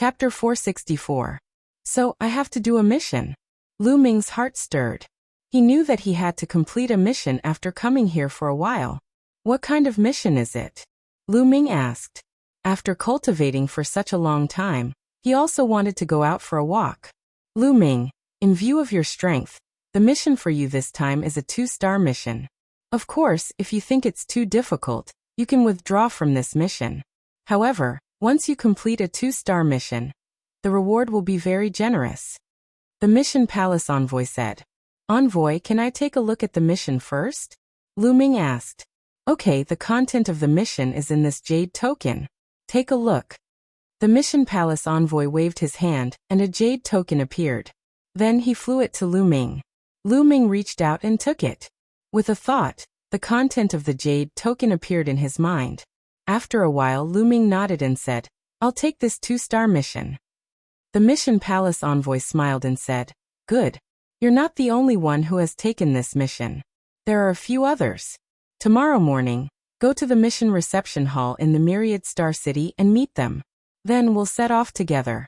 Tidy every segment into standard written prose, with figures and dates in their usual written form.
Chapter 464. So, I have to do a mission. Lu Ming's heart stirred. He knew that he had to complete a mission after coming here for a while. What kind of mission is it? Lu Ming asked. After cultivating for such a long time, he also wanted to go out for a walk. Lu Ming, in view of your strength, the mission for you this time is a 2-star mission. Of course, if you think it's too difficult, you can withdraw from this mission. However, once you complete a 2-star mission, the reward will be very generous. The Mission Palace envoy said. Envoy, can I take a look at the mission first? Lu Ming asked. Okay, the content of the mission is in this jade token. Take a look. The Mission Palace envoy waved his hand, and a jade token appeared. Then he flew it to Lu Ming. Lu Ming reached out and took it. With a thought, the content of the jade token appeared in his mind. After a while, Lu Ming nodded and said, I'll take this 2-star mission. The Mission Palace envoy smiled and said, Good. You're not the only one who has taken this mission. There are a few others. Tomorrow morning, go to the mission reception hall in the Myriad Star City and meet them. Then we'll set off together.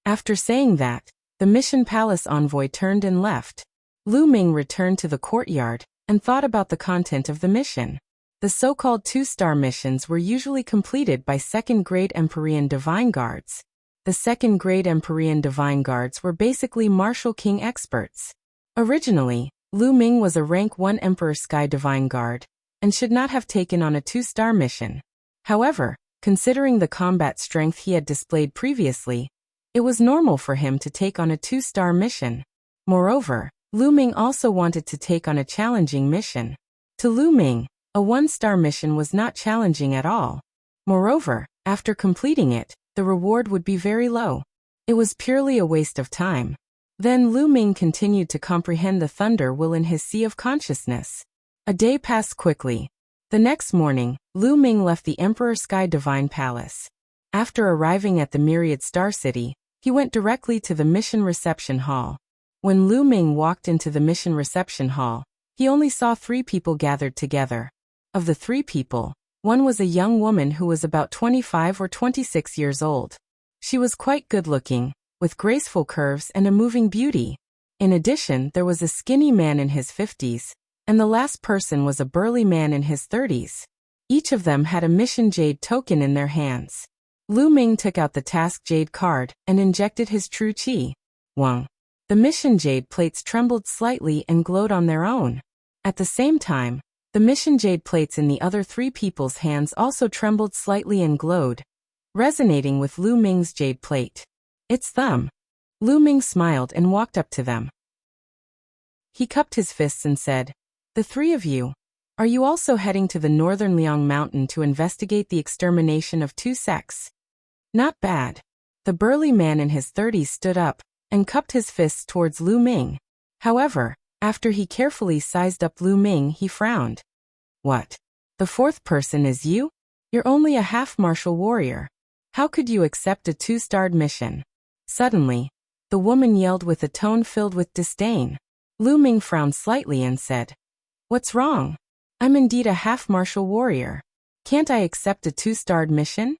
After saying that, the Mission Palace envoy turned and left. Lu Ming returned to the courtyard and thought about the content of the mission. The so-called 2-star missions were usually completed by 2nd-grade Empyrean Divine Guards. The 2nd-grade Empyrean Divine Guards were basically Martial King experts. Originally, Lu Ming was a rank 1 Emperor Sky Divine Guard, and should not have taken on a 2-star mission. However, considering the combat strength he had displayed previously, it was normal for him to take on a 2-star mission. Moreover, Lu Ming also wanted to take on a challenging mission. To Lu Ming, a 1-star mission was not challenging at all. Moreover, after completing it, the reward would be very low. It was purely a waste of time. Then Lu Ming continued to comprehend the thunder will in his sea of consciousness. A day passed quickly. The next morning, Lu Ming left the Emperor Sky Divine Palace. After arriving at the Myriad Star City, he went directly to the Mission Reception Hall. When Lu Ming walked into the Mission Reception Hall, he only saw 3 people gathered together. Of the 3 people, one was a young woman who was about 25 or 26 years old. She was quite good-looking, with graceful curves and a moving beauty. In addition, there was a skinny man in his 50s, and the last person was a burly man in his 30s. Each of them had a mission jade token in their hands. Lu Ming took out the task jade card and injected his true qi. Wang. The mission jade plates trembled slightly and glowed on their own. At the same time, the mission jade plates in the other 3 people's hands also trembled slightly and glowed, resonating with Lu Ming's jade plate. It's them. Lu Ming smiled and walked up to them. He cupped his fists and said, The 3 of you, are you also heading to the northern Liang Mountain to investigate the extermination of 2 sects? Not bad. The burly man in his 30s stood up and cupped his fists towards Lu Ming. However, after he carefully sized up Lu Ming, he frowned. What? The 4th person is you? You're only a half-martial warrior. How could you accept a 2-starred mission? Suddenly, the woman yelled with a tone filled with disdain. Lu Ming frowned slightly and said, What's wrong? I'm indeed a half-martial warrior. Can't I accept a 2-starred mission?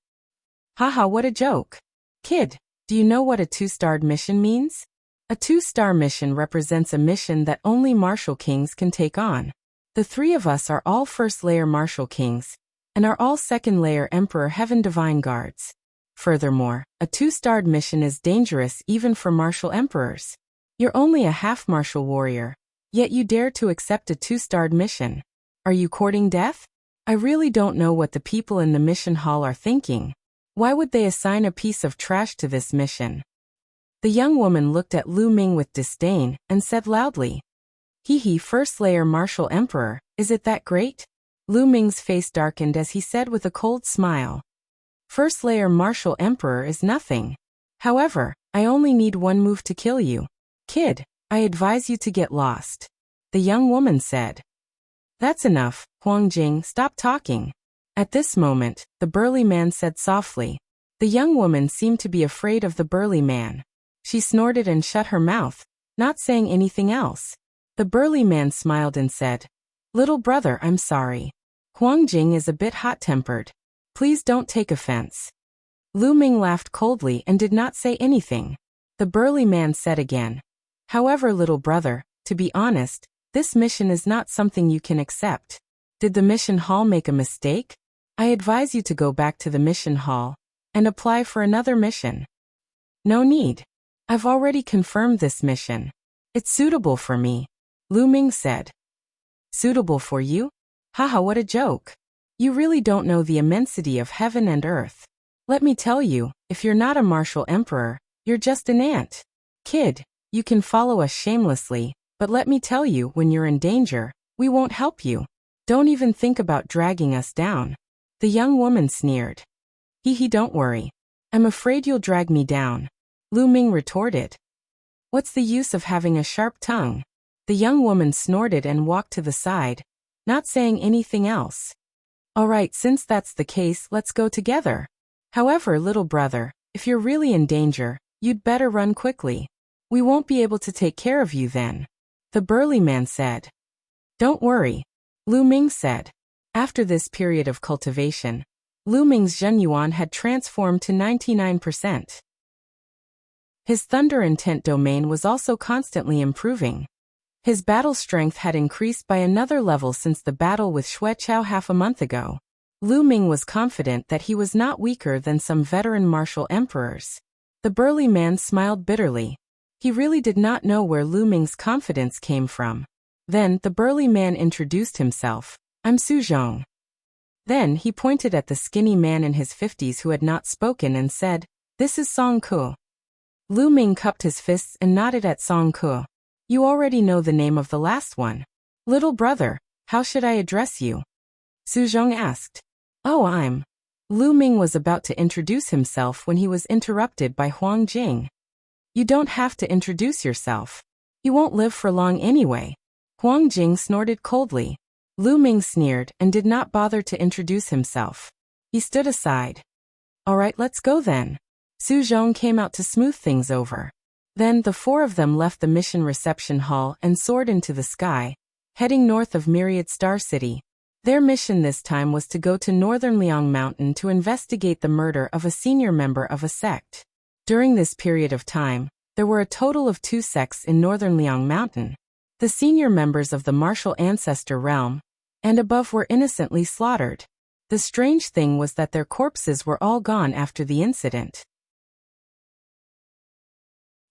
Haha, what a joke. Kid, do you know what a 2-starred mission means? A 2-star mission represents a mission that only Martial Kings can take on. The 3 of us are all 1st-layer Martial Kings, and are all 2nd-layer Emperor Heaven Divine Guards. Furthermore, a 2-starred mission is dangerous even for Martial Emperors. You're only a half-martial warrior, yet you dare to accept a 2-starred mission. Are you courting death? I really don't know what the people in the mission hall are thinking. Why would they assign a piece of trash to this mission? The young woman looked at Lu Ming with disdain and said loudly, Hee hee, 1st-layer Martial Emperor, is it that great? Lu Ming's face darkened as he said with a cold smile, 1st-layer Martial Emperor is nothing. However, I only need 1 move to kill you. Kid, I advise you to get lost. The young woman said. That's enough, Huang Jing, stop talking. At this moment, the burly man said softly. The young woman seemed to be afraid of the burly man. She snorted and shut her mouth, not saying anything else. The burly man smiled and said, Little brother, I'm sorry. Huang Jing is a bit hot-tempered. Please don't take offense. Lu Ming laughed coldly and did not say anything. The burly man said again, "However, little brother, to be honest, this mission is not something you can accept. Did the mission hall make a mistake? I advise you to go back to the mission hall and apply for another mission." "No need. I've already confirmed this mission. It's suitable for me," Lu Ming said. "Suitable for you? Haha, what a joke. You really don't know the immensity of heaven and earth. Let me tell you, if you're not a martial emperor, you're just an ant. Kid, you can follow us shamelessly, but let me tell you, when you're in danger, we won't help you. Don't even think about dragging us down." The young woman sneered. Hee, don't worry. I'm afraid you'll drag me down," Lu Ming retorted. "What's the use of having a sharp tongue?" The young woman snorted and walked to the side, not saying anything else. "All right, since that's the case, let's go together. However, little brother, if you're really in danger, you'd better run quickly. We won't be able to take care of you then," the burly man said. "Don't worry," Lu Ming said. After this period of cultivation, Lu Ming's Zhenyuan had transformed to 99%. His thunder intent domain was also constantly improving. His battle strength had increased by another level since the battle with Xueqiao half a month ago. Lu Ming was confident that he was not weaker than some veteran martial emperors. The burly man smiled bitterly. He really did not know where Lu Ming's confidence came from. Then the burly man introduced himself. "I'm Su Zhong." Then he pointed at the skinny man in his 50s who had not spoken and said, "This is Song Ke." Lu Ming cupped his fists and nodded at Song Ke. "You already know the name of the last one. Little brother, how should I address you?" Su Zhong asked. "Oh, I'm..." Lu Ming was about to introduce himself when he was interrupted by Huang Jing. "You don't have to introduce yourself. You won't live for long anyway." Huang Jing snorted coldly. Lu Ming sneered and did not bother to introduce himself. He stood aside. "All right, let's go then." Su Zhong came out to smooth things over. Then the four of them left the mission reception hall and soared into the sky, heading north of Myriad Star City. Their mission this time was to go to northern Liang Mountain to investigate the murder of a senior member of a sect. During this period of time, there were a total of 2 sects in northern Liang Mountain. The senior members of the martial ancestor realm and above were innocently slaughtered. The strange thing was that their corpses were all gone after the incident.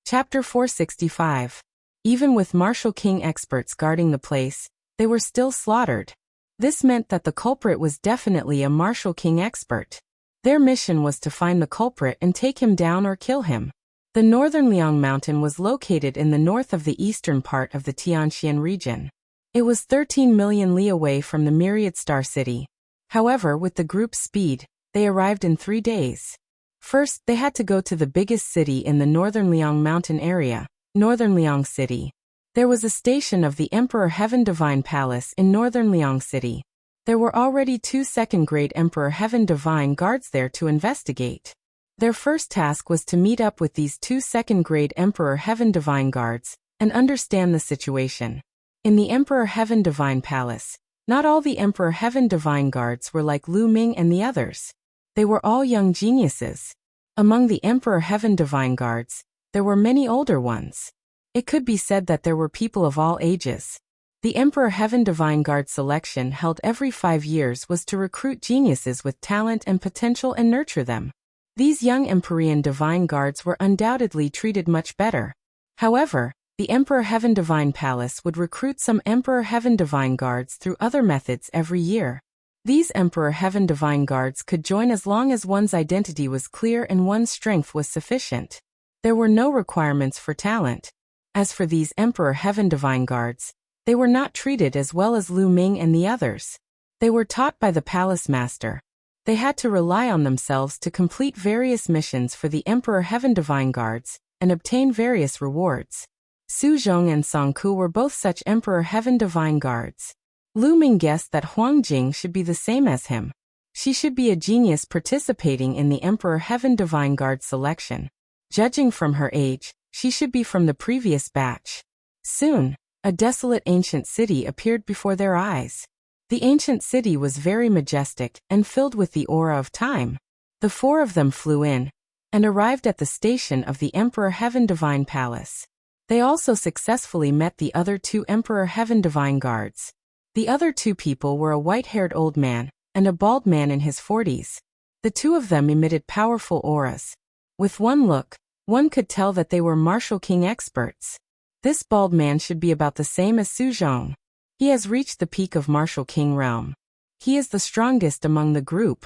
Chapter 465. Even with martial king experts guarding the place, they were still slaughtered. This meant that the culprit was definitely a martial king expert. Their mission was to find the culprit and take him down or kill him. The northern Liang Mountain was located in the north of the eastern part of the Tianxian region. It was 13 million li away from the Myriad Star City. However, with the group's speed, they arrived in 3 days. First, they had to go to the biggest city in the northern Liang Mountain area, Northern Liang City. There was a station of the Emperor Heaven Divine Palace in northern Liang City. There were already 2 second-grade Emperor Heaven Divine Guards there to investigate. Their first task was to meet up with these 2 second-grade Emperor Heaven Divine Guards and understand the situation. In the Emperor Heaven Divine Palace, not all the Emperor Heaven Divine Guards were like Lu Ming and the others. They were all young geniuses. Among the Emperor Heaven Divine Guards, there were many older ones. It could be said that there were people of all ages. The Emperor Heaven Divine Guard selection held every 5 years was to recruit geniuses with talent and potential and nurture them. These young Empyrean Divine Guards were undoubtedly treated much better. However, the Emperor Heaven Divine Palace would recruit some Emperor Heaven Divine Guards through other methods every year. These Emperor Heaven Divine Guards could join as long as one's identity was clear and one's strength was sufficient. There were no requirements for talent. As for these Emperor Heaven Divine Guards, they were not treated as well as Lu Ming and the others. They were taught by the Palace Master. They had to rely on themselves to complete various missions for the Emperor Heaven Divine Guards and obtain various rewards. Su Zhong and Song Ke were both such Emperor Heaven Divine Guards. Lu Ming guessed that Huang Jing should be the same as him. She should be a genius participating in the Emperor Heaven Divine Guard selection. Judging from her age, she should be from the previous batch. Soon, a desolate ancient city appeared before their eyes. The ancient city was very majestic and filled with the aura of time. The four of them flew in and arrived at the station of the Emperor Heaven Divine Palace. They also successfully met the other two Emperor Heaven Divine Guards. The other two people were a white-haired old man and a bald man in his 40s. The two of them emitted powerful auras. With one look, one could tell that they were martial king experts. This bald man should be about the same as Su Zhong. He has reached the peak of martial king realm. He is the strongest among the group.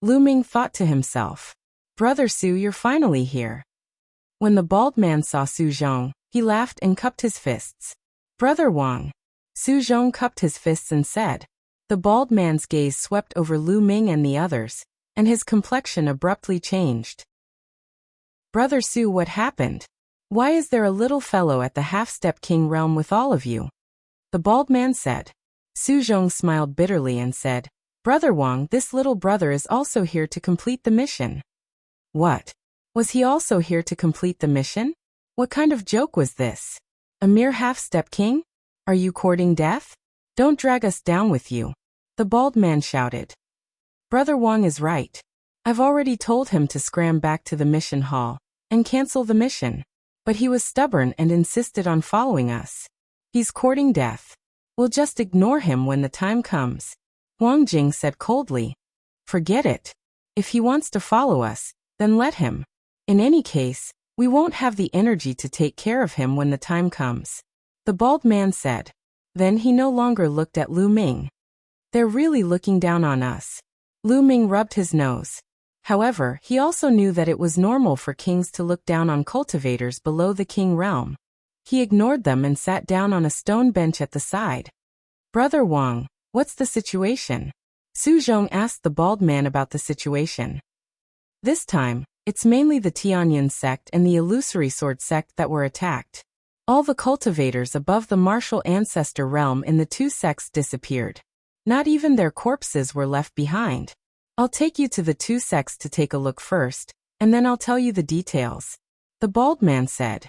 Lu Ming thought to himself, "Brother Su, you're finally here." When the bald man saw Su Zhong, he laughed and cupped his fists. "Brother Wang." Su Zhong cupped his fists and said. The bald man's gaze swept over Lu Ming and the others, and his complexion abruptly changed. "Brother Su, what happened? Why is there a little fellow at the half-step king realm with all of you?" The bald man said. Su Zhong smiled bitterly and said, "Brother Wang, this little brother is also here to complete the mission." "What? Was he also here to complete the mission? What kind of joke was this? A mere half-step king? Are you courting death? Don't drag us down with you." The bald man shouted. "Brother Wang is right. I've already told him to scram back to the mission hall and cancel the mission. But he was stubborn and insisted on following us. He's courting death. We'll just ignore him when the time comes." Wang Jing said coldly. "Forget it. If he wants to follow us, then let him. In any case, we won't have the energy to take care of him when the time comes," the bald man said. Then he no longer looked at Lu Ming. "They're really looking down on us." Lu Ming rubbed his nose. However, he also knew that it was normal for kings to look down on cultivators below the king realm. He ignored them and sat down on a stone bench at the side. "Brother Wang, what's the situation?" Su Zhong asked the bald man about the situation. "This time, it's mainly the Tianyin sect and the illusory sword sect that were attacked. All the cultivators above the martial ancestor realm in the two sects disappeared. Not even their corpses were left behind. I'll take you to the two sects to take a look first, and then I'll tell you the details," the bald man said.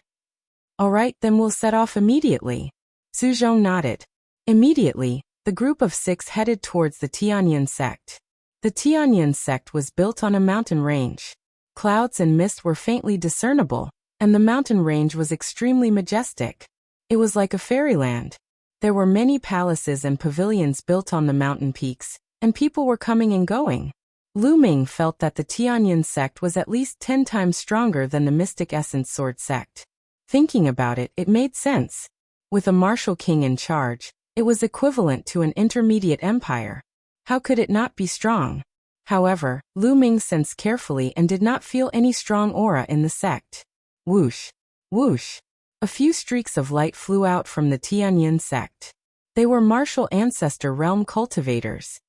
"All right, then we'll set off immediately." Su Zhong nodded. Immediately, the group of 6 headed towards the Tianyin sect. The Tianyin sect was built on a mountain range. Clouds and mist were faintly discernible, and the mountain range was extremely majestic. It was like a fairyland. There were many palaces and pavilions built on the mountain peaks, and people were coming and going. Lu Ming felt that the Tianyin sect was at least 10 times stronger than the Mystic Essence Sword sect. Thinking about it, it made sense. With a martial king in charge, it was equivalent to an intermediate empire. How could it not be strong? However, Lu Ming sensed carefully and did not feel any strong aura in the sect. Whoosh! Whoosh! A few streaks of light flew out from the Tianyin sect. They were martial ancestor realm cultivators.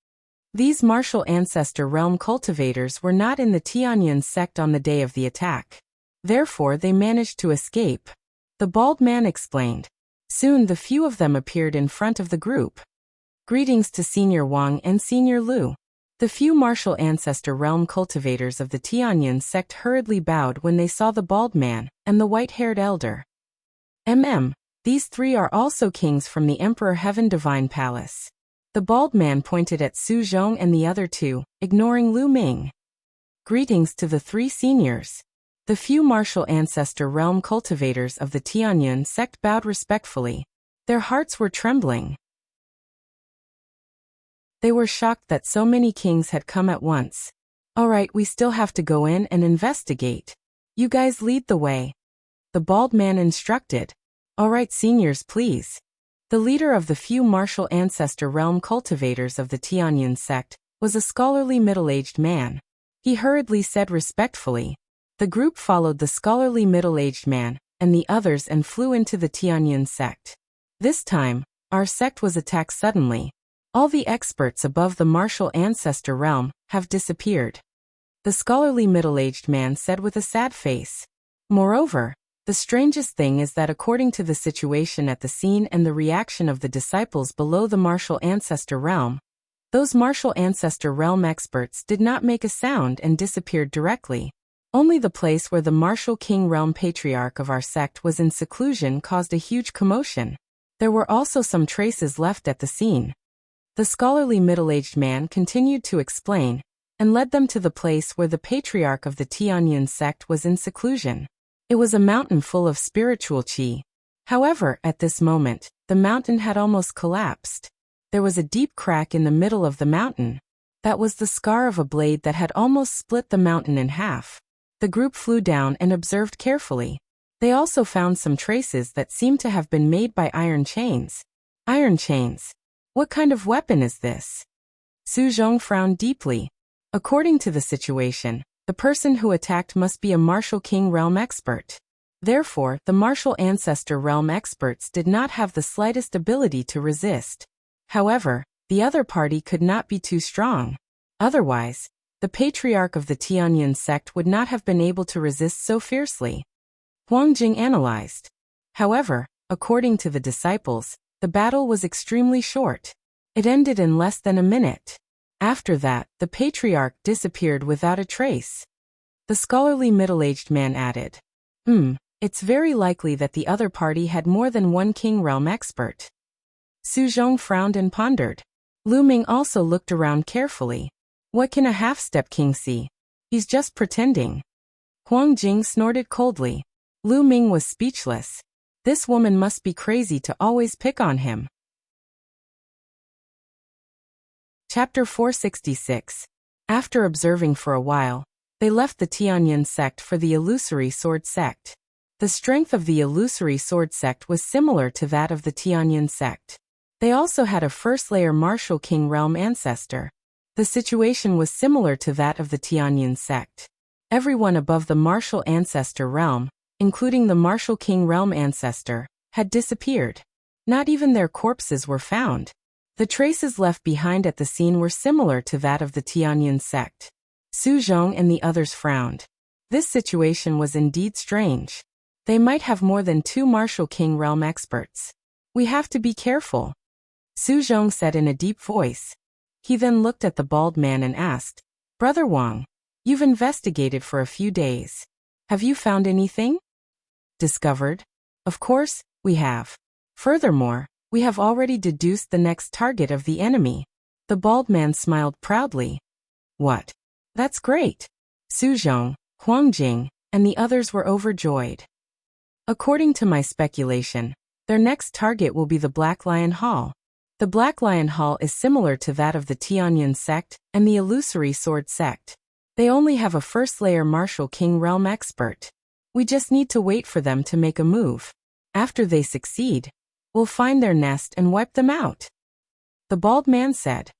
These martial ancestor realm cultivators were not in the Tianyin sect on the day of the attack. Therefore they managed to escape. The bald man explained. Soon the few of them appeared in front of the group. "Greetings to Senior Wang and Senior Lu." The few martial ancestor realm cultivators of the Tianyin sect hurriedly bowed when they saw the bald man and the white-haired elder. These 3 are also kings from the Emperor Heaven Divine Palace." The bald man pointed at Su Zhong and the other 2, ignoring Lu Ming. "Greetings to the 3 seniors." The few martial ancestor realm cultivators of the Tianyin sect bowed respectfully. Their hearts were trembling. They were shocked that so many kings had come at once. "All right, we still have to go in and investigate. You guys lead the way," the bald man instructed. "All right, seniors, please." The leader of the few martial ancestor realm cultivators of the Tianyin sect was a scholarly middle-aged man. He hurriedly said respectfully. The group followed the scholarly middle-aged man and the others and flew into the Tianyin sect. This time, our sect was attacked suddenly. All the experts above the martial ancestor realm have disappeared, the scholarly middle-aged man said with a sad face. Moreover, the strangest thing is that according to the situation at the scene and the reaction of the disciples below the martial ancestor realm, those martial ancestor realm experts did not make a sound and disappeared directly. Only the place where the martial king realm patriarch of our sect was in seclusion caused a huge commotion. There were also some traces left at the scene. The scholarly middle-aged man continued to explain. and led them to the place where the patriarch of the Tianyun sect was in seclusion. It was a mountain full of spiritual qi. However, at this moment, the mountain had almost collapsed. There was a deep crack in the middle of the mountain. That was the scar of a blade that had almost split the mountain in half. The group flew down and observed carefully. They also found some traces that seemed to have been made by iron chains. Iron chains. What kind of weapon is this? Su Zhong frowned deeply. According to the situation, the person who attacked must be a martial king realm expert. Therefore, the martial ancestor realm experts did not have the slightest ability to resist. However, the other party could not be too strong. Otherwise, the patriarch of the Tianyun sect would not have been able to resist so fiercely. Huang Jing analyzed. However, according to the disciples, the battle was extremely short. It ended in less than a minute. After that, the patriarch disappeared without a trace. The scholarly middle-aged man added, It's very likely that the other party had more than one king realm expert. Su Zhong frowned and pondered. Lu Ming also looked around carefully. What can a half-step king see? He's just pretending. Huang Jing snorted coldly. Lu Ming was speechless. This woman must be crazy to always pick on him. Chapter 466. After observing for a while, they left the Tianyun sect for the illusory sword sect. The strength of the illusory sword sect was similar to that of the Tianyun sect. They also had a first-layer martial king realm ancestor. The situation was similar to that of the Tianyun sect. Everyone above the martial ancestor realm, including the martial king realm ancestor, had disappeared. Not even their corpses were found. The traces left behind at the scene were similar to that of the Tianyun sect. Su Zhong and the others frowned. This situation was indeed strange. They might have more than 2 martial king realm experts. We have to be careful, Su Zhong said in a deep voice. He then looked at the bald man and asked, Brother Wang, you've investigated for a few days. Have you found anything? Discovered? Of course, we have. Furthermore, we have already deduced the next target of the enemy. The bald man smiled proudly. What? That's great. Su Zhong, Huang Jing, and the others were overjoyed. According to my speculation, their next target will be the Black Lion Hall. The Black Lion Hall is similar to that of the Tianyun sect and the illusory sword sect. They only have a first-layer martial king realm expert. We just need to wait for them to make a move. After they succeed, we'll find their nest and wipe them out. The bald man said.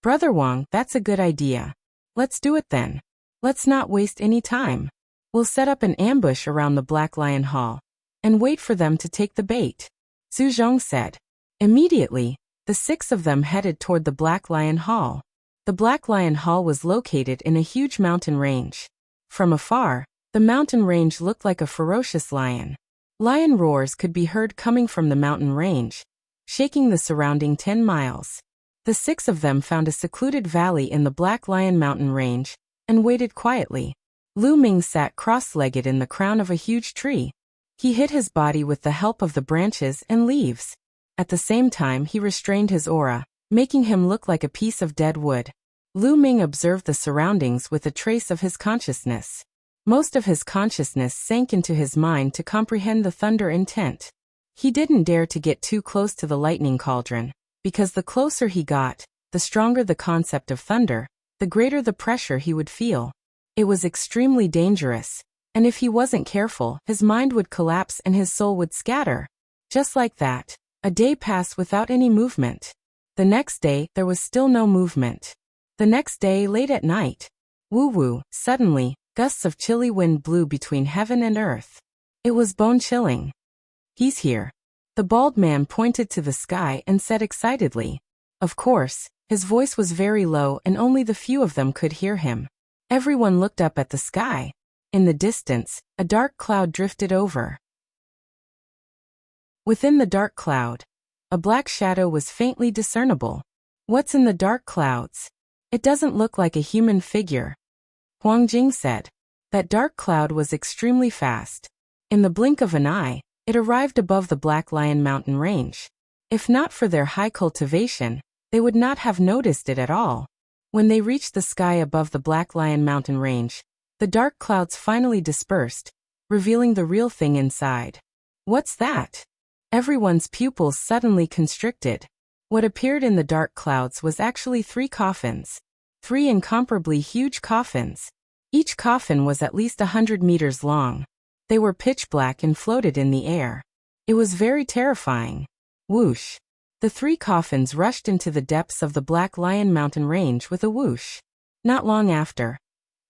Brother Wang, that's a good idea. Let's do it then. Let's not waste any time. We'll set up an ambush around the Black Lion Hall and wait for them to take the bait, Su Zhong said. Immediately, the 6 of them headed toward the Black Lion Hall. The Black Lion Hall was located in a huge mountain range. From afar, the mountain range looked like a ferocious lion. Lion roars could be heard coming from the mountain range, shaking the surrounding 10 miles. The 6 of them found a secluded valley in the Black Lion mountain range and waited quietly. Lu Ming sat cross-legged in the crown of a huge tree. He hid his body with the help of the branches and leaves. At the same time, he restrained his aura, making him look like a piece of dead wood. Lu Ming observed the surroundings with a trace of his consciousness. Most of his consciousness sank into his mind to comprehend the thunder intent. He didn't dare to get too close to the lightning cauldron, because the closer he got, the stronger the concept of thunder, the greater the pressure he would feel. It was extremely dangerous, and if he wasn't careful, his mind would collapse and his soul would scatter. Just like that, a day passed without any movement. The next day, there was still no movement. The next day, late at night, woo-woo, suddenly, gusts of chilly wind blew between heaven and earth. It was bone-chilling. He's here. The bald man pointed to the sky and said excitedly. Of course, his voice was very low and only the few of them could hear him. Everyone looked up at the sky. In the distance, a dark cloud drifted over. Within the dark cloud, a black shadow was faintly discernible. What's in the dark clouds? It doesn't look like a human figure, Huang Jing said. That dark cloud was extremely fast. In the blink of an eye, it arrived above the Black Lion mountain range. If not for their high cultivation, they would not have noticed it at all. When they reached the sky above the Black Lion mountain range, the dark clouds finally dispersed, revealing the real thing inside. What's that? Everyone's pupils suddenly constricted. What appeared in the dark clouds was actually 3 coffins. 3 incomparably huge coffins. Each coffin was at least 100 meters long. They were pitch black and floated in the air. It was very terrifying. Whoosh! The 3 coffins rushed into the depths of the Black Lion mountain range with a whoosh. Not long after.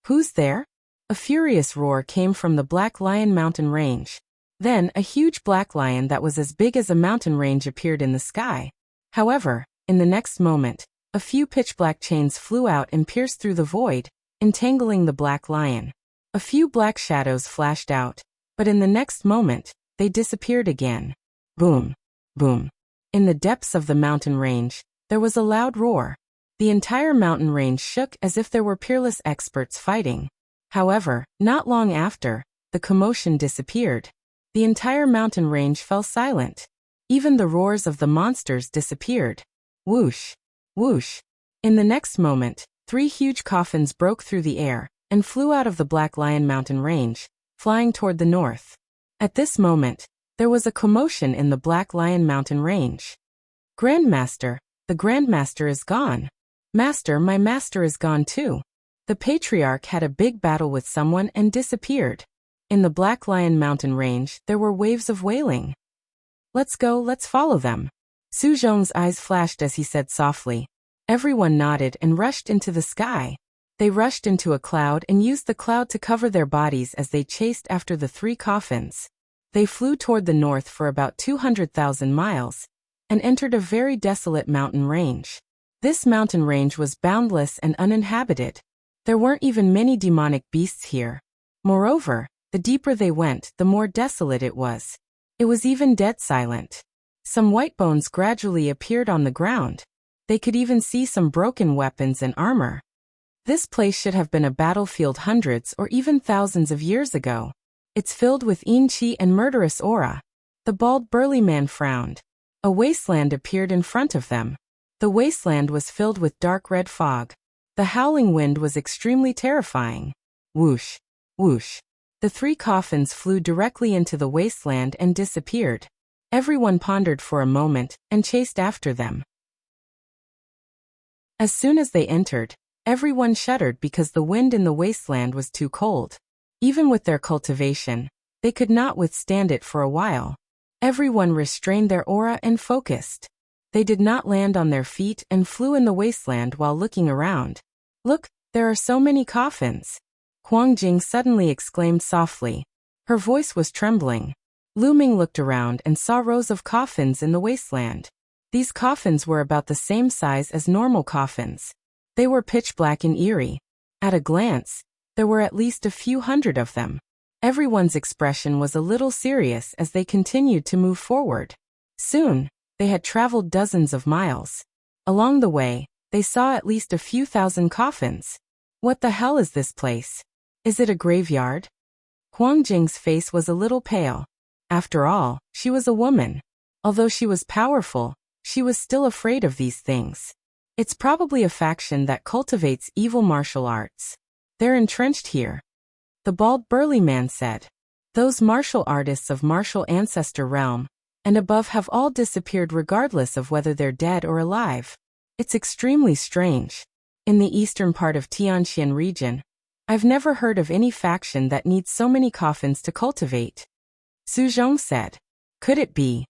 Who's there? A furious roar came from the Black Lion mountain range. Then, a huge black lion that was as big as a mountain range appeared in the sky. However, in the next moment, a few pitch-black chains flew out and pierced through the void, entangling the black lion. A few black shadows flashed out, but in the next moment, they disappeared again. Boom! Boom! In the depths of the mountain range, there was a loud roar. The entire mountain range shook as if there were peerless experts fighting. However, not long after, the commotion disappeared. The entire mountain range fell silent. Even the roars of the monsters disappeared. Whoosh! Whoosh! In the next moment, 3 huge coffins broke through the air and flew out of the Black Lion mountain range, flying toward the north. At this moment, there was a commotion in the Black Lion mountain range. Grandmaster, the Grandmaster is gone. Master, my master is gone too. The Patriarch had a big battle with someone and disappeared. In the Black Lion mountain range, there were waves of wailing. Let's go, let's follow them. Su Zhong's eyes flashed as he said softly. Everyone nodded and rushed into the sky. They rushed into a cloud and used the cloud to cover their bodies as they chased after the 3 coffins. They flew toward the north for about 200,000 miles and entered a very desolate mountain range. This mountain range was boundless and uninhabited. There weren't even many demonic beasts here. Moreover, the deeper they went, the more desolate it was. It was even dead silent. Some white bones gradually appeared on the ground. They could even see some broken weapons and armor. This place should have been a battlefield hundreds or even thousands of years ago. It's filled with qi and murderous aura. The bald burly man frowned. A wasteland appeared in front of them. The wasteland was filled with dark red fog. The howling wind was extremely terrifying. Whoosh! Whoosh! The 3 coffins flew directly into the wasteland and disappeared. Everyone pondered for a moment and chased after them. As soon as they entered, everyone shuddered because the wind in the wasteland was too cold. Even with their cultivation, they could not withstand it for a while. Everyone restrained their aura and focused. They did not land on their feet and flew in the wasteland while looking around. Look, there are so many coffins. Huang Jing suddenly exclaimed softly. Her voice was trembling. Lu Ming looked around and saw rows of coffins in the wasteland. These coffins were about the same size as normal coffins. They were pitch black and eerie. At a glance, there were at least a few hundred of them. Everyone's expression was a little serious as they continued to move forward. Soon, they had traveled dozens of miles. Along the way, they saw at least a few thousand coffins. What the hell is this place? Is it a graveyard? Huang Jing's face was a little pale. After all, she was a woman. Although she was powerful, she was still afraid of these things. It's probably a faction that cultivates evil martial arts. They're entrenched here. The bald burly man said. Those martial artists of martial ancestor realm and above have all disappeared regardless of whether they're dead or alive. It's extremely strange. In the eastern part of Tianxian region, I've never heard of any faction that needs so many coffins to cultivate. Su Zhong said. Could it be?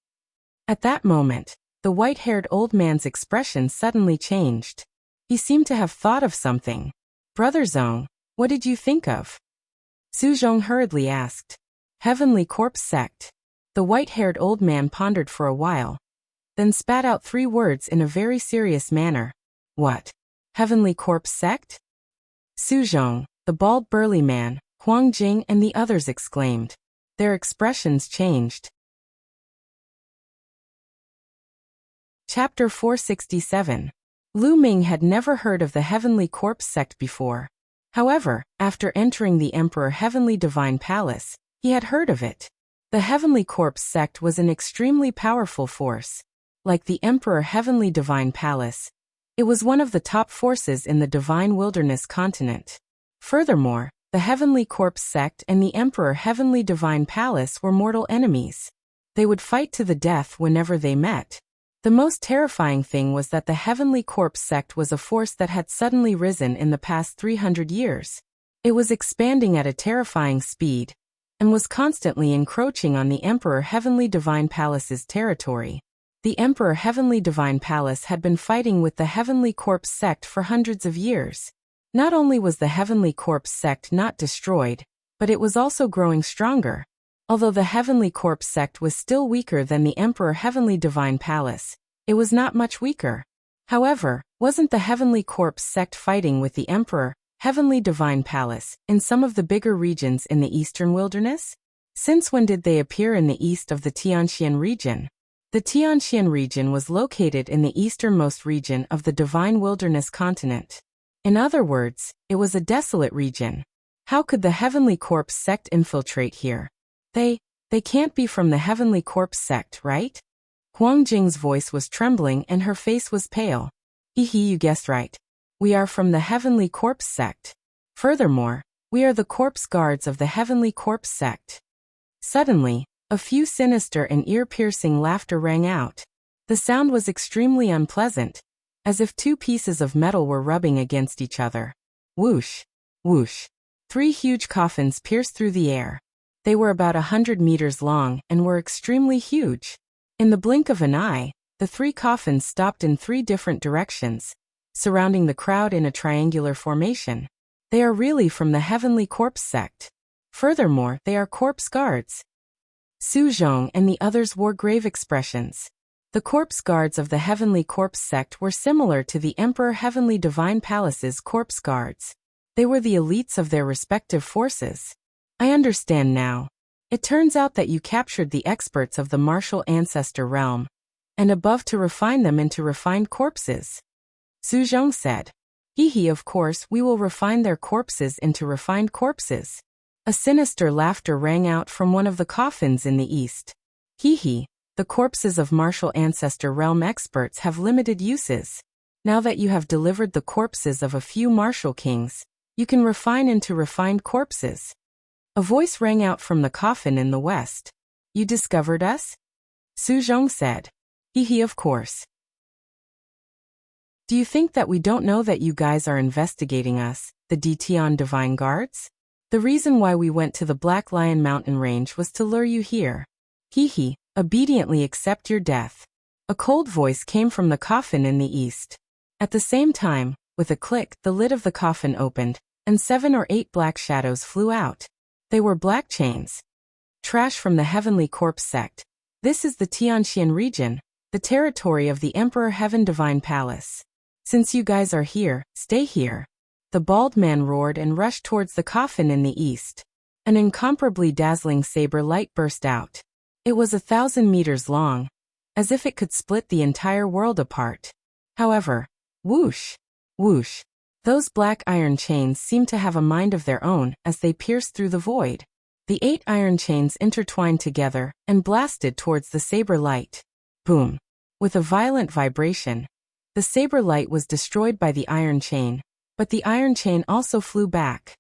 At that moment, the white-haired old man's expression suddenly changed. He seemed to have thought of something. Brother Zhong, what did you think of? Su Zhong hurriedly asked. Heavenly Corpse Sect. The white-haired old man pondered for a while, then spat out 3 words in a very serious manner. What? Heavenly Corpse Sect? Su Zhong, the bald burly man, Huang Jing and the others exclaimed. Their expressions changed. Chapter 467. Lu Ming had never heard of the Heavenly Corpse Sect before. However, after entering the Emperor Heavenly Divine Palace, he had heard of it. The Heavenly Corpse Sect was an extremely powerful force. Like the Emperor Heavenly Divine Palace, It was one of the top forces in the Divine Wilderness continent. Furthermore, the Heavenly Corpse sect and the Emperor Heavenly Divine Palace were mortal enemies. They would fight to the death whenever they met. The most terrifying thing was that the Heavenly Corpse sect was a force that had suddenly risen in the past 300 years. It was expanding at a terrifying speed, and was constantly encroaching on the Emperor Heavenly Divine Palace's territory. The Emperor Heavenly Divine Palace had been fighting with the Heavenly Corpse sect for hundreds of years. Not only was the Heavenly Corpse sect not destroyed, but it was also growing stronger. Although the Heavenly Corpse sect was still weaker than the Emperor Heavenly Divine Palace, it was not much weaker. However, wasn't the Heavenly Corpse sect fighting with the Emperor Heavenly Divine Palace in some of the bigger regions in the Eastern Wilderness? Since when did they appear in the east of the Tianxian region? The Tianxian region was located in the easternmost region of the Divine Wilderness continent. In other words, it was a desolate region. How could the Heavenly Corpse sect infiltrate here? They can't be from the Heavenly Corpse sect, right? Huang Jing's voice was trembling and her face was pale. You guessed right. We are from the Heavenly Corpse sect. Furthermore, we are the corpse guards of the Heavenly Corpse sect. Suddenly, a few sinister and ear-piercing laughter rang out. The sound was extremely unpleasant, as if two pieces of metal were rubbing against each other. Whoosh, whoosh. 3 huge coffins pierced through the air. They were about 100 meters long and were extremely huge. In the blink of an eye, the 3 coffins stopped in 3 different directions, surrounding the crowd in a triangular formation. They are really from the Heavenly Corpse sect. Furthermore, they are corpse guards. Su Zhong and the others wore grave expressions. The corpse guards of the Heavenly Corpse sect were similar to the Emperor Heavenly Divine Palace's corpse guards. They were the elites of their respective forces. I understand now. It turns out that you captured the experts of the martial ancestor realm, and above to refine them into refined corpses. Su Zhong said. Of course we will refine their corpses into refined corpses. A sinister laughter rang out from one of the coffins in the east. The corpses of martial ancestor realm experts have limited uses. Now that you have delivered the corpses of a few martial kings, you can refine into refined corpses. A voice rang out from the coffin in the west. You discovered us? Su Zhong said. Of course. Do you think that we don't know that you guys are investigating us, the Dtian Divine Guards? The reason why we went to the Black Lion Mountain Range was to lure you here. Obediently accept your death. A cold voice came from the coffin in the east. At the same time, with a click, the lid of the coffin opened, and 7 or 8 black shadows flew out. They were black chains. Trash from the Heavenly Corpse sect. This is the Tianxian region, the territory of the Emperor Heaven Divine Palace. Since you guys are here, stay here. The bald man roared and rushed towards the coffin in the east. An incomparably dazzling saber light burst out. It was 1,000 meters long, as if it could split the entire world apart. However, whoosh, whoosh. Those black iron chains seemed to have a mind of their own as they pierced through the void. The 8 iron chains intertwined together and blasted towards the saber light. Boom. With a violent vibration, the saber light was destroyed by the iron chain, but the iron chain also flew back.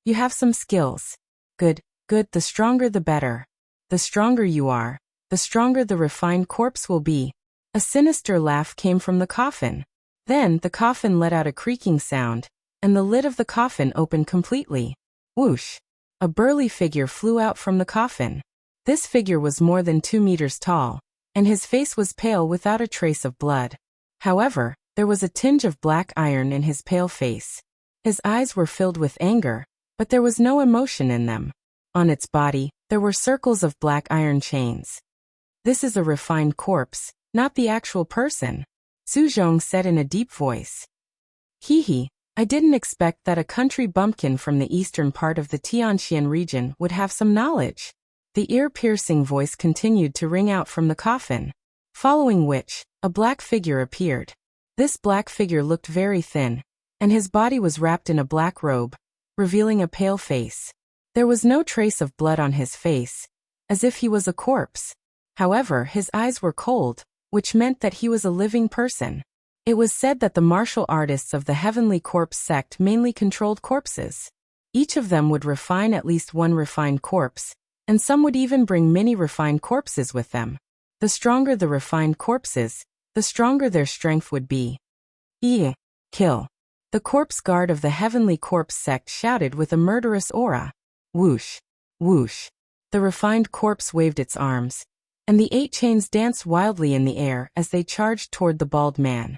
You have some skills. Good, the stronger the better. The stronger you are, the stronger the refined corpse will be. A sinister laugh came from the coffin. Then the coffin let out a creaking sound, and the lid of the coffin opened completely. Whoosh! A burly figure flew out from the coffin. This figure was more than 2 meters tall, and his face was pale without a trace of blood. However, there was a tinge of black iron in his pale face. His eyes were filled with anger, but there was no emotion in them. On its body, there were circles of black iron chains. This is a refined corpse, not the actual person, Su Zhong said in a deep voice. I didn't expect that a country bumpkin from the eastern part of the Tianxian region would have some knowledge. The ear-piercing voice continued to ring out from the coffin, following which, a black figure appeared. This black figure looked very thin, and his body was wrapped in a black robe, revealing a pale face. There was no trace of blood on his face, as if he was a corpse. However, his eyes were cold, which meant that he was a living person. It was said that the martial artists of the Heavenly Corpse sect mainly controlled corpses. Each of them would refine at least one refined corpse, and some would even bring many refined corpses with them. The stronger the refined corpses, the stronger their strength would be. Kill. The corpse guard of the Heavenly Corpse sect shouted with a murderous aura. Whoosh, whoosh. The refined corpse waved its arms, and the 8 chains danced wildly in the air as they charged toward the bald man.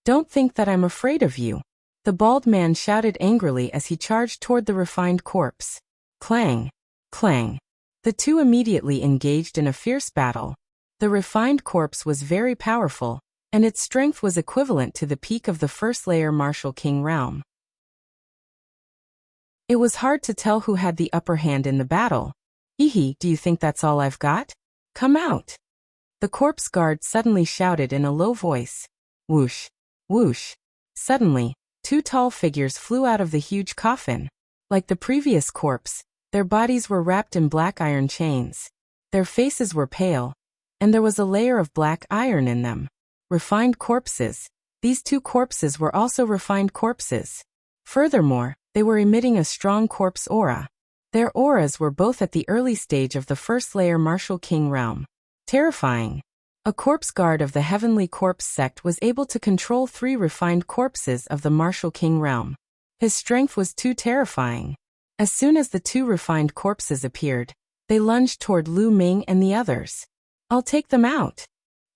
Don't think that I'm afraid of you. The bald man shouted angrily as he charged toward the refined corpse. Clang, clang. The two immediately engaged in a fierce battle. The refined corpse was very powerful, and its strength was equivalent to the peak of the first layer Martial King realm. It was hard to tell who had the upper hand in the battle. Do you think that's all I've got? Come out. The corpse guard suddenly shouted in a low voice. Whoosh, whoosh. Suddenly, 2 tall figures flew out of the huge coffin. Like the previous corpse, their bodies were wrapped in black iron chains. Their faces were pale, and there was a layer of black iron in them. Refined corpses. These 2 corpses were also refined corpses. Furthermore, they were emitting a strong corpse aura. Their auras were both at the early stage of the first layer Martial King realm. Terrifying. A corpse guard of the Heavenly Corpse sect was able to control 3 refined corpses of the Martial King realm. His strength was too terrifying. As soon as the 2 refined corpses appeared, they lunged toward Lu Ming and the others. I'll take them out.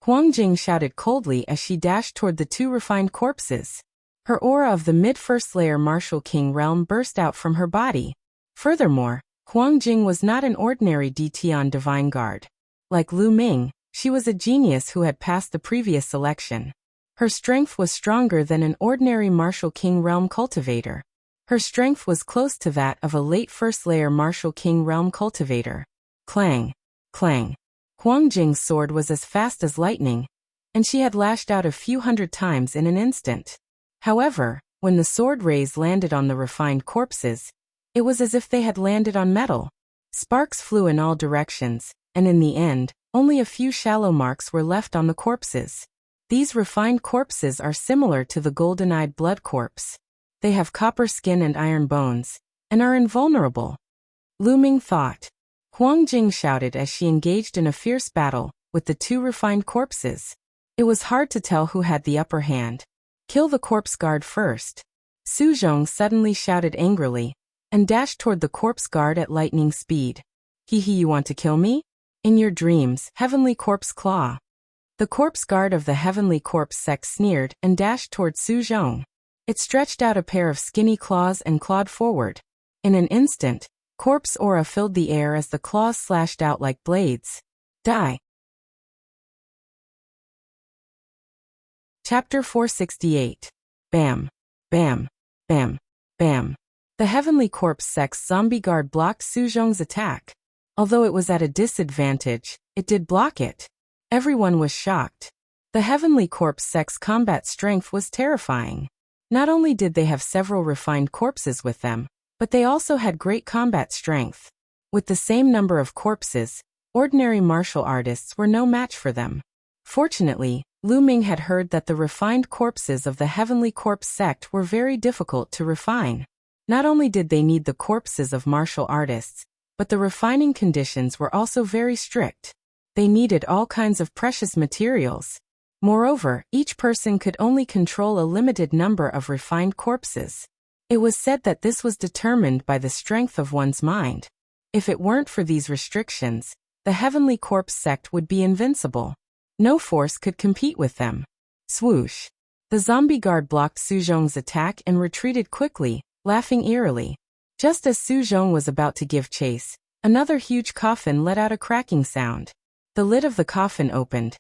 Huang Jing shouted coldly as she dashed toward the 2 refined corpses. Her aura of the mid-first layer Martial King realm burst out from her body. Furthermore, Huang Jing was not an ordinary Dition Divine Guard. Like Lu Ming, she was a genius who had passed the previous selection. Her strength was stronger than an ordinary Martial King realm cultivator. Her strength was close to that of a late first layer Martial King realm cultivator. Clang, clang. Huang Jing's sword was as fast as lightning, and she had lashed out a few hundred times in an instant. However, when the sword rays landed on the refined corpses, it was as if they had landed on metal. Sparks flew in all directions, and in the end, only a few shallow marks were left on the corpses. These refined corpses are similar to the golden-eyed blood corpse. They have copper skin and iron bones, and are invulnerable. Lu Ming thought. Huang Jing shouted as she engaged in a fierce battle with the 2 refined corpses. It was hard to tell who had the upper hand. Kill the corpse guard first. Su Zhong suddenly shouted angrily, and dashed toward the corpse guard at lightning speed. You want to kill me? In your dreams, Heavenly Corpse Claw. The corpse guard of the Heavenly Corpse sect sneered and dashed toward Su Zhong. It stretched out a pair of skinny claws and clawed forward. In an instant, corpse aura filled the air as the claws slashed out like blades. Die. Chapter 468. Bam, bam, bam, bam. The Heavenly Corpse sect's zombie guard blocked Su Zhong's attack. Although it was at a disadvantage, it did block it. Everyone was shocked. The Heavenly Corpse sect's combat strength was terrifying. Not only did they have several refined corpses with them, but they also had great combat strength. With the same number of corpses, ordinary martial artists were no match for them. Fortunately, Lu Ming had heard that the refined corpses of the Heavenly Corpse sect were very difficult to refine. Not only did they need the corpses of martial artists, but the refining conditions were also very strict. They needed all kinds of precious materials. Moreover, each person could only control a limited number of refined corpses. It was said that this was determined by the strength of one's mind. If it weren't for these restrictions, the Heavenly Corpse sect would be invincible. No force could compete with them. Swoosh. The zombie guard blocked Su Zhong's attack and retreated quickly, laughing eerily. Just as Su Zhong was about to give chase, another huge coffin let out a cracking sound. The lid of the coffin opened,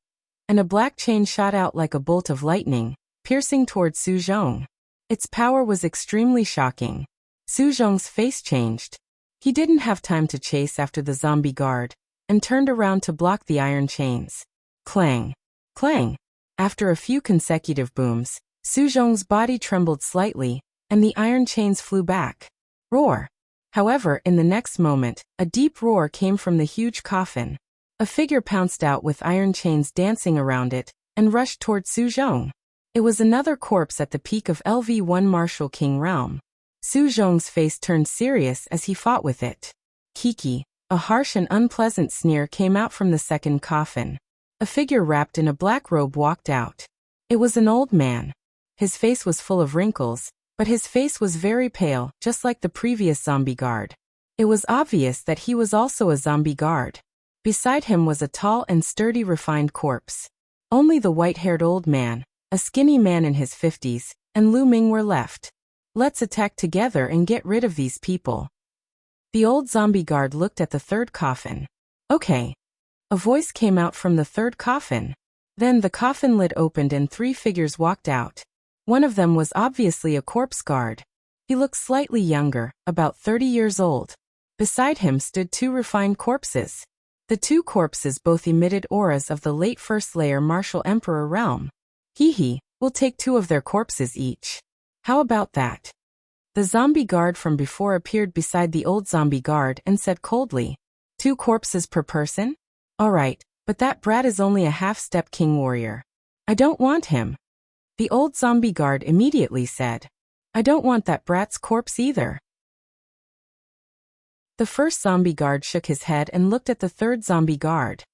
and a black chain shot out like a bolt of lightning, piercing toward Su Zhong. Its power was extremely shocking. Su Zhong's face changed. He didn't have time to chase after the zombie guard, and turned around to block the iron chains. Clang! Clang! After a few consecutive booms, Su Zhong's body trembled slightly, and the iron chains flew back. Roar! However, in the next moment, a deep roar came from the huge coffin. A figure pounced out with iron chains dancing around it, and rushed toward Su Zhong. It was another corpse at the peak of LV1 Martial King realm. Su Zhong's face turned serious as he fought with it. Kiki, a harsh and unpleasant sneer came out from the second coffin. A figure wrapped in a black robe walked out. It was an old man. His face was full of wrinkles, but his face was very pale, just like the previous zombie guard. It was obvious that he was also a zombie guard. Beside him was a tall and sturdy refined corpse. Only the white-haired old man, a skinny man in his 50s, and Lu Ming were left. Let's attack together and get rid of these people. The old zombie guard looked at the third coffin. Okay. A voice came out from the third coffin. Then the coffin lid opened and 3 figures walked out. One of them was obviously a corpse guard. He looked slightly younger, about 30 years old. Beside him stood 2 refined corpses. The 2 corpses both emitted auras of the late First Layer Martial Emperor realm. We'll take 2 of their corpses each. How about that? The zombie guard from before appeared beside the old zombie guard and said coldly, 2 corpses per person? Alright, but that brat is only a half-step king warrior. I don't want him. The old zombie guard immediately said, I don't want that brat's corpse either. The first zombie guard shook his head and looked at the third zombie guard.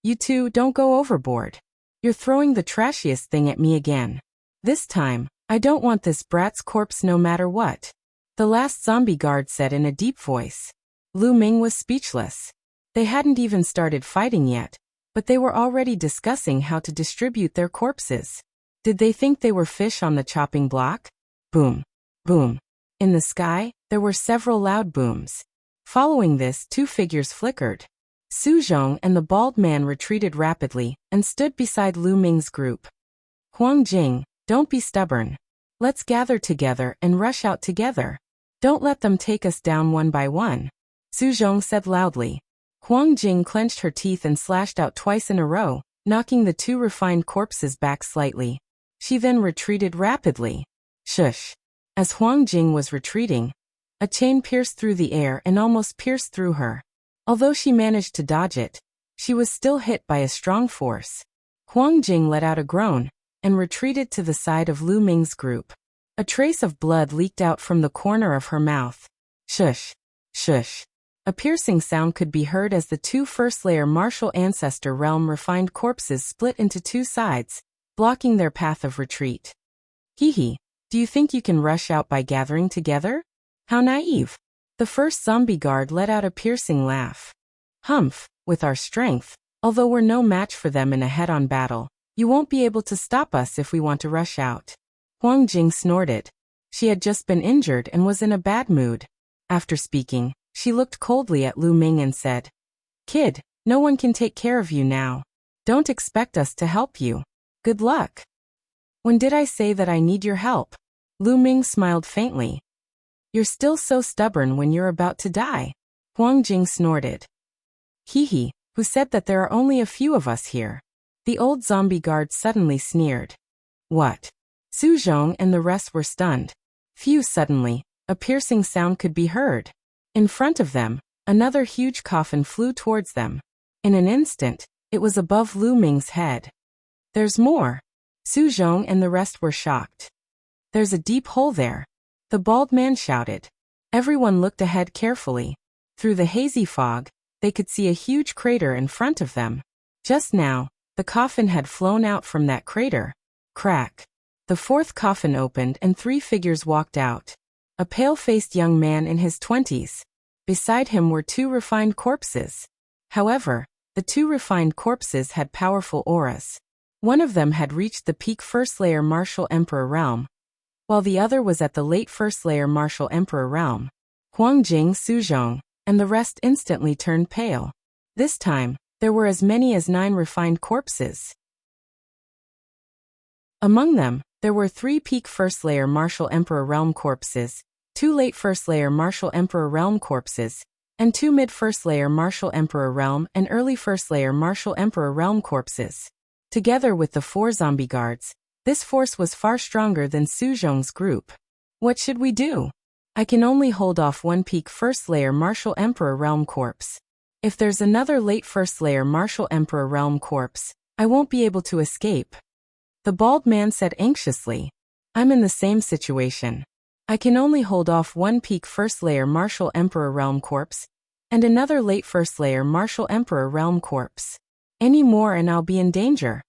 You two don't go overboard. You're throwing the trashiest thing at me again. This time, I don't want this brat's corpse no matter what. The last zombie guard said in a deep voice. Lu Ming was speechless. They hadn't even started fighting yet, but they were already discussing how to distribute their corpses. Did they think they were fish on the chopping block? Boom. Boom. In the sky, there were several loud booms. Following this, 2 figures flickered. Su Zhong and the bald man retreated rapidly and stood beside Lu Ming's group. Huang Jing, don't be stubborn. Let's gather together and rush out together. Don't let them take us down one by one. Su Zhong said loudly. Huang Jing clenched her teeth and slashed out twice in a row, knocking the 2 refined corpses back slightly. She then retreated rapidly. Shush. As Huang Jing was retreating, a chain pierced through the air and almost pierced through her. Although she managed to dodge it, she was still hit by a strong force. Huang Jing let out a groan and retreated to the side of Lu Ming's group. A trace of blood leaked out from the corner of her mouth. Shush. Shush. A piercing sound could be heard as the 2 first-layer martial ancestor realm refined corpses split into 2 sides, blocking their path of retreat. Do you think you can rush out by gathering together? How naive. The first zombie guard let out a piercing laugh. Humph, with our strength, although we're no match for them in a head-on battle, you won't be able to stop us if we want to rush out. Huang Jing snorted. She had just been injured and was in a bad mood. After speaking, she looked coldly at Lu Ming and said, Kid, no one can take care of you now. Don't expect us to help you. Good luck. When did I say that I need your help? Lu Ming smiled faintly. You're still so stubborn when you're about to die. Huang Jing snorted. Who said that there are only a few of us here? The old zombie guard suddenly sneered. What? Su Zhong and the rest were stunned. Suddenly, a piercing sound could be heard. In front of them, another huge coffin flew towards them. In an instant, it was above Lu Ming's head. There's more. Su Zhong and the rest were shocked. There's a deep hole there. The bald man shouted. Everyone looked ahead carefully. Through the hazy fog, they could see a huge crater in front of them. Just now, the coffin had flown out from that crater. Crack. The 4th coffin opened and 3 figures walked out. A pale-faced young man in his 20s. Beside him were 2 refined corpses. However, the 2 refined corpses had powerful auras. One of them had reached the peak first-layer martial emperor realm, while the other was at the late first-layer martial emperor realm. Huang Jing, Su Zhong, and the rest instantly turned pale. This time, there were as many as 9 refined corpses. Among them, there were 3 peak first-layer martial emperor realm corpses, 2 late first-layer martial emperor realm corpses, and 2 mid first-layer martial emperor realm and early first-layer martial emperor realm corpses. Together with the 4 zombie guards, this force was far stronger than Su Zhong's group. What should we do? I can only hold off 1 peak first-layer martial emperor realm corpse. If there's another late first-layer martial emperor realm corpse, I won't be able to escape. The bald man said anxiously. I'm in the same situation. I can only hold off one peak first layer martial emperor realm corpse, and another late first layer martial emperor realm corpse. Any more and I'll be in danger.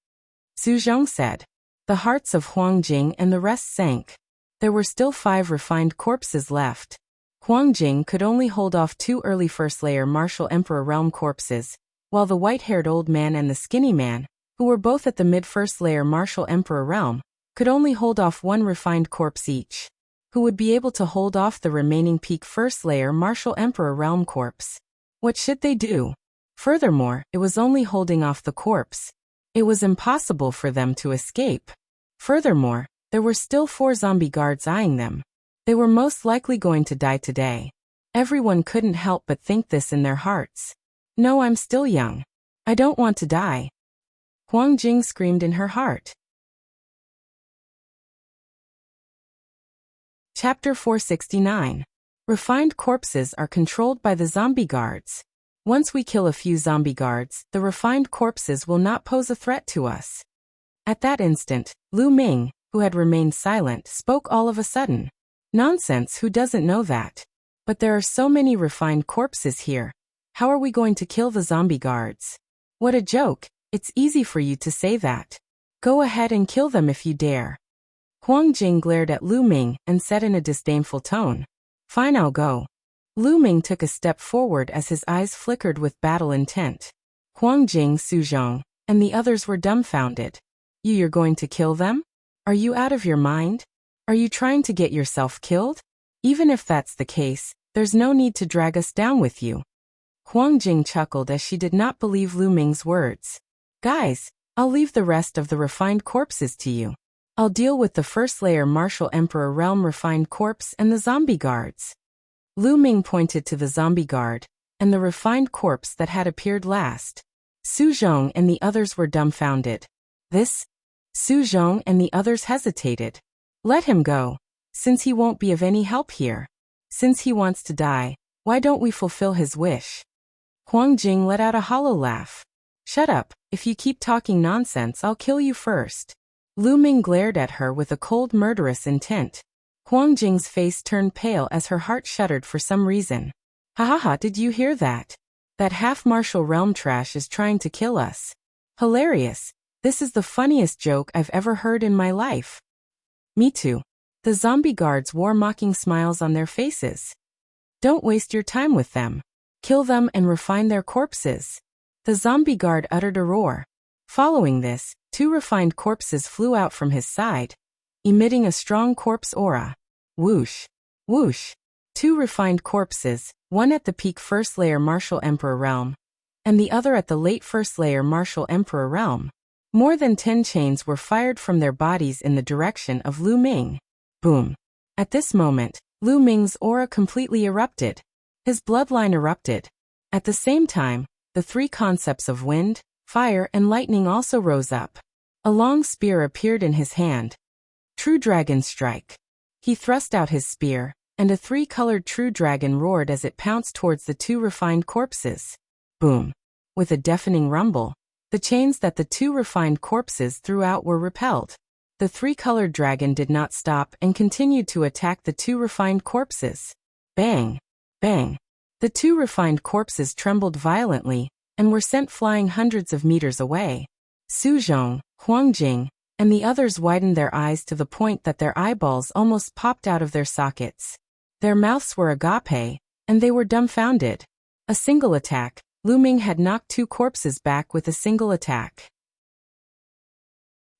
Su Zhong said. The hearts of Huang Jing and the rest sank. There were still 5 refined corpses left. Huang Jing could only hold off 2 early first layer martial emperor realm corpses, while the white-haired old man and the skinny man, who were both at the mid-first layer martial emperor realm, could only hold off 1 refined corpse each. Who would be able to hold off the remaining peak first layer martial emperor realm corpse? What should they do? Furthermore, it was only holding off the corpse. It was impossible for them to escape. Furthermore, there were still 4 zombie guards eyeing them. They were most likely going to die today. Everyone couldn't help but think this in their hearts. No, I'm still young. I don't want to die. Huang Jing screamed in her heart. Chapter 469. Refined corpses are controlled by the zombie guards. Once we kill a few zombie guards, the refined corpses will not pose a threat to us. At that instant, Lu Ming, who had remained silent, spoke all of a sudden. Nonsense, who doesn't know that? But there are so many refined corpses here. How are we going to kill the zombie guards? What a joke, it's easy for you to say that. Go ahead and kill them if you dare. Huang Jing glared at Lu Ming and said in a disdainful tone. Fine, I'll go. Lu Ming took a step forward as his eyes flickered with battle intent. Huang Jing, Su Zhong, and the others were dumbfounded. You're going to kill them? Are you out of your mind? Are you trying to get yourself killed? Even if that's the case, there's no need to drag us down with you. Huang Jing chuckled as she did not believe Lu Ming's words. Guys, I'll leave the rest of the refined corpses to you. I'll deal with the first layer martial emperor realm refined corpse and the zombie guards. Lu Ming pointed to the zombie guard and the refined corpse that had appeared last. Su Zhong and the others were dumbfounded. This? Su Zhong and the others hesitated. Let him go. Since he won't be of any help here. Since he wants to die, why don't we fulfill his wish? Huang Jing let out a hollow laugh. Shut up, if you keep talking nonsense I'll kill you first. Lu Ming glared at her with a cold murderous intent. Huang Jing's face turned pale as her heart shuddered for some reason. Ha ha ha, did you hear that? That half-martial realm trash is trying to kill us. Hilarious. This is the funniest joke I've ever heard in my life. Me too. The zombie guards wore mocking smiles on their faces. Don't waste your time with them. Kill them and refine their corpses. The zombie guard uttered a roar. Following this, 2 refined corpses flew out from his side, emitting a strong corpse aura. Whoosh. Whoosh. 2 refined corpses, one at the peak first layer martial emperor realm, and the other at the late first layer martial emperor realm. More than 10 chains were fired from their bodies in the direction of Lu Ming. Boom. At this moment, Lu Ming's aura completely erupted. His bloodline erupted. At the same time, the 3 concepts of wind, fire and lightning also rose up. A long spear appeared in his hand. True Dragon Strike. He thrust out his spear, and a 3-colored true dragon roared as it pounced towards the 2 refined corpses. Boom. With a deafening rumble, the chains that the 2 refined corpses threw out were repelled. The 3-colored dragon did not stop and continued to attack the 2 refined corpses. Bang! Bang! The 2 refined corpses trembled violently and were sent flying hundreds of meters away. Su Zhong, Huang Jing, and the others widened their eyes to the point that their eyeballs almost popped out of their sockets. Their mouths were agape, and they were dumbfounded. A single attack. Lu Ming had knocked 2 corpses back with a single attack.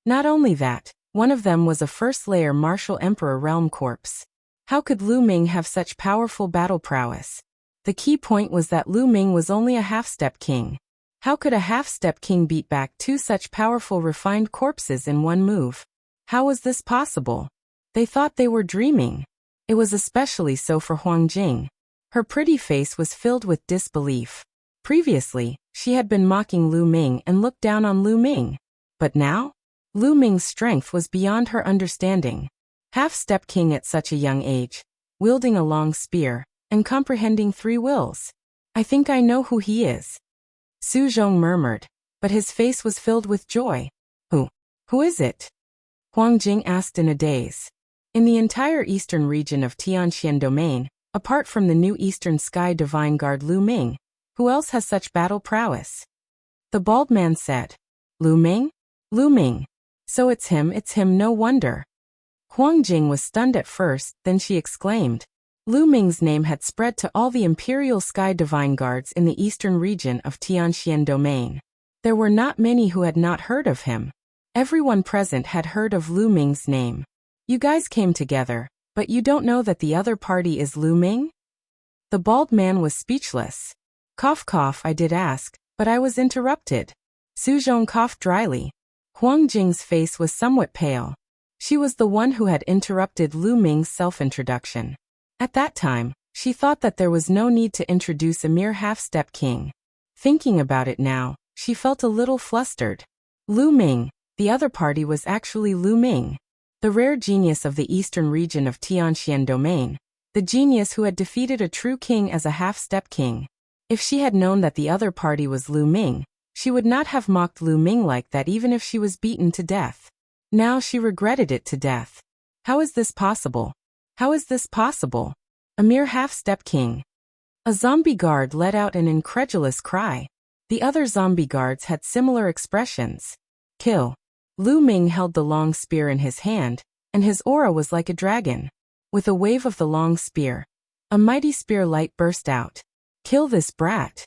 Not only that, one of them was a first-layer martial emperor realm corpse. How could Lu Ming have such powerful battle prowess? The key point was that Lu Ming was only a half-step king. How could a half-step king beat back 2 such powerful refined corpses in one move? How was this possible? They thought they were dreaming. It was especially so for Huang Jing. Her pretty face was filled with disbelief. Previously, she had been mocking Lu Ming and looked down on Lu Ming. But now? Lu Ming's strength was beyond her understanding. Half-step king at such a young age, wielding a long spear, and comprehending 3 wills. I think I know who he is. Su Zhong murmured, but his face was filled with joy. Who is it? Huang Jing asked in a daze. In the entire eastern region of Tianxian Domain, apart from the new Eastern Sky Divine Guard Lu Ming, who else has such battle prowess? The bald man said. Lu Ming? Lu Ming. So it's him, no wonder. Huang Jing was stunned at first, then she exclaimed. Lu Ming's name had spread to all the Imperial Sky Divine Guards in the eastern region of Tianxian Domain. There were not many who had not heard of him. Everyone present had heard of Lu Ming's name. You guys came together, but you don't know that the other party is Lu Ming? The bald man was speechless. Cough cough, I did ask, but I was interrupted. Su Zhong coughed dryly. Huang Jing's face was somewhat pale. She was the one who had interrupted Lu Ming's self-introduction. At that time, she thought that there was no need to introduce a mere half-step king. Thinking about it now, she felt a little flustered. Lu Ming, the other party was actually Lu Ming, the rare genius of the eastern region of Tianxian Domain, the genius who had defeated a true king as a half-step king. If she had known that the other party was Lu Ming, she would not have mocked Lu Ming like that even if she was beaten to death. Now she regretted it to death. How is this possible? How is this possible? A mere half-step king. A zombie guard let out an incredulous cry. The other zombie guards had similar expressions. Kill. Lu Ming held the long spear in his hand, and his aura was like a dragon. With a wave of the long spear, a mighty spear light burst out. Kill this brat.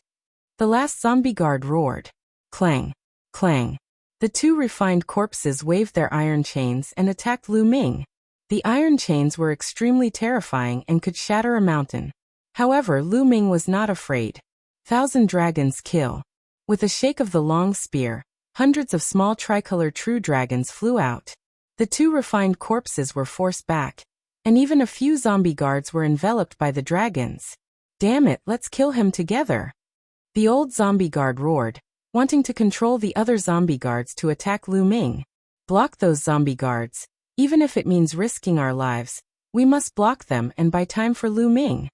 The last zombie guard roared. Clang. Clang. The two refined corpses waved their iron chains and attacked Lu Ming. The iron chains were extremely terrifying and could shatter a mountain. However, Lu Ming was not afraid. 1,000 dragons kill. With a shake of the long spear, hundreds of small tricolor true dragons flew out. The two refined corpses were forced back, and even a few zombie guards were enveloped by the dragons. Damn it, let's kill him together. The old zombie guard roared, wanting to control the other zombie guards to attack Lu Ming. Block those zombie guards. Even if it means risking our lives, we must block them and buy time for Lu Ming.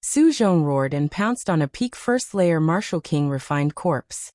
Su Zhong roared and pounced on a peak first-layer Martial King refined corpse.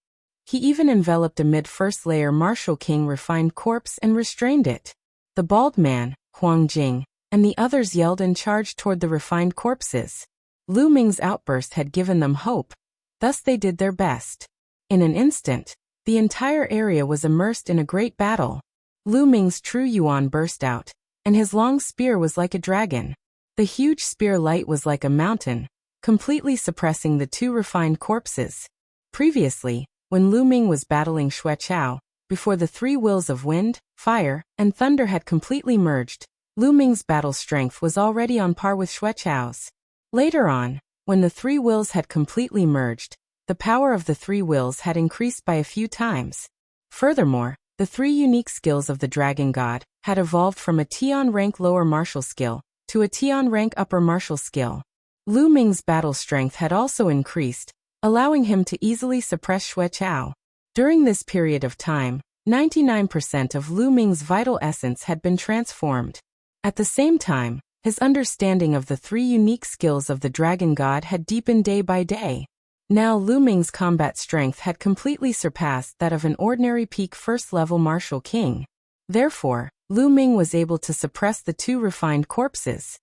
He even enveloped a mid-first layer Martial King refined corpse and restrained it. The bald man, Huang Jing, and the others yelled and charged toward the refined corpses. Lu Ming's outburst had given them hope, thus they did their best. In an instant, the entire area was immersed in a great battle. Lu Ming's true yuan burst out, and his long spear was like a dragon. The huge spear light was like a mountain, completely suppressing the two refined corpses. Previously, when Lu Ming was battling Xue Chao, before the three wills of wind, fire, and thunder had completely merged, Lu Ming's battle strength was already on par with Xue Chao's. Later on, when the three wills had completely merged, the power of the three wills had increased by a few times. Furthermore, the three unique skills of the Dragon God had evolved from a Tian rank lower martial skill to a Tian rank upper martial skill. Lu Ming's battle strength had also increased, allowing him to easily suppress Xue Chao. During this period of time, 99% of Lu Ming's vital essence had been transformed. At the same time, his understanding of the three unique skills of the Dragon God had deepened day by day. Now Lu Ming's combat strength had completely surpassed that of an ordinary peak first-level martial king. Therefore, Lu Ming was able to suppress the two refined corpses.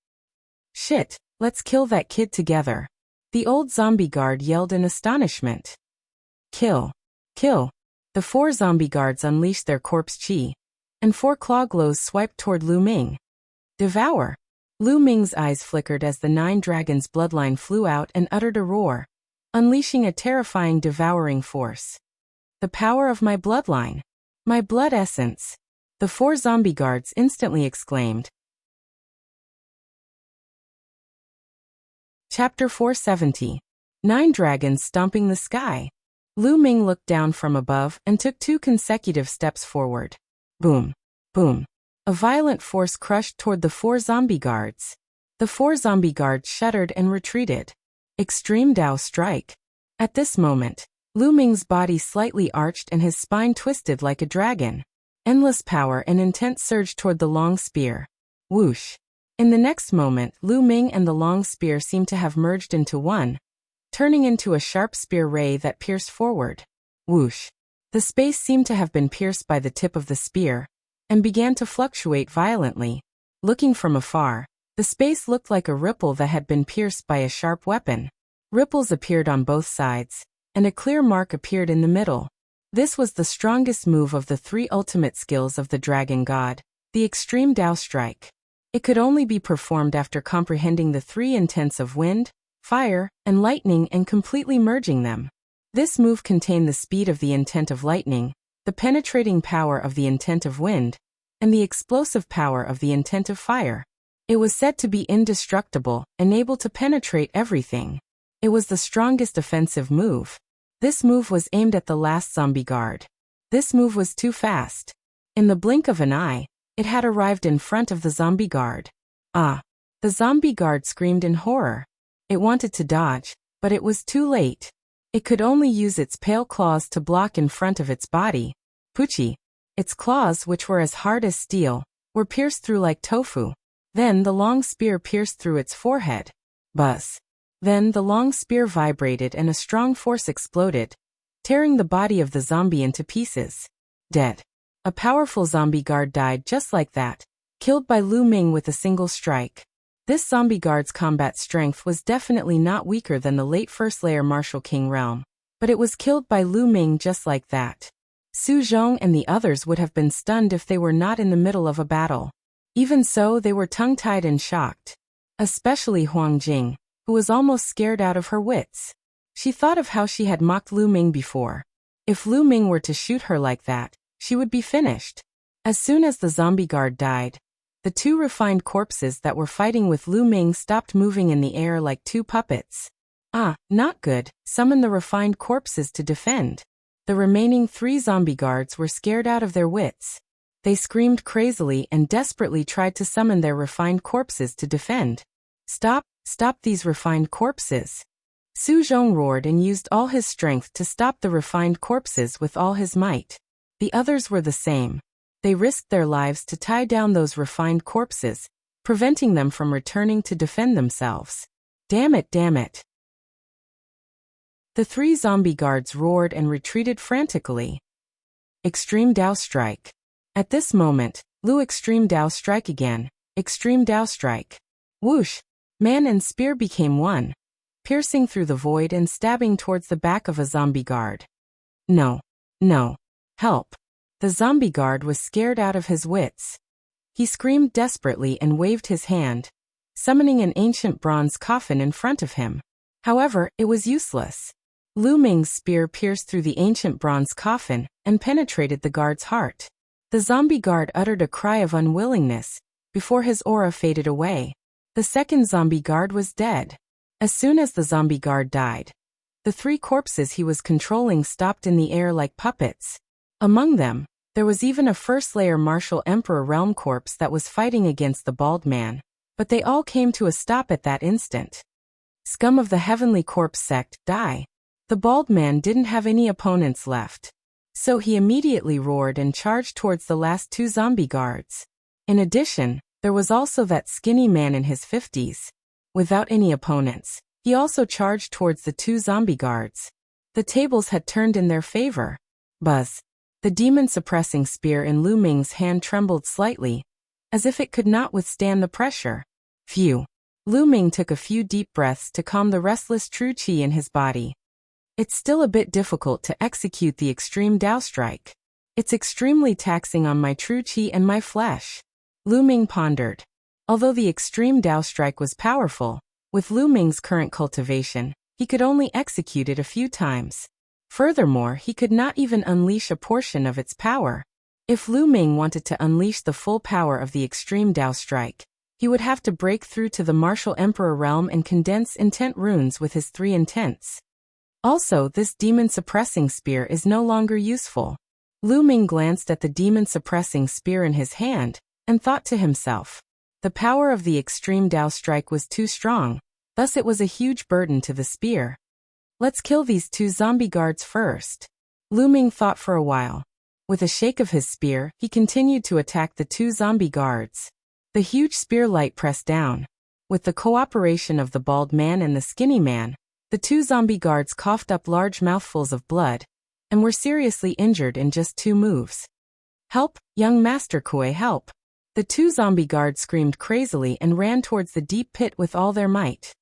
Shit, let's kill that kid together. The old zombie guard yelled in astonishment. Kill. Kill. The four zombie guards unleashed their corpse chi, and four claw glows swiped toward Lu Ming. Devour. Lu Ming's eyes flickered as the 9 dragons' bloodline flew out and uttered a roar, unleashing a terrifying devouring force. The power of my bloodline. My blood essence. The 4 zombie guards instantly exclaimed. Chapter 470. 9 dragons stomping the sky. Lu Ming looked down from above and took 2 consecutive steps forward. Boom. Boom. A violent force crushed toward the 4 zombie guards. The 4 zombie guards shuddered and retreated. Extreme Dao strike. At this moment, Lu Ming's body slightly arched and his spine twisted like a dragon. Endless power and intent surged toward the long spear. Whoosh. In the next moment, Lu Ming and the long spear seemed to have merged into one, turning into a sharp spear ray that pierced forward. Whoosh. The space seemed to have been pierced by the tip of the spear, and began to fluctuate violently. Looking from afar, the space looked like a ripple that had been pierced by a sharp weapon. Ripples appeared on both sides, and a clear mark appeared in the middle. This was the strongest move of the 3 ultimate skills of the dragon god, the extreme Tao strike. It could only be performed after comprehending the 3 intents of wind, fire, and lightning and completely merging them. This move contained the speed of the intent of lightning, the penetrating power of the intent of wind, and the explosive power of the intent of fire. It was said to be indestructible and able to penetrate everything. It was the strongest offensive move. This move was aimed at the last zombie guard. This move was too fast. In the blink of an eye, it had arrived in front of the zombie guard. Ah! The zombie guard screamed in horror. It wanted to dodge, but it was too late. It could only use its pale claws to block in front of its body. Puchi! Its claws, which were as hard as steel, were pierced through like tofu. Then the long spear pierced through its forehead. Buzz! Then the long spear vibrated and a strong force exploded, tearing the body of the zombie into pieces. Dead. A powerful zombie guard died just like that, killed by Lu Ming with a single strike. This zombie guard's combat strength was definitely not weaker than the late first layer Martial King realm, but it was killed by Lu Ming just like that. Su Zhong and the others would have been stunned if they were not in the middle of a battle. Even so, they were tongue-tied and shocked. Especially Huang Jing, who was almost scared out of her wits. She thought of how she had mocked Lu Ming before. If Lu Ming were to shoot her like that, she would be finished. As soon as the zombie guard died, the 2 refined corpses that were fighting with Lu Ming stopped moving in the air like 2 puppets. Ah, not good. Summon the refined corpses to defend. The remaining 3 zombie guards were scared out of their wits. They screamed crazily and desperately tried to summon their refined corpses to defend. Stop these refined corpses. Su Zhong roared and used all his strength to stop the refined corpses with all his might. The others were the same. They risked their lives to tie down those refined corpses, preventing them from returning to defend themselves. Damn it, damn it. The 3 zombie guards roared and retreated frantically. Extreme Tao strike. At this moment, Lu Extreme Tao strike again. Extreme Tao strike. Whoosh! Man and spear became one, piercing through the void and stabbing towards the back of a zombie guard. No. No. Help. The zombie guard was scared out of his wits. He screamed desperately and waved his hand, summoning an ancient bronze coffin in front of him. However, it was useless. Lu Ming's spear pierced through the ancient bronze coffin and penetrated the guard's heart. The zombie guard uttered a cry of unwillingness before his aura faded away. The second zombie guard was dead. As soon as the zombie guard died, the 3 corpses he was controlling stopped in the air like puppets. Among them, there was even a first-layer Martial Emperor Realm corpse that was fighting against the bald man, but they all came to a stop at that instant. Scum of the Heavenly Corpse sect, die. The bald man didn't have any opponents left, so he immediately roared and charged towards the last 2 zombie guards. In addition, there was also that skinny man in his 50s. Without any opponents, he also charged towards the 2 zombie guards. The tables had turned in their favor. Buzz. The demon-suppressing spear in Lu Ming's hand trembled slightly, as if it could not withstand the pressure. Phew. Lu Ming took a few deep breaths to calm the restless true qi in his body. It's still a bit difficult to execute the extreme Tao strike. It's extremely taxing on my true qi and my flesh. Lu Ming pondered. Although the extreme Tao strike was powerful, with Lu Ming's current cultivation, he could only execute it a few times. Furthermore, he could not even unleash a portion of its power. If Lu Ming wanted to unleash the full power of the extreme Tao strike, he would have to break through to the Martial Emperor realm and condense intent runes with his 3 intents. Also, this demon-suppressing spear is no longer useful. Lu Ming glanced at the demon-suppressing spear in his hand, and thought to himself. The power of the extreme Tao strike was too strong, thus it was a huge burden to the spear. Let's kill these 2 zombie guards first. Lu Ming thought for a while. With a shake of his spear, he continued to attack the 2 zombie guards. The huge spear light pressed down. With the cooperation of the bald man and the skinny man, the 2 zombie guards coughed up large mouthfuls of blood, and were seriously injured in just 2 moves. "Help, young Master Koi, help!" The 2 zombie guards screamed crazily and ran towards the deep pit with all their might.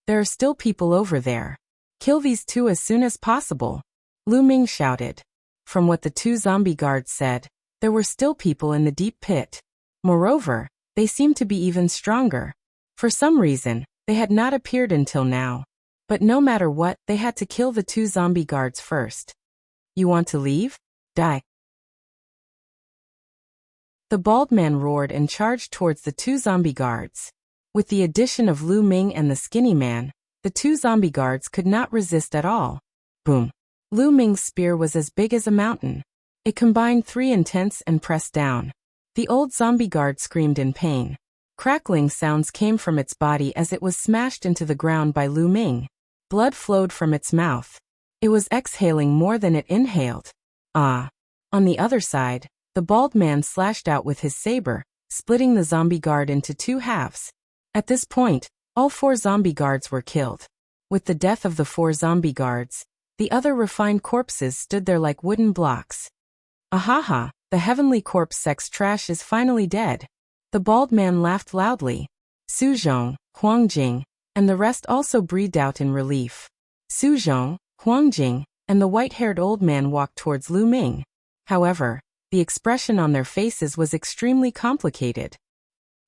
"There are still people over there. Kill these 2 as soon as possible," Lu Ming shouted. From what the 2 zombie guards said, there were still people in the deep pit. Moreover, they seemed to be even stronger. For some reason, they had not appeared until now. But no matter what, they had to kill the 2 zombie guards first. "You want to leave? Die!" The bald man roared and charged towards the 2 zombie guards. With the addition of Lu Ming and the skinny man, the 2 zombie guards could not resist at all. Boom! Lu Ming's spear was as big as a mountain. It combined 3 intense and pressed down. The old zombie guard screamed in pain. Crackling sounds came from its body as it was smashed into the ground by Lu Ming. Blood flowed from its mouth. It was exhaling more than it inhaled. Ah! On the other side, the bald man slashed out with his saber, splitting the zombie guard into 2 halves. At this point, all 4 zombie guards were killed. With the death of the 4 zombie guards, the other refined corpses stood there like wooden blocks. Ahaha, the heavenly corpse sex trash is finally dead. The bald man laughed loudly. Su Zhong, Huang Jing, and the rest also breathed out in relief. Su Zhong, Huang Jing, and the white-haired old man walked towards Lu Ming. However, the expression on their faces was extremely complicated.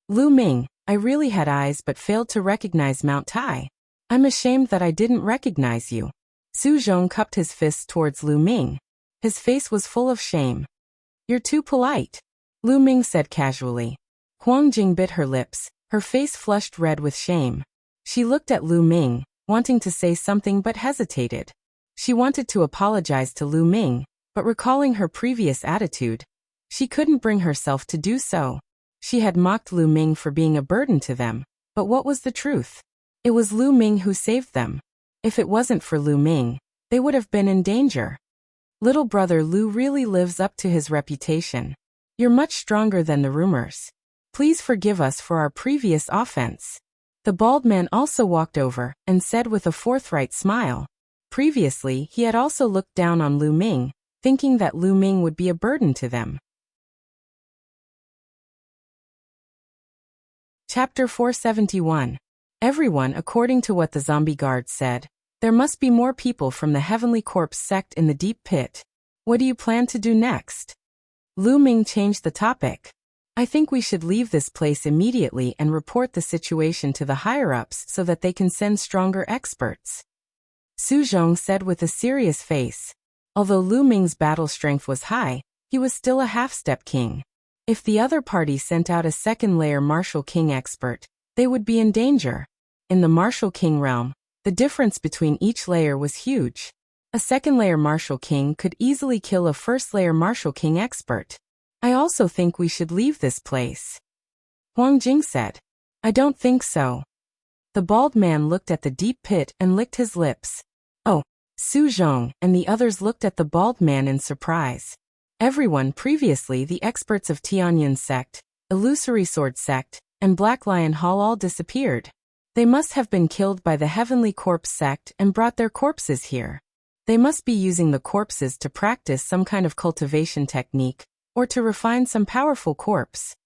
"Lu Ming, I really had eyes but failed to recognize Mount Tai. I'm ashamed that I didn't recognize you." Su Zhong cupped his fists towards Lu Ming. His face was full of shame. "You're too polite," Lu Ming said casually. Huang Jing bit her lips, her face flushed red with shame. She looked at Lu Ming, wanting to say something but hesitated. She wanted to apologize to Lu Ming, but recalling her previous attitude, she couldn't bring herself to do so. She had mocked Lu Ming for being a burden to them, but what was the truth? It was Lu Ming who saved them. If it wasn't for Lu Ming, they would have been in danger. Little brother Lu really lives up to his reputation. You're much stronger than the rumors. Please forgive us for our previous offense. The bald man also walked over and said with a forthright smile. Previously, he had also looked down on Lu Ming, thinking that Lu Ming would be a burden to them. Chapter 471. Everyone, according to what the zombie guards said, there must be more people from the Heavenly Corpse sect in the deep pit. What do you plan to do next? Lu Ming changed the topic. I think we should leave this place immediately and report the situation to the higher-ups so that they can send stronger experts. Su Zhong said with a serious face. Although Lu Ming's battle strength was high, he was still a half-step king. If the other party sent out a second-layer Martial King expert, they would be in danger. In the Martial King realm, the difference between each layer was huge. A second-layer Martial King could easily kill a first-layer Martial King expert. I also think we should leave this place. Huang Jing said. I don't think so. The bald man looked at the deep pit and licked his lips. Oh, Su Zhong and the others looked at the bald man in surprise. Everyone previously the experts of Tianyun sect, Illusory Sword sect, and Black Lion Hall all disappeared. They must have been killed by the Heavenly Corpse sect and brought their corpses here. They must be using the corpses to practice some kind of cultivation technique, or to refine some powerful corpse.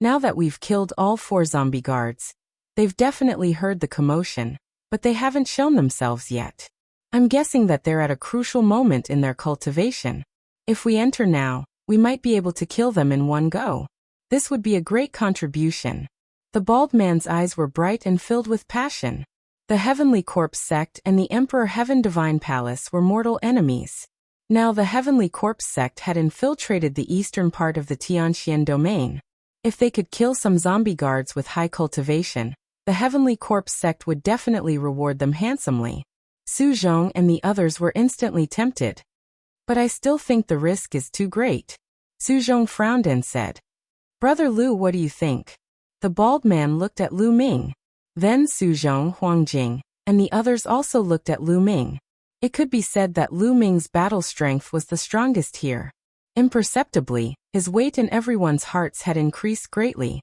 Now that we've killed all 4 zombie guards, they've definitely heard the commotion, but they haven't shown themselves yet. I'm guessing that they're at a crucial moment in their cultivation. If we enter now, we might be able to kill them in one go. This would be a great contribution. The bald man's eyes were bright and filled with passion. The Heavenly Corpse sect and the Emperor Heaven Divine Palace were mortal enemies. Now the Heavenly Corpse sect had infiltrated the eastern part of the Tianxian domain. If they could kill some zombie guards with high cultivation, the Heavenly Corpse sect would definitely reward them handsomely. Su Zhong and the others were instantly tempted. But I still think the risk is too great. Su Zhong frowned and said, Brother Lu, what do you think? The bald man looked at Lu Ming. Then Su Zhong, Huang Jing, and the others also looked at Lu Ming. It could be said that Lu Ming's battle strength was the strongest here. Imperceptibly, his weight in everyone's hearts had increased greatly.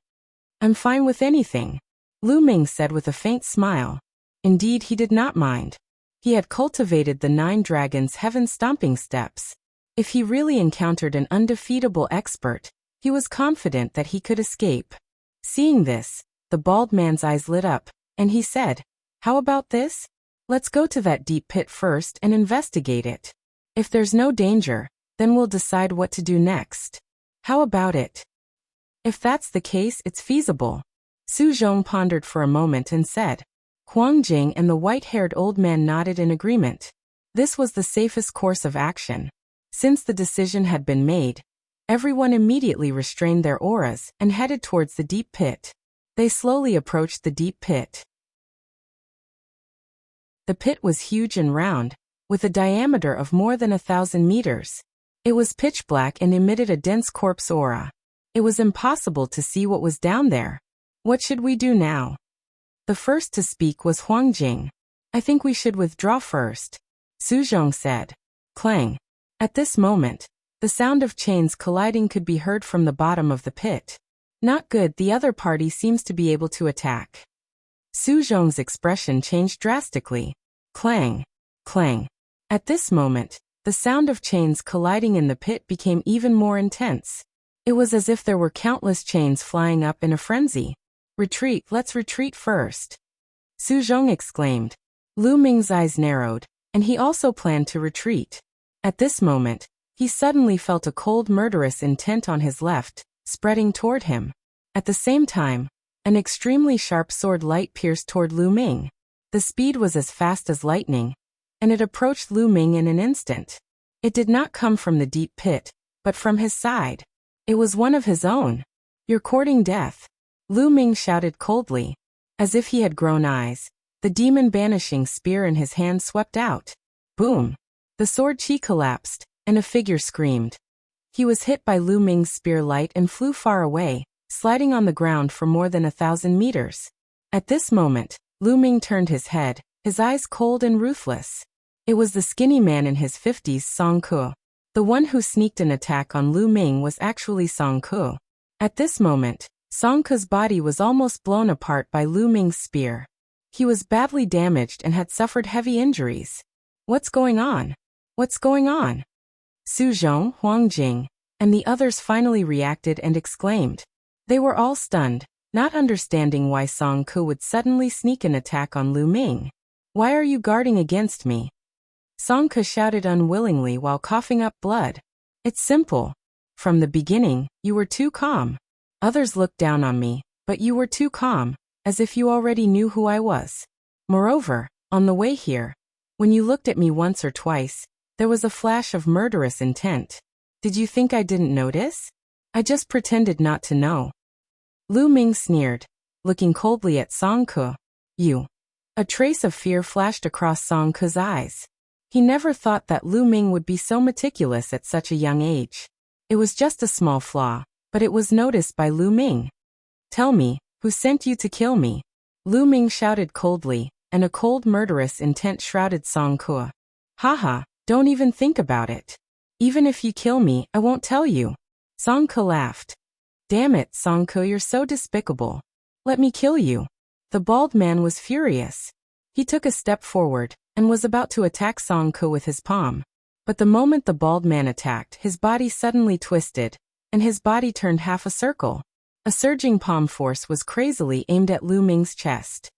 I'm fine with anything, Lu Ming said with a faint smile. Indeed, he did not mind. He had cultivated the 9 dragons' heaven-stomping steps. If he really encountered an undefeatable expert, he was confident that he could escape. Seeing this, the bald man's eyes lit up, and he said, "How about this? Let's go to that deep pit first and investigate it. If there's no danger, then we'll decide what to do next. How about it?" "If that's the case, it's feasible." Su Zhong pondered for a moment and said. Huang Jing and the white-haired old man nodded in agreement. This was the safest course of action. Since the decision had been made, everyone immediately restrained their auras and headed towards the deep pit. They slowly approached the deep pit. The pit was huge and round, with a diameter of more than 1,000 meters. It was pitch black and emitted a dense corpse aura. It was impossible to see what was down there. "What should we do now?" The first to speak was Huang Jing. "I think we should withdraw first," Su Zhong said. Clang. At this moment, the sound of chains colliding could be heard from the bottom of the pit. "Not good, the other party seems to be able to attack." Su Zhong's expression changed drastically. Clang. Clang. At this moment, the sound of chains colliding in the pit became even more intense. It was as if there were countless chains flying up in a frenzy. "Retreat, let's retreat first," Su Zhong exclaimed. Lu Ming's eyes narrowed, and he also planned to retreat. At this moment, he suddenly felt a cold murderous intent on his left, spreading toward him. At the same time, an extremely sharp sword light pierced toward Lu Ming. The speed was as fast as lightning, and it approached Lu Ming in an instant. It did not come from the deep pit, but from his side. It was one of his own. "You're courting death," Lu Ming shouted coldly. As if he had grown eyes, the demon banishing spear in his hand swept out. Boom! The sword chi collapsed, and a figure screamed. He was hit by Lu Ming's spear light and flew far away, sliding on the ground for more than 1,000 meters. At this moment, Lu Ming turned his head, his eyes cold and ruthless. It was the skinny man in his 50s, Song Ke. The one who sneaked an attack on Lu Ming was actually Song Ke. At this moment, Song Ke's body was almost blown apart by Lu Ming's spear. He was badly damaged and had suffered heavy injuries. "What's going on? What's going on?" Su Zhong, Huang Jing, and the others finally reacted and exclaimed. They were all stunned, not understanding why Song Ke would suddenly sneak an attack on Lu Ming. "Why are you guarding against me?" Song Ke shouted unwillingly while coughing up blood. "It's simple. From the beginning, you were too calm. Others looked down on me, but you were too calm, as if you already knew who I was. Moreover, on the way here, when you looked at me once or twice, there was a flash of murderous intent. Did you think I didn't notice? I just pretended not to know." Lu Ming sneered, looking coldly at Song Ke. "You." A trace of fear flashed across Song Ke's eyes. He never thought that Lu Ming would be so meticulous at such a young age. It was just a small flaw, but it was noticed by Lu Ming. "Tell me, who sent you to kill me?" Lu Ming shouted coldly, and a cold murderous intent shrouded Song Ke. "Haha, don't even think about it. Even if you kill me, I won't tell you." Song Ke laughed. "Damn it, Song Ke, you're so despicable. Let me kill you." The bald man was furious. He took a step forward, and was about to attack Song Ke with his palm. But the moment the bald man attacked, his body suddenly twisted, and his body turned half a circle. A surging palm force was crazily aimed at Lu Ming's chest.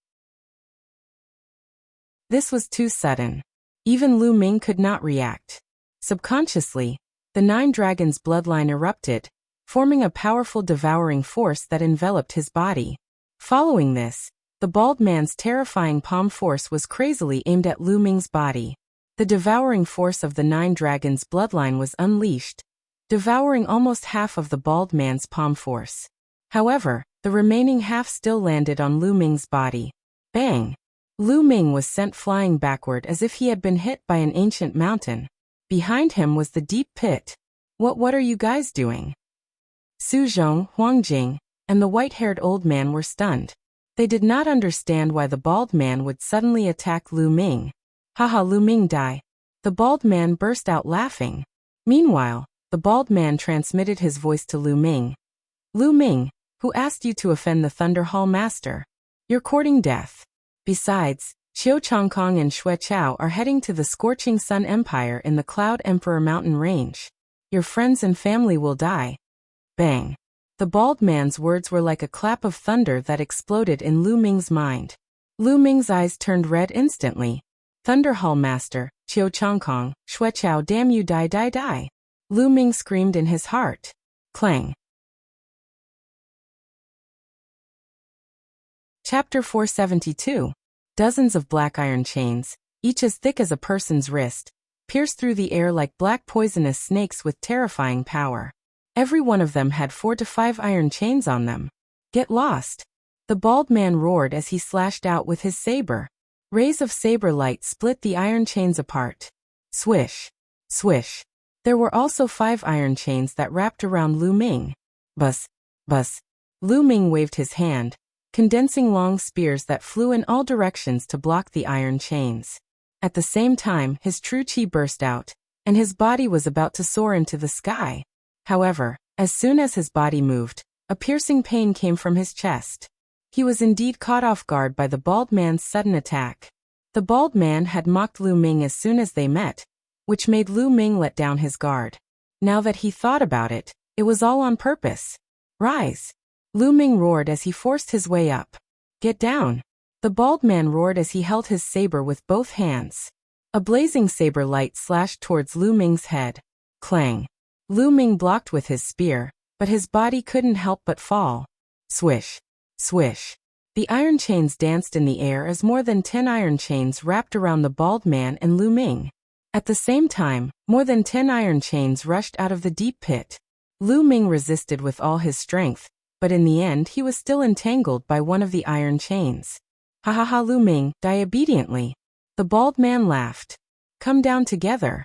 This was too sudden. Even Lu Ming could not react. Subconsciously, the 9 dragons' bloodline erupted, forming a powerful devouring force that enveloped his body. Following this, the bald man's terrifying palm force was crazily aimed at Lu Ming's body. The devouring force of the 9 dragons' bloodline was unleashed, devouring almost half of the bald man's palm force. However, the remaining half still landed on Lu Ming's body. Bang! Lu Ming was sent flying backward as if he had been hit by an ancient mountain. Behind him was the deep pit. What are you guys doing?" Su Zhong, Huang Jing, and the white-haired old man were stunned. They did not understand why the bald man would suddenly attack Lu Ming. "Haha, Lu Ming die." The bald man burst out laughing. Meanwhile, the bald man transmitted his voice to Lu Ming. "Lu Ming, who asked you to offend the Thunder Hall Master? You're courting death. Besides, Xiao Changkong and Xue Chao are heading to the Scorching Sun Empire in the Cloud Emperor mountain range. Your friends and family will die. Bang. The bald man's words were like a clap of thunder that exploded in Lu Ming's mind. Lu Ming's eyes turned red instantly. Thunderhall Master, Xiao Changkong, Xue Chao, damn you, die, die, die. Lu Ming screamed in his heart. Clang. Chapter 472. Dozens of black iron chains, each as thick as a person's wrist, pierced through the air like black poisonous snakes with terrifying power. Every one of them had 4 to 5 iron chains on them. Get lost. The bald man roared as he slashed out with his saber. Rays of saber light split the iron chains apart. Swish. Swish. There were also 5 iron chains that wrapped around Lu Ming. Buzz. Buzz. Lu Ming waved his hand, condensing long spears that flew in all directions to block the iron chains. At the same time, his true chi burst out, and his body was about to soar into the sky. However, as soon as his body moved, a piercing pain came from his chest. He was indeed caught off guard by the bald man's sudden attack. The bald man had mocked Lu Ming as soon as they met, which made Lu Ming let down his guard. Now that he thought about it, it was all on purpose. Rise! Lu Ming roared as he forced his way up. Get down! The bald man roared as he held his saber with both hands. A blazing saber light slashed towards Lu Ming's head. Clang! Lu Ming blocked with his spear, but his body couldn't help but fall. Swish! Swish! The iron chains danced in the air as more than 10 iron chains wrapped around the bald man and Lu Ming. At the same time, more than 10 iron chains rushed out of the deep pit. Lu Ming resisted with all his strength, but in the end he was still entangled by one of the iron chains. Ha ha ha, Lu Ming, die obediently. The bald man laughed. Come down together.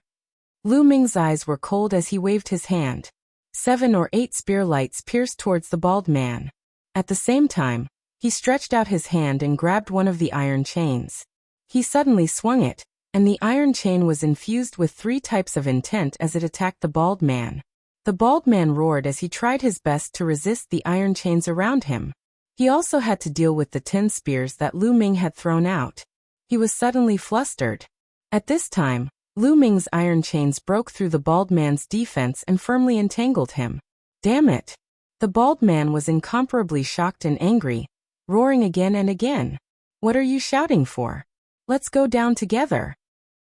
Lu Ming's eyes were cold as he waved his hand. 7 or 8 spear lights pierced towards the bald man. At the same time, he stretched out his hand and grabbed one of the iron chains. He suddenly swung it, and the iron chain was infused with 3 types of intent as it attacked the bald man. The bald man roared as he tried his best to resist the iron chains around him. He also had to deal with the 10 spears that Lu Ming had thrown out. He was suddenly flustered. At this time, Lu Ming's iron chains broke through the bald man's defense and firmly entangled him. Damn it! The bald man was incomparably shocked and angry, roaring again and again. What are you shouting for? Let's go down together.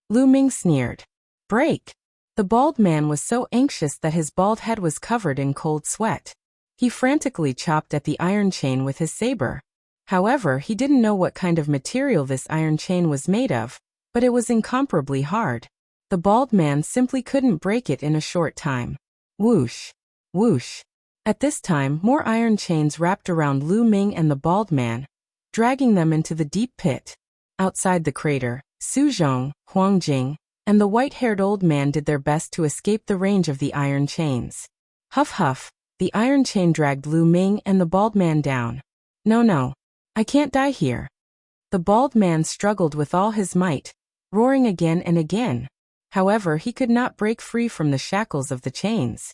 Lu Ming sneered. Break! The bald man was so anxious that his bald head was covered in cold sweat. He frantically chopped at the iron chain with his saber. However, he didn't know what kind of material this iron chain was made of, but it was incomparably hard. The bald man simply couldn't break it in a short time. Whoosh! Whoosh! At this time, more iron chains wrapped around Lu Ming and the bald man, dragging them into the deep pit. Outside the crater, Su Zhong, Huang Jing, and the white-haired old man did their best to escape the range of the iron chains. Huff huff, the iron chain dragged Lu Ming and the bald man down. No, I can't die here. The bald man struggled with all his might, roaring again and again. However, he could not break free from the shackles of the chains.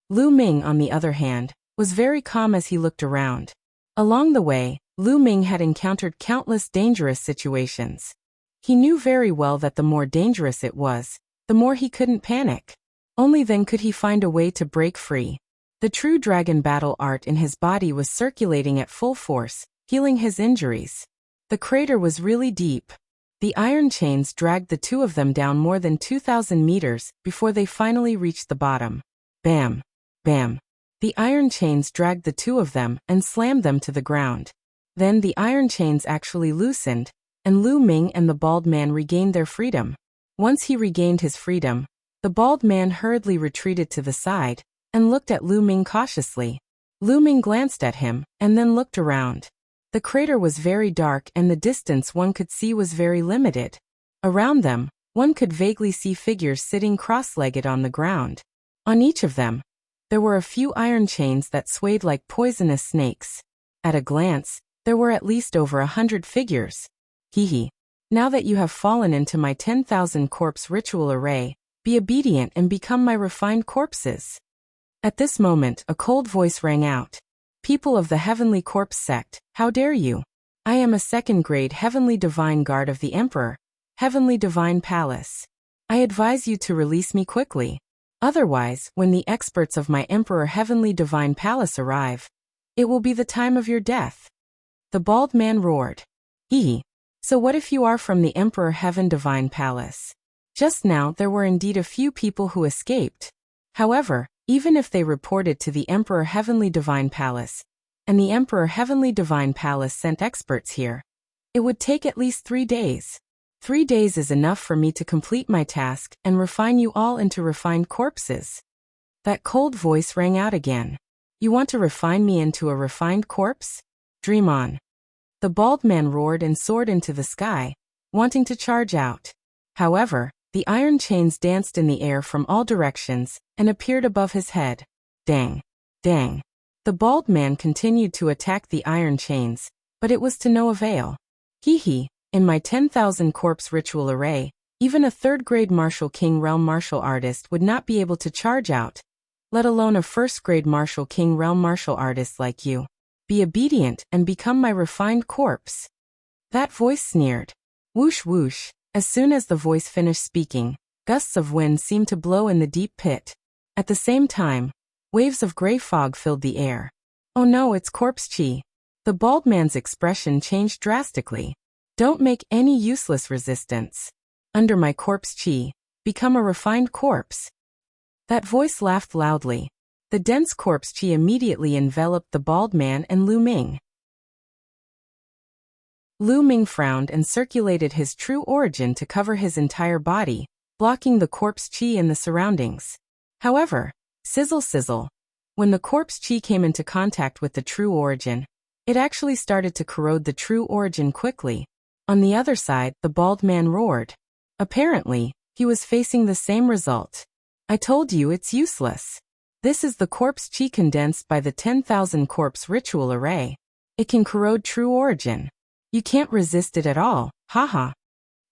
Lu Ming, on the other hand, was very calm as he looked around. Along the way, Lu Ming had encountered countless dangerous situations. He knew very well that the more dangerous it was, the more he couldn't panic. Only then could he find a way to break free. The true dragon battle art in his body was circulating at full force, healing his injuries. The crater was really deep. The iron chains dragged the 2 of them down more than 2,000 meters before they finally reached the bottom. Bam! Bam! The iron chains dragged the 2 of them and slammed them to the ground. Then the iron chains actually loosened, and Lu Ming and the bald man regained their freedom. Once he regained his freedom, the bald man hurriedly retreated to the side and looked at Lu Ming cautiously. Lu Ming glanced at him and then looked around. The crater was very dark and the distance one could see was very limited. Around them, one could vaguely see figures sitting cross-legged on the ground. On each of them, there were a few iron chains that swayed like poisonous snakes. At a glance, there were at least over 100 figures. Hee. Now that you have fallen into my 10,000 corpse ritual array, be obedient and become my refined corpses. At this moment, a cold voice rang out. People of the Heavenly Corpse sect, how dare you? I am a second-grade Heavenly Divine Guard of the Emperor, Heavenly Divine Palace. I advise you to release me quickly. Otherwise, when the experts of my Emperor Heavenly Divine Palace arrive, it will be the time of your death." The bald man roared. Hee. So what if you are from the Emperor Heaven Divine Palace? Just now there were indeed a few people who escaped. However, even if they reported to the Emperor Heavenly Divine Palace, and the Emperor Heavenly Divine Palace sent experts here, it would take at least 3 days. 3 days is enough for me to complete my task and refine you all into refined corpses. That cold voice rang out again. You want to refine me into a refined corpse? Dream on. The bald man roared and soared into the sky, wanting to charge out. However, the iron chains danced in the air from all directions and appeared above his head. Dang! Dang! The bald man continued to attack the iron chains, but it was to no avail. Hee. In my 10,000 corpse ritual array, even a third-grade martial king realm martial artist would not be able to charge out, let alone a first-grade martial king realm martial artist like you. Be obedient and become my refined corpse. That voice sneered. Whoosh whoosh. As soon as the voice finished speaking, gusts of wind seemed to blow in the deep pit. At the same time, waves of gray fog filled the air. Oh no, it's corpse chi. The bald man's expression changed drastically. Don't make any useless resistance. Under my corpse chi, become a refined corpse. That voice laughed loudly. The dense corpse chi immediately enveloped the bald man and Lu Ming. Lu Ming frowned and circulated his true origin to cover his entire body, blocking the corpse chi and the surroundings. However, sizzle sizzle, when the corpse chi came into contact with the true origin, it actually started to corrode the true origin quickly. On the other side, the bald man roared. Apparently, he was facing the same result. I told you it's useless. This is the corpse chi condensed by the 10,000 corpse ritual array. It can corrode true origin. You can't resist it at all, haha.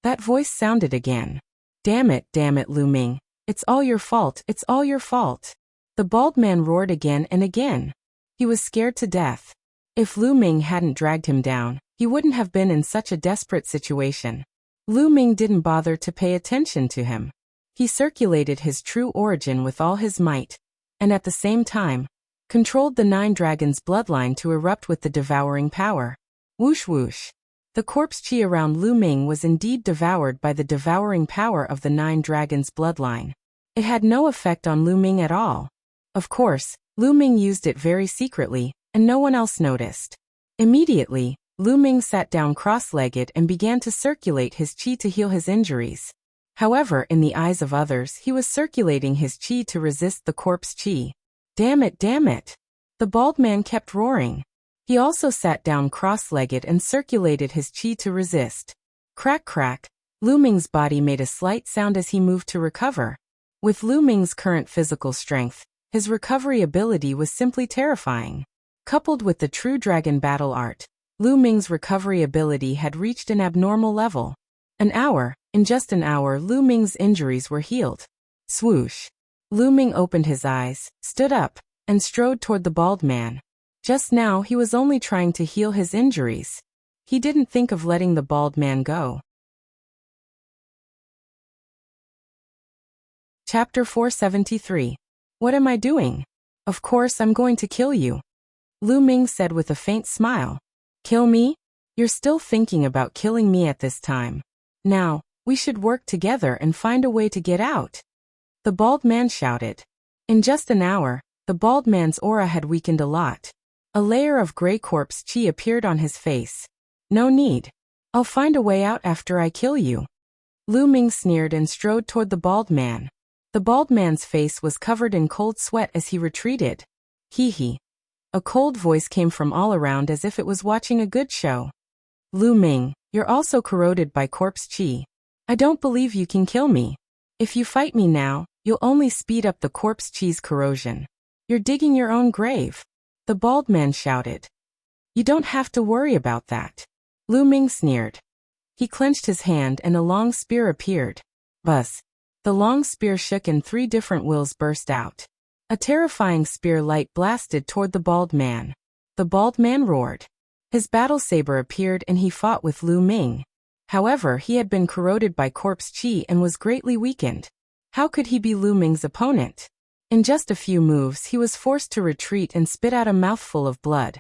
That voice sounded again. Damn it, Lu Ming. It's all your fault, it's all your fault. The bald man roared again and again. He was scared to death. If Lu Ming hadn't dragged him down, he wouldn't have been in such a desperate situation. Lu Ming didn't bother to pay attention to him. He circulated his true origin with all his might, and at the same time, controlled the 9 dragons' bloodline to erupt with the devouring power. Whoosh whoosh. The corpse chi around Lu Ming was indeed devoured by the devouring power of the 9 dragons' bloodline. It had no effect on Lu Ming at all. Of course, Lu Ming used it very secretly, and no one else noticed. Immediately, Lu Ming sat down cross-legged and began to circulate his chi to heal his injuries. However, in the eyes of others, he was circulating his chi to resist the corpse chi. Damn it, damn it! The bald man kept roaring. He also sat down cross-legged and circulated his chi to resist. Crack crack, Lu Ming's body made a slight sound as he moved to recover. With Lu Ming's current physical strength, his recovery ability was simply terrifying. Coupled with the true dragon battle art, Lu Ming's recovery ability had reached an abnormal level. In just an hour, Lu Ming's injuries were healed. Swoosh. Lu Ming opened his eyes, stood up, and strode toward the bald man. Just now he was only trying to heal his injuries. He didn't think of letting the bald man go. Chapter 473. What am I doing? Of course I'm going to kill you. Lu Ming said with a faint smile. Kill me? You're still thinking about killing me at this time. Now, we should work together and find a way to get out. The bald man shouted. In just an hour, the bald man's aura had weakened a lot. A layer of gray corpse chi appeared on his face. No need. I'll find a way out after I kill you. Lu Ming sneered and strode toward the bald man. The bald man's face was covered in cold sweat as he retreated. Hee. A cold voice came from all around as if it was watching a good show. Lu Ming, you're also corroded by corpse chi. I don't believe you can kill me. If you fight me now, you'll only speed up the corpse chi's corrosion. You're digging your own grave. The bald man shouted. You don't have to worry about that. Lu Ming sneered. He clenched his hand and a long spear appeared. Buzz. The long spear shook and 3 different wills burst out. A terrifying spear light blasted toward the bald man. The bald man roared. His battle saber appeared and he fought with Lu Ming. However, he had been corroded by corpse chi and was greatly weakened. How could he be Lu Ming's opponent? In just a few moves he was forced to retreat and spit out a mouthful of blood.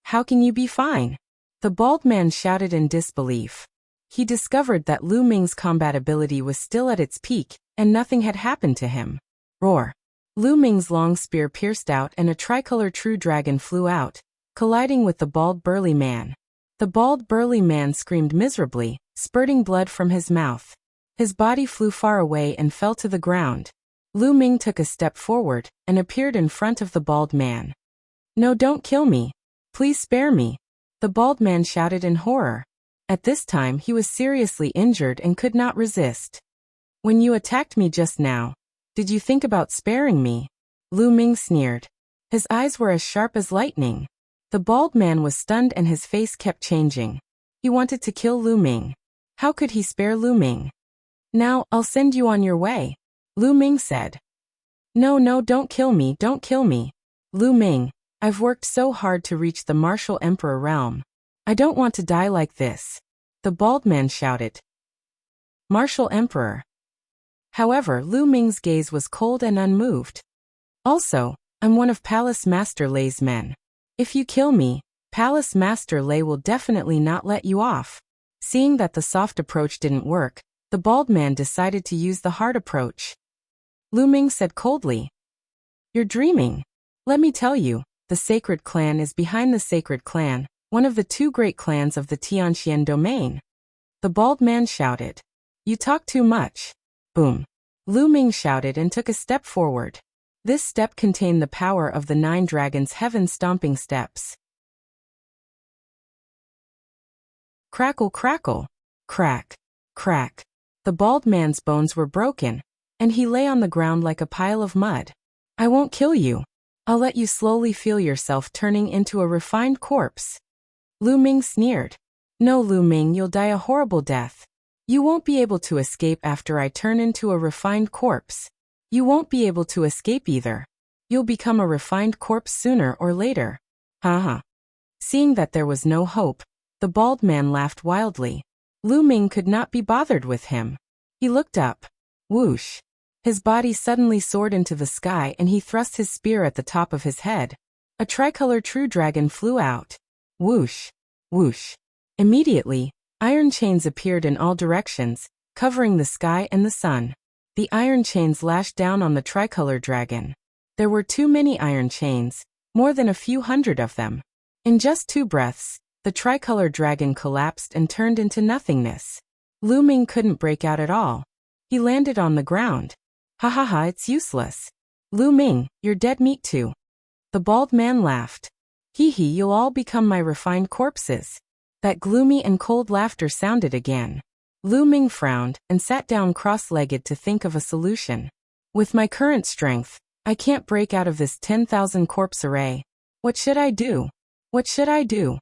How can you be fine? The bald man shouted in disbelief. He discovered that Lu Ming's combat ability was still at its peak, and nothing had happened to him. Roar! Lu Ming's long spear pierced out and a tricolor true dragon flew out, colliding with the bald burly man. The bald burly man screamed miserably, spurting blood from his mouth. His body flew far away and fell to the ground. Lu Ming took a step forward and appeared in front of the bald man. No, don't kill me. Please spare me. The bald man shouted in horror. At this time he was seriously injured and could not resist. When you attacked me just now, did you think about sparing me? Lu Ming sneered. His eyes were as sharp as lightning. The bald man was stunned and his face kept changing. He wanted to kill Lu Ming. How could he spare Lu Ming? Now, I'll send you on your way, Lu Ming said. No, don't kill me, don't kill me. Lu Ming, I've worked so hard to reach the martial emperor realm. I don't want to die like this. The bald man shouted. Martial emperor. However, Lu Ming's gaze was cold and unmoved. Also, I'm one of Palace Master Lei's men. If you kill me, Palace Master Lei will definitely not let you off. Seeing that the soft approach didn't work, the bald man decided to use the hard approach. Lu Ming said coldly. You're dreaming. Let me tell you, the Sacred Clan is behind the Sacred Clan, one of the two great clans of the Tianxian domain. The bald man shouted. You talk too much. Boom. Lu Ming shouted and took a step forward. This step contained the power of the 9 dragons' heaven-stomping steps. Crackle, crackle. Crack, crack. The bald man's bones were broken, and he lay on the ground like a pile of mud. I won't kill you. I'll let you slowly feel yourself turning into a refined corpse. Lu Ming sneered. No, Lu Ming, you'll die a horrible death. You won't be able to escape after I turn into a refined corpse. You won't be able to escape either. You'll become a refined corpse sooner or later. Haha. Seeing that there was no hope, the bald man laughed wildly. Lu Ming could not be bothered with him. He looked up. Whoosh. His body suddenly soared into the sky and he thrust his spear at the top of his head. A tricolor true dragon flew out. Whoosh. Whoosh. Immediately, iron chains appeared in all directions, covering the sky and the sun. The iron chains lashed down on the tricolor dragon. There were too many iron chains, more than a few hundred of them. In just 2 breaths, the tricolor dragon collapsed and turned into nothingness. Lu Ming couldn't break out at all. He landed on the ground. Ha ha ha, it's useless. Lu Ming, you're dead meat too. The bald man laughed. Hee hee, you'll all become my refined corpses. That gloomy and cold laughter sounded again. Lu Ming frowned and sat down cross-legged to think of a solution. With my current strength, I can't break out of this 10,000 corpse array. What should I do? What should I do?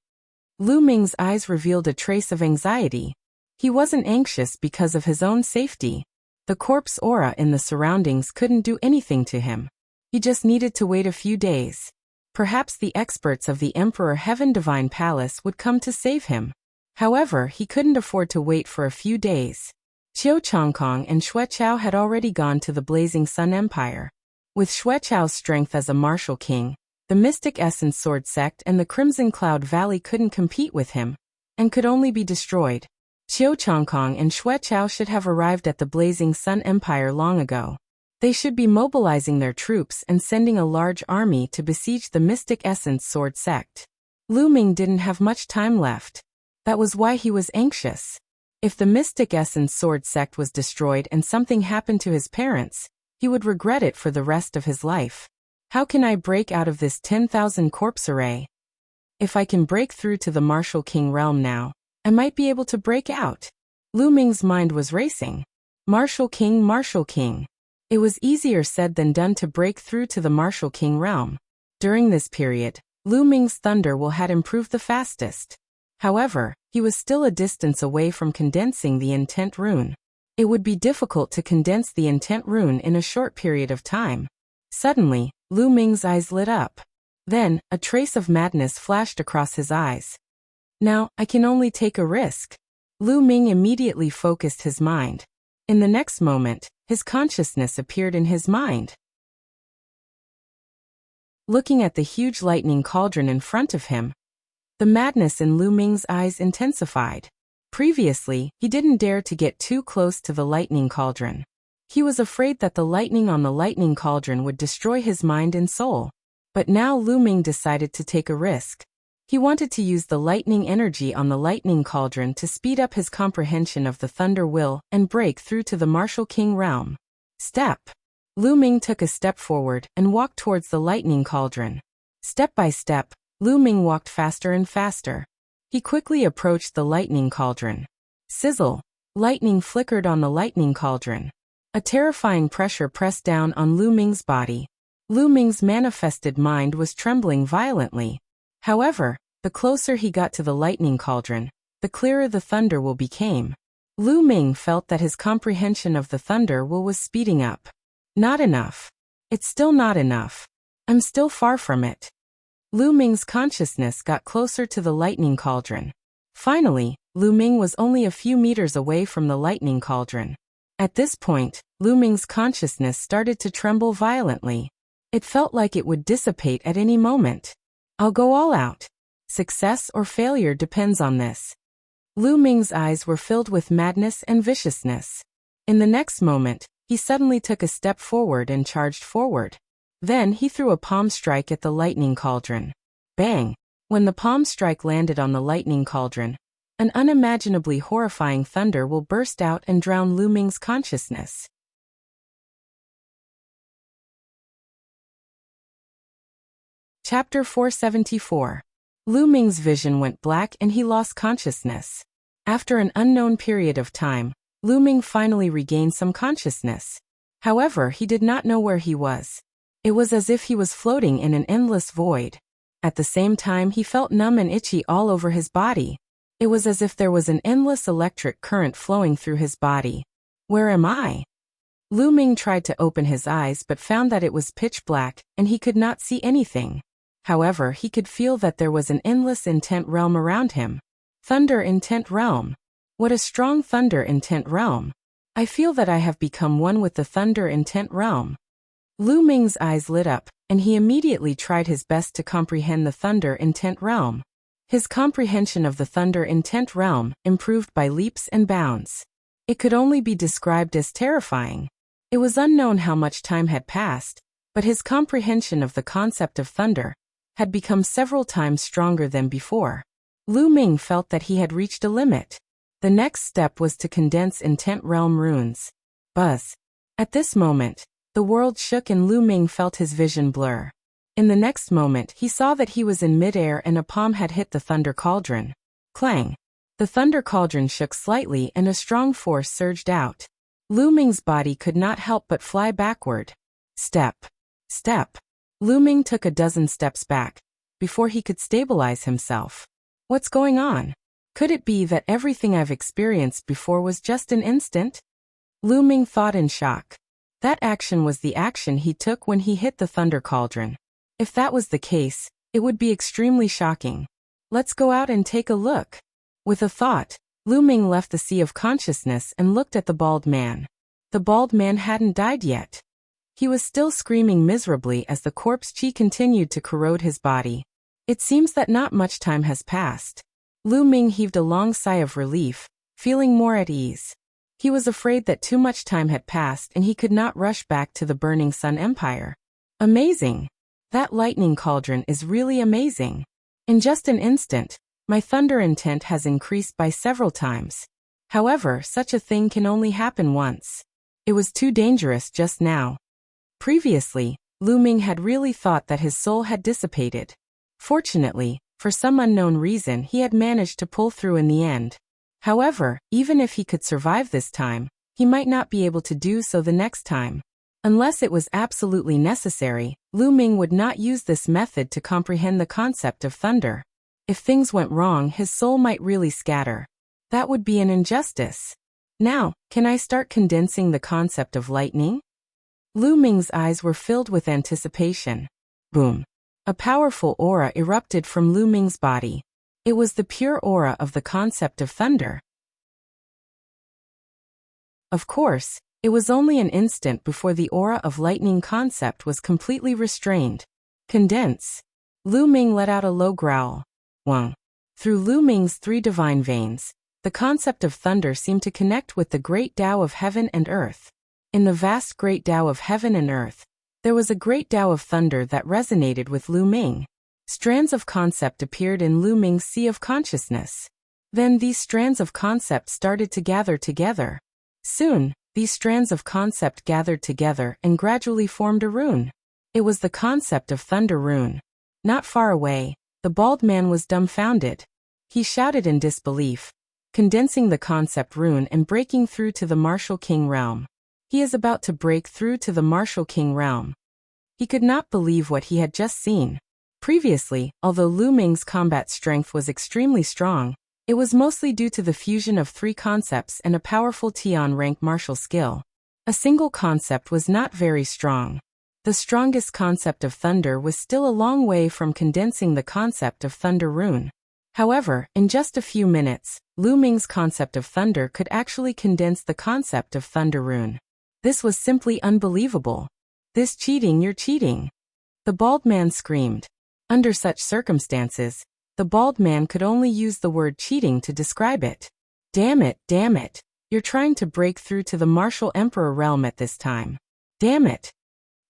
Lu Ming's eyes revealed a trace of anxiety. He wasn't anxious because of his own safety. The corpse aura in the surroundings couldn't do anything to him. He just needed to wait a few days. Perhaps the experts of the Emperor Heaven Divine Palace would come to save him. However, he couldn't afford to wait for a few days. Qiu Changkong and Xue Chao had already gone to the Blazing Sun Empire. With Xue Chao's strength as a martial king, the Mystic Essence Sword Sect and the Crimson Cloud Valley couldn't compete with him, and could only be destroyed. Qiu Changkong and Xue Chao should have arrived at the Blazing Sun Empire long ago. They should be mobilizing their troops and sending a large army to besiege the Mystic Essence Sword Sect. Lu Ming didn't have much time left. That was why he was anxious. If the Mystic Essence Sword Sect was destroyed and something happened to his parents, he would regret it for the rest of his life. How can I break out of this 10,000 corpse array? If I can break through to the Martial King realm now, I might be able to break out. Lu Ming's mind was racing. Martial King, Martial King. It was easier said than done to break through to the Martial King realm. During this period, Lu Ming's thunder will had improved the fastest. However, he was still a distance away from condensing the intent rune. It would be difficult to condense the intent rune in a short period of time. Suddenly, Lu Ming's eyes lit up. Then, a trace of madness flashed across his eyes. Now, I can only take a risk. Lu Ming immediately focused his mind. In the next moment, his consciousness appeared in his mind. Looking at the huge lightning cauldron in front of him, the madness in Lu Ming's eyes intensified. Previously, he didn't dare to get too close to the lightning cauldron. He was afraid that the lightning on the lightning cauldron would destroy his mind and soul. But now Lu Ming decided to take a risk. He wanted to use the lightning energy on the lightning cauldron to speed up his comprehension of the thunder will and break through to the martial king realm. Step. Lu Ming took a step forward and walked towards the lightning cauldron. Step by step, Lu Ming walked faster and faster. He quickly approached the lightning cauldron. Sizzle. Lightning flickered on the lightning cauldron. A terrifying pressure pressed down on Lu Ming's body. Lu Ming's manifested mind was trembling violently. However, the closer he got to the lightning cauldron, the clearer the thunder will became. Lu Ming felt that his comprehension of the thunder will was speeding up. Not enough. It's still not enough. I'm still far from it. Lu Ming's consciousness got closer to the lightning cauldron. Finally, Lu Ming was only a few meters away from the lightning cauldron. At this point, Lu Ming's consciousness started to tremble violently. It felt like it would dissipate at any moment. I'll go all out. Success or failure depends on this. Lu Ming's eyes were filled with madness and viciousness. In the next moment, he suddenly took a step forward and charged forward. Then he threw a palm strike at the lightning cauldron. Bang! When the palm strike landed on the lightning cauldron, an unimaginably horrifying thunder will burst out and drown Lu Ming's consciousness. Chapter 474. Lu Ming's vision went black and he lost consciousness. After an unknown period of time, Lu Ming finally regained some consciousness. However, he did not know where he was. It was as if he was floating in an endless void. At the same time, he felt numb and itchy all over his body. It was as if there was an endless electric current flowing through his body. Where am I? Lu Ming tried to open his eyes but found that it was pitch black and he could not see anything. However, he could feel that there was an endless intent realm around him. Thunder intent realm. What a strong thunder intent realm. I feel that I have become one with the thunder intent realm. Lu Ming's eyes lit up, and he immediately tried his best to comprehend the thunder intent realm. His comprehension of the thunder intent realm improved by leaps and bounds. It could only be described as terrifying. It was unknown how much time had passed, but his comprehension of the concept of thunder had become several times stronger than before. Lu Ming felt that he had reached a limit. The next step was to condense intent realm runes. Buzz. At this moment, the world shook and Lu Ming felt his vision blur. In the next moment, he saw that he was in midair and a palm had hit the thunder cauldron. Clang. The thunder cauldron shook slightly and a strong force surged out. Lu Ming's body could not help but fly backward. Step. Step. Lu Ming took a dozen steps back before he could stabilize himself. What's going on? Could it be that everything I've experienced before was just an instant? Lu Ming thought in shock. That action was the action he took when he hit the thunder cauldron. If that was the case, it would be extremely shocking. Let's go out and take a look. With a thought, Lu Ming left the sea of consciousness and looked at the bald man. The bald man hadn't died yet. He was still screaming miserably as the corpse chi continued to corrode his body. It seems that not much time has passed. Lu Ming heaved a long sigh of relief, feeling more at ease. He was afraid that too much time had passed and he could not rush back to the Burning Sun Empire. Amazing! That lightning cauldron is really amazing. In just an instant, my thunder intent has increased by several times. However, such a thing can only happen once. It was too dangerous just now. Previously, Lu Ming had really thought that his soul had dissipated. Fortunately, for some unknown reason he had managed to pull through in the end. However, even if he could survive this time, he might not be able to do so the next time. Unless it was absolutely necessary, Lu Ming would not use this method to comprehend the concept of thunder. If things went wrong, his soul might really scatter. That would be an injustice. Now, can I start condensing the concept of lightning? Lu Ming's eyes were filled with anticipation. Boom. A powerful aura erupted from Lu Ming's body. It was the pure aura of the concept of thunder. Of course, it was only an instant before the aura of lightning concept was completely restrained. Condense. Lu Ming let out a low growl. Wang. Through Lu Ming's 3 divine veins, the concept of thunder seemed to connect with the great Tao of heaven and earth. In the vast great Tao of heaven and earth, there was a great Tao of thunder that resonated with Lu Ming. Strands of concept appeared in Lu Ming's sea of consciousness. Then these strands of concept started to gather together. Soon, these strands of concept gathered together and gradually formed a rune. It was the concept of thunder rune. Not far away, the bald man was dumbfounded. He shouted in disbelief, condensing the concept rune and breaking through to the martial king realm. He is about to break through to the martial king realm. He could not believe what he had just seen. Previously, although Lu Ming's combat strength was extremely strong, it was mostly due to the fusion of 3 concepts and a powerful Tian rank martial skill. A single concept was not very strong. The strongest concept of thunder was still a long way from condensing the concept of thunder rune. However, in just a few minutes, Lu Ming's concept of thunder could actually condense the concept of thunder rune. This was simply unbelievable. This cheating, you're cheating. The bald man screamed. Under such circumstances, the bald man could only use the word cheating to describe it. Damn it, you're trying to break through to the martial emperor realm at this time. Damn it.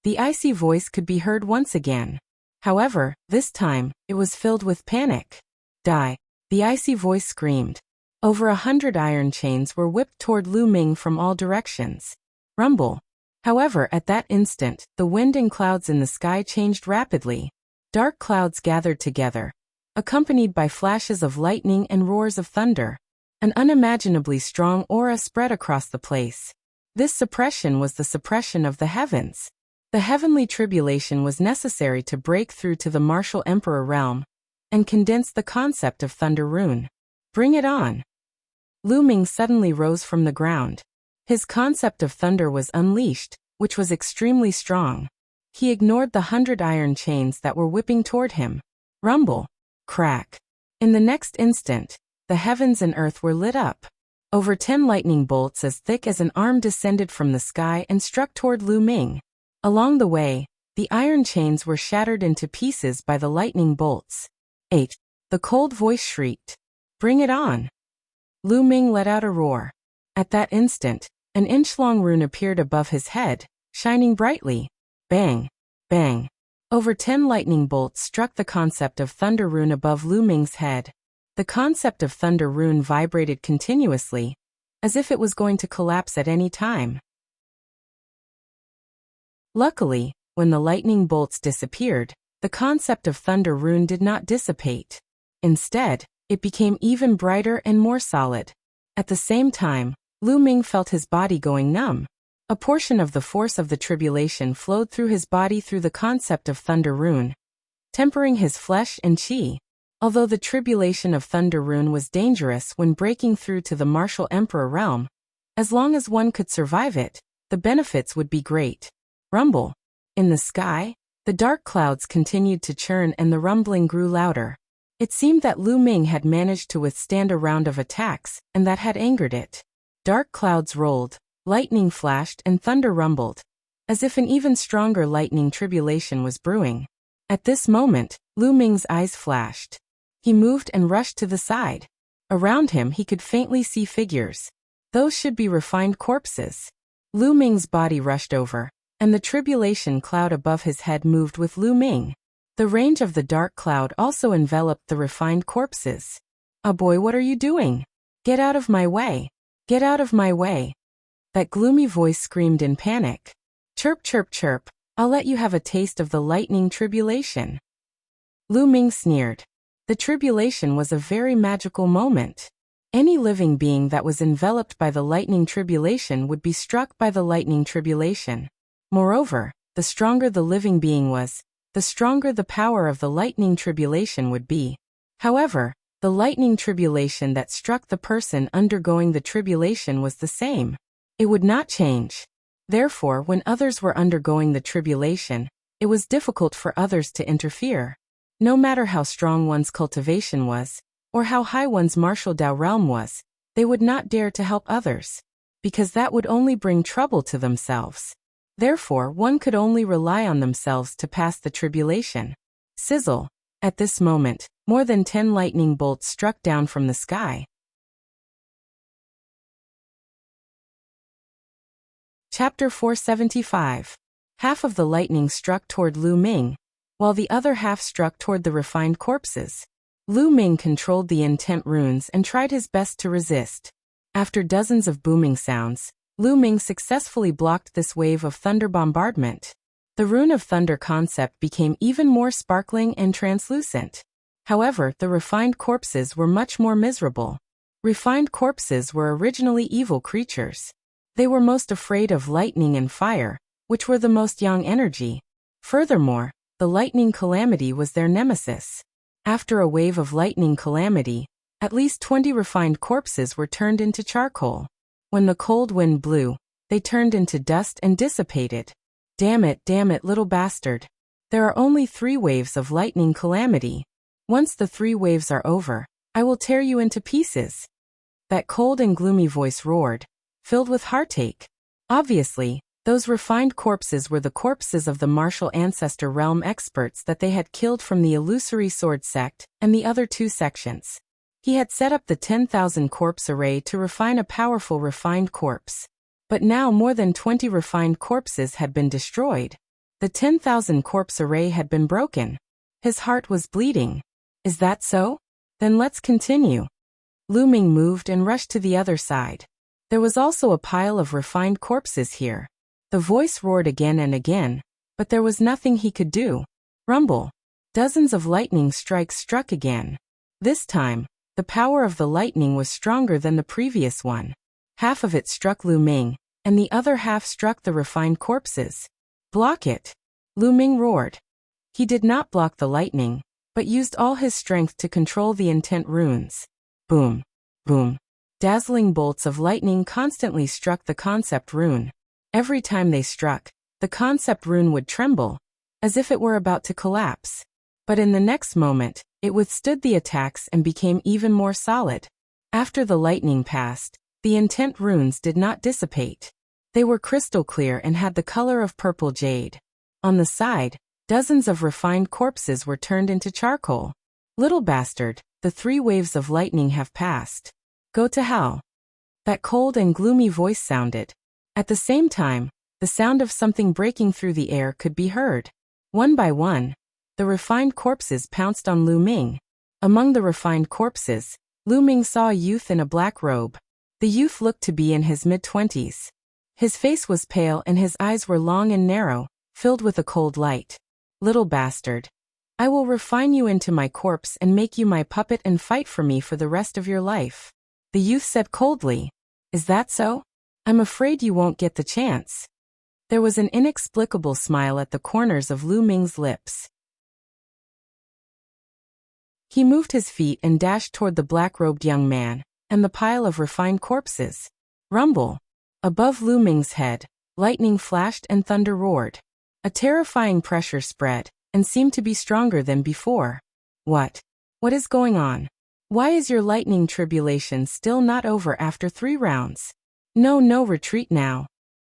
The icy voice could be heard once again. However, this time, it was filled with panic. Die. The icy voice screamed. Over 100 iron chains were whipped toward Lu Ming from all directions. Rumble. However, at that instant, the wind and clouds in the sky changed rapidly. Dark clouds gathered together, accompanied by flashes of lightning and roars of thunder. An unimaginably strong aura spread across the place. This suppression was the suppression of the heavens. The heavenly tribulation was necessary to break through to the martial emperor realm and condense the concept of thunder rune. Bring it on. Lu Ming suddenly rose from the ground. His concept of thunder was unleashed, which was extremely strong. He ignored the 100 iron chains that were whipping toward him. Rumble. Crack. In the next instant, the heavens and earth were lit up. Over 10 lightning bolts as thick as an arm descended from the sky and struck toward Lu Ming. Along the way, the iron chains were shattered into pieces by the lightning bolts. 8. The cold voice shrieked. Bring it on. Lu Ming let out a roar. At that instant, an inch-long rune appeared above his head, shining brightly. Bang. Bang. Over 10 lightning bolts struck the concept of thunder rune above Lu Ming's head. The concept of thunder rune vibrated continuously, as if it was going to collapse at any time. Luckily, when the lightning bolts disappeared, the concept of thunder rune did not dissipate. Instead, it became even brighter and more solid. At the same time, Lu Ming felt his body going numb. A portion of the force of the tribulation flowed through his body through the concept of thunder rune, tempering his flesh and chi. Although the tribulation of thunder rune was dangerous when breaking through to the martial emperor realm, as long as one could survive it, the benefits would be great. Rumble. In the sky, the dark clouds continued to churn and the rumbling grew louder. It seemed that Lu Ming had managed to withstand a round of attacks, and that had angered it. Dark clouds rolled, lightning flashed and thunder rumbled, as if an even stronger lightning tribulation was brewing. At this moment, Lu Ming's eyes flashed. He moved and rushed to the side. Around him he could faintly see figures. Those should be refined corpses. Lu Ming's body rushed over, and the tribulation cloud above his head moved with Lu Ming. The range of the dark cloud also enveloped the refined corpses. "Ah boy, what are you doing? Get out of my way! Get out of my way!" That gloomy voice screamed in panic. "Chirp, chirp, chirp, I'll let you have a taste of the lightning tribulation." Lu Ming sneered. The tribulation was a very magical moment. Any living being that was enveloped by the lightning tribulation would be struck by the lightning tribulation. Moreover, the stronger the living being was, the stronger the power of the lightning tribulation would be. However, the lightning tribulation that struck the person undergoing the tribulation was the same. It would not change. Therefore, when others were undergoing the tribulation, It was difficult for others to interfere. No matter how strong one's cultivation was, or how high one's martial Dao realm was, they would not dare to help others, because that would only bring trouble to themselves. Therefore, one could only rely on themselves to pass the tribulation. Sizzle. At this moment, more than 10 lightning bolts struck down from the sky. Chapter 475. Half of the lightning struck toward Lu Ming, while the other half struck toward the refined corpses. Lu Ming controlled the intent runes and tried his best to resist. After dozens of booming sounds, Lu Ming successfully blocked this wave of thunder bombardment. The rune of thunder concept became even more sparkling and translucent. However, the refined corpses were much more miserable. Refined corpses were originally evil creatures. They were most afraid of lightning and fire, which were the most yang energy. Furthermore, the lightning calamity was their nemesis. After a wave of lightning calamity, at least 20 refined corpses were turned into charcoal. When the cold wind blew, they turned into dust and dissipated. Damn it, little bastard. There are only 3 waves of lightning calamity. Once the 3 waves are over, I will tear you into pieces. That cold and gloomy voice roared, filled with heartache. Obviously, those refined corpses were the corpses of the martial ancestor realm experts that they had killed from the illusory sword sect and the other 2 sections. He had set up the 10,000 corpse array to refine a powerful refined corpse. But now more than 20 refined corpses had been destroyed. The 10,000 corpse array had been broken. His heart was bleeding. Is that so? Then let's continue. Lu Ming moved and rushed to the other side. There was also a pile of refined corpses here. The voice roared again and again, but there was nothing he could do. Rumble. Dozens of lightning strikes struck again. This time, the power of the lightning was stronger than the previous one. Half of it struck Lu Ming, and the other half struck the refined corpses. Block it! Lu Ming roared. He did not block the lightning, but used all his strength to control the intent runes. Boom! Boom! Dazzling bolts of lightning constantly struck the concept rune. Every time they struck, the concept rune would tremble, as if it were about to collapse. But in the next moment, it withstood the attacks and became even more solid. After the lightning passed, the intent runes did not dissipate. They were crystal clear and had the color of purple jade. On the side, dozens of refined corpses were turned into charcoal. Little bastard, the 3 waves of lightning have passed. Go to hell. That cold and gloomy voice sounded. At the same time, the sound of something breaking through the air could be heard. One by one, the refined corpses pounced on Lu Ming. Among the refined corpses, Lu Ming saw a youth in a black robe. The youth looked to be in his mid-20s. His face was pale and his eyes were long and narrow, filled with a cold light. Little bastard. I will refine you into my corpse and make you my puppet and fight for me for the rest of your life. The youth said coldly. Is that so? I'm afraid you won't get the chance. There was an inexplicable smile at the corners of Lu Ming's lips. He moved his feet and dashed toward the black-robed young man and the pile of refined corpses. Rumble. Above Lu Ming's head, lightning flashed and thunder roared. A terrifying pressure spread and seemed to be stronger than before. What? What is going on? Why is your lightning tribulation still not over after 3 rounds? No, retreat now.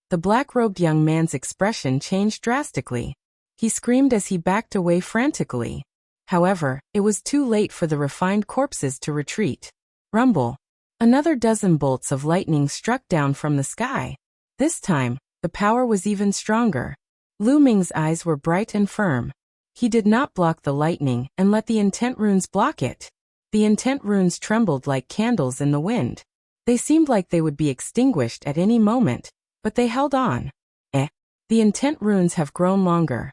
The black-robed young man's expression changed drastically. He screamed as he backed away frantically. However, it was too late for the refined corpses to retreat. Rumble. Another dozen bolts of lightning struck down from the sky. This time, the power was even stronger. Lu Ming's eyes were bright and firm. He did not block the lightning and let the intent runes block it. The intent runes trembled like candles in the wind. They seemed like they would be extinguished at any moment, but they held on. The intent runes have grown longer.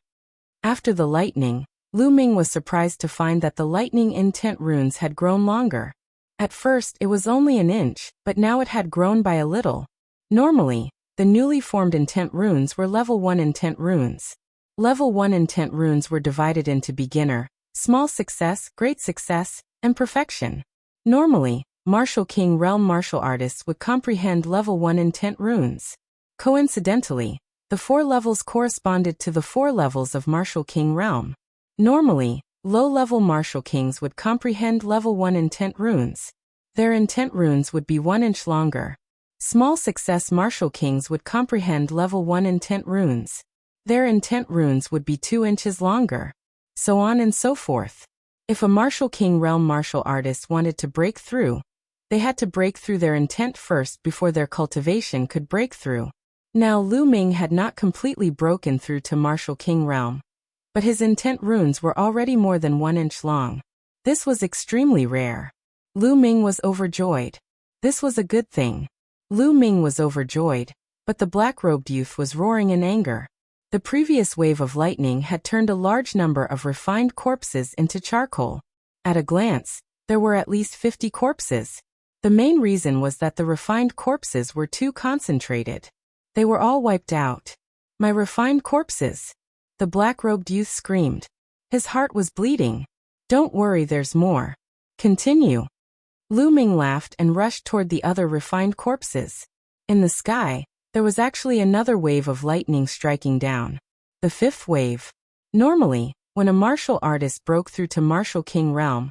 After the lightning, Lu Ming was surprised to find that the lightning intent runes had grown longer. At first it was only an inch, but now it had grown by a little. Normally, the newly formed intent runes were level 1 intent runes. Level 1 intent runes were divided into beginner, small success, great success, and perfection. Normally, Martial King realm martial artists would comprehend level 1 intent runes. Coincidentally, The 4 levels corresponded to the 4 levels of Martial King Realm. Normally, low-level Martial Kings would comprehend level 1 intent runes. Their intent runes would be 1 inch longer. Small success Martial Kings would comprehend level 1 intent runes. Their intent runes would be 2 inches longer. So on and so forth. If a Martial King Realm martial artist wanted to break through, they had to break through their intent first before their cultivation could break through. Now Lu Ming had not completely broken through to Martial King Realm, but his intent runes were already more than 1 inch long. This was extremely rare. Lu Ming was overjoyed. This was a good thing. Lu Ming was overjoyed, but the black-robed youth was roaring in anger. The previous wave of lightning had turned a large number of refined corpses into charcoal. At a glance, there were at least 50 corpses. The main reason was that the refined corpses were too concentrated. They were all wiped out. My refined corpses! The black-robed youth screamed. His heart was bleeding. Don't worry, there's more. Continue. Lu Ming laughed and rushed toward the other refined corpses. In the sky, there was actually another wave of lightning striking down. The 5th wave. Normally, when a martial artist broke through to Martial King Realm,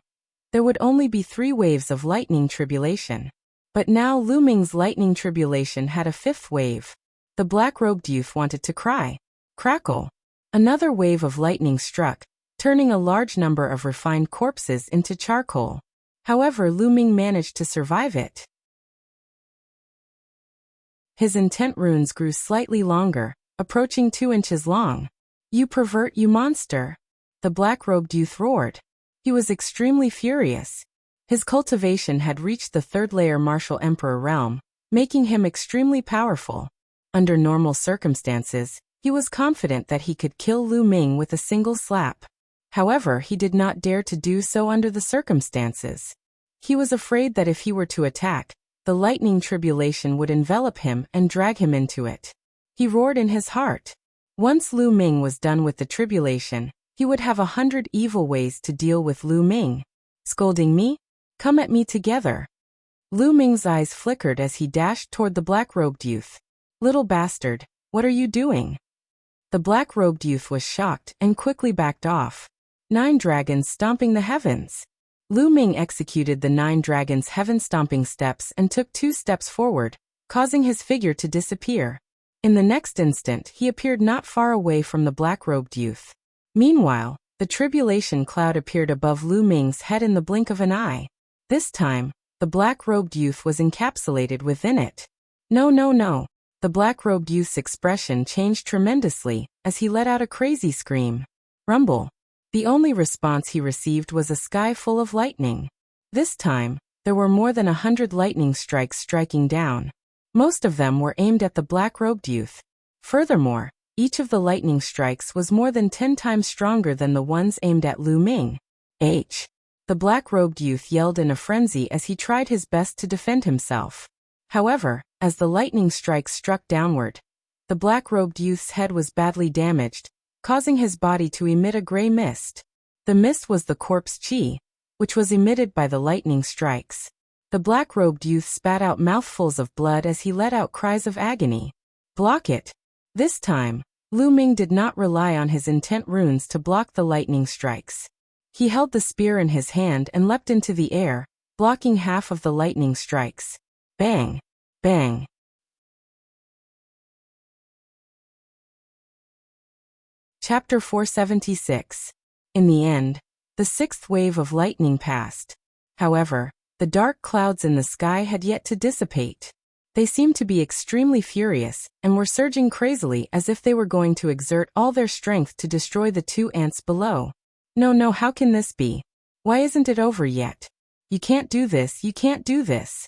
there would only be 3 waves of lightning tribulation. But now Lu Ming's lightning tribulation had a 5th wave. The black-robed youth wanted to cry. Crackle. Another wave of lightning struck, turning a large number of refined corpses into charcoal. However, Lu Ming managed to survive it. His intent runes grew slightly longer, approaching 2 inches long. You pervert, you monster! The black-robed youth roared. He was extremely furious. His cultivation had reached the 3rd layer Martial Emperor realm, making him extremely powerful. Under normal circumstances, he was confident that he could kill Lu Ming with a single slap. However, he did not dare to do so under the circumstances. He was afraid that if he were to attack, the lightning tribulation would envelop him and drag him into it. He roared in his heart. Once Lu Ming was done with the tribulation, he would have 100 evil ways to deal with Lu Ming. Scolding me? Come at me together. Lu Ming's eyes flickered as he dashed toward the black-robed youth. Little bastard, what are you doing? The black-robed youth was shocked and quickly backed off. 9 dragons stomping the heavens. Lu Ming executed the 9 dragons' heaven-stomping steps and took 2 steps forward, causing his figure to disappear. In the next instant, he appeared not far away from the black-robed youth. Meanwhile, the tribulation cloud appeared above Lu Ming's head in the blink of an eye. This time, the black-robed youth was encapsulated within it. No, no, no. The black-robed youth's expression changed tremendously as he let out a crazy scream. Rumble. The only response he received was a sky full of lightning. This time, there were more than 100 lightning strikes striking down. Most of them were aimed at the black-robed youth. Furthermore, each of the lightning strikes was more than 10 times stronger than the ones aimed at Lu Ming. H. The black-robed youth yelled in a frenzy as he tried his best to defend himself. However, as the lightning strikes struck downward, the black-robed youth's head was badly damaged, causing his body to emit a gray mist. The mist was the corpse chi, which was emitted by the lightning strikes. The black-robed youth spat out mouthfuls of blood as he let out cries of agony. Block it! This time, Lu Ming did not rely on his intent runes to block the lightning strikes. He held the spear in his hand and leapt into the air, blocking half of the lightning strikes. Bang! Bang! Chapter 476. In the end, the 6th wave of lightning passed. However, the dark clouds in the sky had yet to dissipate. They seemed to be extremely furious and were surging crazily as if they were going to exert all their strength to destroy the 2 ants below. No, no, how can this be? Why isn't it over yet? You can't do this, you can't do this.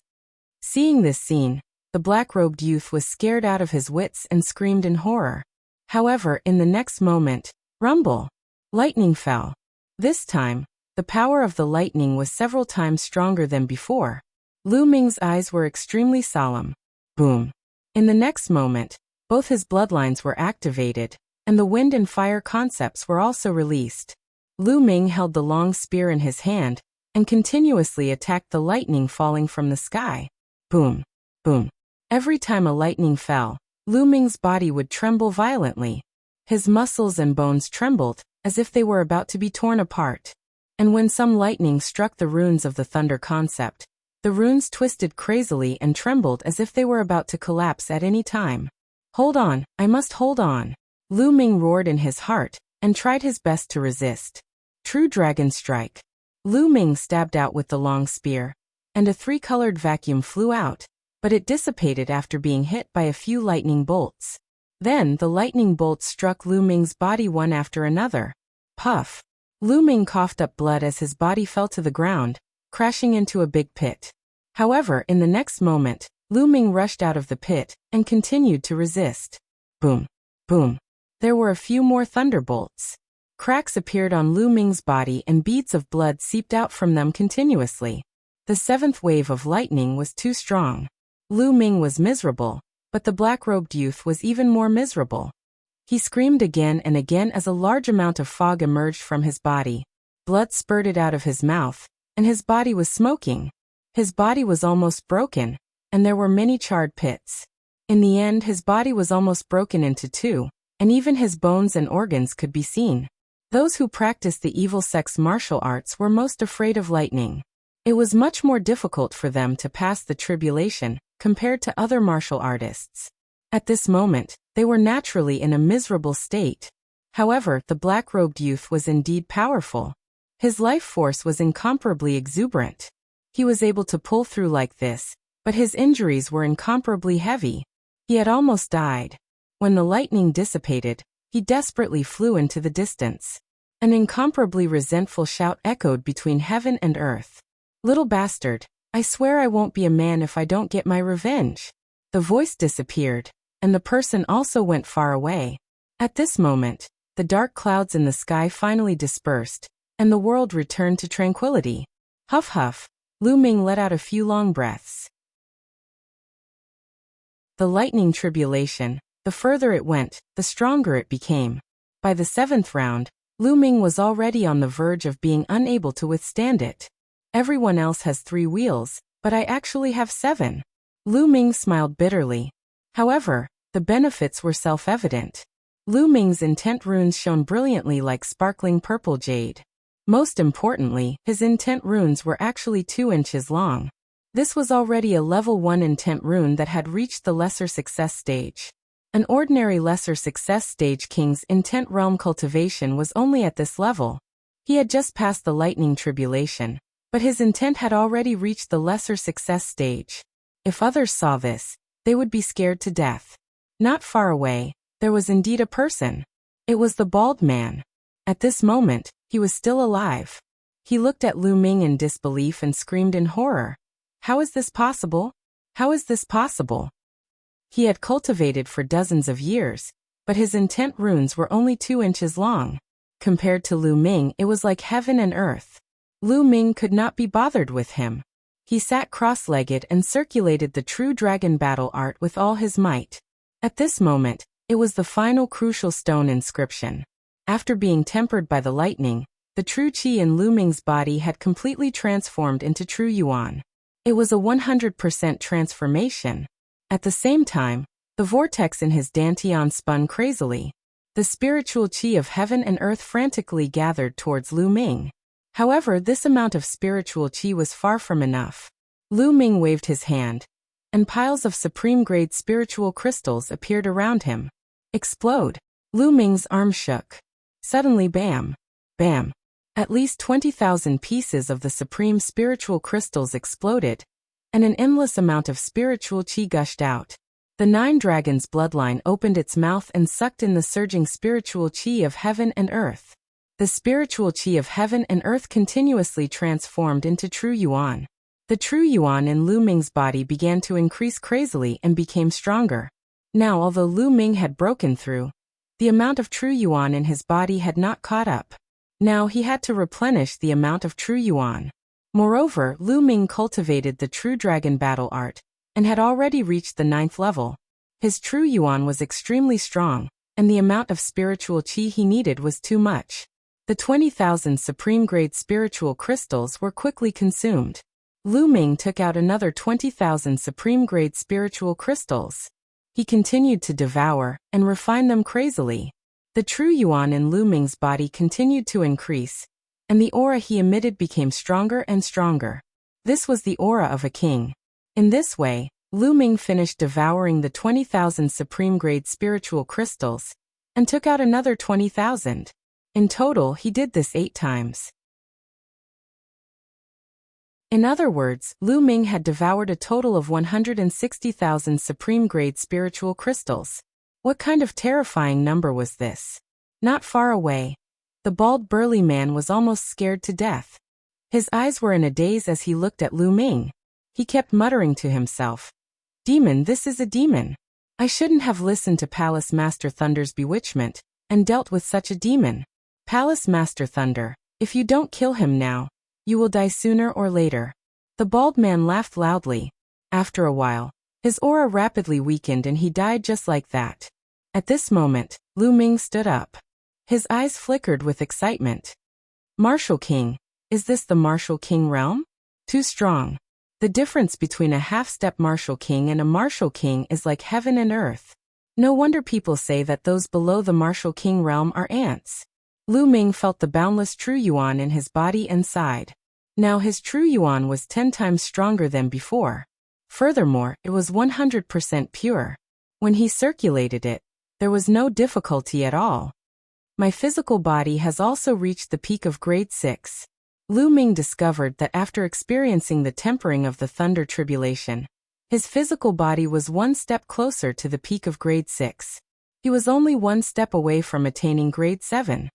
Seeing this scene, the black-robed youth was scared out of his wits and screamed in horror. However, in the next moment, rumble! Lightning fell. This time, the power of the lightning was several times stronger than before. Lu Ming's eyes were extremely solemn. Boom! In the next moment, both his bloodlines were activated, and the wind and fire concepts were also released. Lu Ming held the long spear in his hand, and continuously attacked the lightning falling from the sky. Boom! Boom! Every time a lightning fell, Lu Ming's body would tremble violently. His muscles and bones trembled, as if they were about to be torn apart. And when some lightning struck the runes of the thunder concept, the runes twisted crazily and trembled as if they were about to collapse at any time. Hold on, I must hold on. Lu Ming roared in his heart, and tried his best to resist. True Dragon Strike. Lu Ming stabbed out with the long spear, and a three-colored vacuum flew out, but it dissipated after being hit by a few lightning bolts. Then the lightning bolts struck Lu Ming's body one after another. Puff. Lu Ming coughed up blood as his body fell to the ground, crashing into a big pit. However, in the next moment, Lu Ming rushed out of the pit and continued to resist. Boom. Boom. There were a few more thunderbolts. Cracks appeared on Lu Ming's body and beads of blood seeped out from them continuously. The seventh wave of lightning was too strong. Lu Ming was miserable, but the black-robed youth was even more miserable. He screamed again and again as a large amount of fog emerged from his body. Blood spurted out of his mouth, and his body was smoking. His body was almost broken, and there were many charred pits. In the end, his body was almost broken into two, and even his bones and organs could be seen. Those who practiced the evil sex martial arts were most afraid of lightning. It was much more difficult for them to pass the tribulation compared to other martial artists. At this moment, they were naturally in a miserable state. However, the black-robed youth was indeed powerful. His life force was incomparably exuberant. He was able to pull through like this, but his injuries were incomparably heavy. He had almost died. When the lightning dissipated, he desperately flew into the distance. An incomparably resentful shout echoed between heaven and earth. Little bastard, I swear I won't be a man if I don't get my revenge. The voice disappeared, and the person also went far away. At this moment, the dark clouds in the sky finally dispersed, and the world returned to tranquility. Huff huff, Lu Ming let out a few long breaths. The lightning tribulation, the further it went, the stronger it became. By the seventh round, Lu Ming was already on the verge of being unable to withstand it. Everyone else has 3 wheels, but I actually have 7. Lu Ming smiled bitterly. However, the benefits were self-evident. Lu Ming's intent runes shone brilliantly like sparkling purple jade. Most importantly, his intent runes were actually 2 inches long. This was already a level 1 intent rune that had reached the lesser success stage. An ordinary lesser success stage king's intent realm cultivation was only at this level. He had just passed the lightning tribulation, but his intent had already reached the lesser success stage. If others saw this, they would be scared to death. Not far away, there was indeed a person. It was the bald man. At this moment, he was still alive. He looked at Lu Ming in disbelief and screamed in horror. How is this possible? How is this possible? He had cultivated for dozens of years, but his intent runes were only 2 inches long. Compared to Lu Ming, it was like heaven and earth. Lu Ming could not be bothered with him. He sat cross-legged and circulated the true dragon battle art with all his might. At this moment, it was the final crucial stone inscription. After being tempered by the lightning, the true qi in Lu Ming's body had completely transformed into true yuan. It was a 100% transformation. At the same time, the vortex in his dantian spun crazily. The spiritual qi of heaven and earth frantically gathered towards Lu Ming. However, this amount of spiritual qi was far from enough. Lu Ming waved his hand, and piles of supreme-grade spiritual crystals appeared around him. Explode! Lu Ming's arm shook. Suddenly bam! Bam! At least 20,000 pieces of the supreme spiritual crystals exploded, and an endless amount of spiritual qi gushed out. The 9 Dragons bloodline opened its mouth and sucked in the surging spiritual qi of heaven and earth. The spiritual qi of heaven and earth continuously transformed into true yuan. The true yuan in Lu Ming's body began to increase crazily and became stronger. Now, although Lu Ming had broken through, the amount of true yuan in his body had not caught up. Now he had to replenish the amount of true yuan. Moreover, Lu Ming cultivated the true dragon battle art, and had already reached the 9th level. His true yuan was extremely strong, and the amount of spiritual qi he needed was too much. The 20,000 supreme-grade spiritual crystals were quickly consumed. Lu Ming took out another 20,000 supreme-grade spiritual crystals. He continued to devour and refine them crazily. The true yuan in Lu Ming's body continued to increase, and the aura he emitted became stronger and stronger. This was the aura of a king. In this way, Lu Ming finished devouring the 20,000 supreme-grade spiritual crystals and took out another 20,000. In total, he did this 8 times. In other words, Lu Ming had devoured a total of 160,000 supreme-grade spiritual crystals. What kind of terrifying number was this? Not far away, the bald burly man was almost scared to death. His eyes were in a daze as he looked at Lu Ming. He kept muttering to himself, "Demon, this is a demon. I shouldn't have listened to Palace Master Thunder's bewitchment and dealt with such a demon. Palace Master Thunder, if you don't kill him now, you will die sooner or later." The bald man laughed loudly. After a while, his aura rapidly weakened and he died just like that. At this moment, Lu Ming stood up. His eyes flickered with excitement. "Martial King, is this the Martial King realm? Too strong." The difference between a half-step Martial King and a Martial King is like heaven and earth. No wonder people say that those below the Martial King realm are ants. Lu Ming felt the boundless true yuan in his body and sighed. Now his true yuan was 10 times stronger than before. Furthermore, it was 100% pure. When he circulated it, there was no difficulty at all. My physical body has also reached the peak of grade 6. Lu Ming discovered that after experiencing the tempering of the thunder tribulation, his physical body was 1 step closer to the peak of grade 6. He was only 1 step away from attaining grade 7.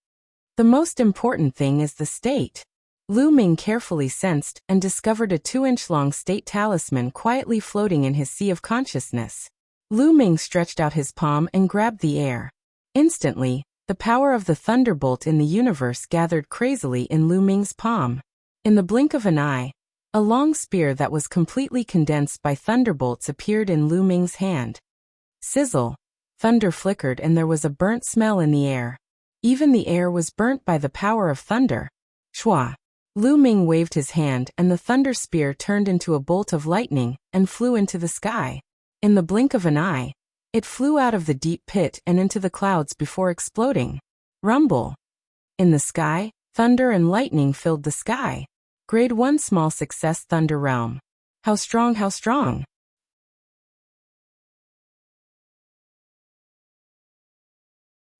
The most important thing is the state. Lu Ming carefully sensed and discovered a 2-inch-long state talisman quietly floating in his sea of consciousness. Lu Ming stretched out his palm and grabbed the air. Instantly, the power of the thunderbolt in the universe gathered crazily in Lu Ming's palm. In the blink of an eye, a long spear that was completely condensed by thunderbolts appeared in Lu Ming's hand. Sizzle! Thunder flickered and there was a burnt smell in the air. Even the air was burnt by the power of thunder. Shwa! Lu Ming waved his hand and the thunder spear turned into a bolt of lightning and flew into the sky. In the blink of an eye, it flew out of the deep pit and into the clouds before exploding. Rumble! In the sky, thunder and lightning filled the sky. Grade 1 small success Thunder Realm. How strong, how strong!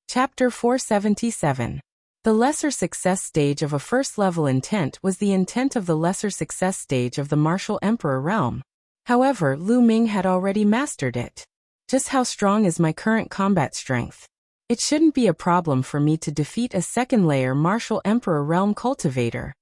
Chapter 477. The lesser success stage of a first-level intent was the intent of the lesser success stage of the Martial Emperor realm. However, Lu Ming had already mastered it. Just how strong is my current combat strength? It shouldn't be a problem for me to defeat a second-layer Martial Emperor realm cultivator.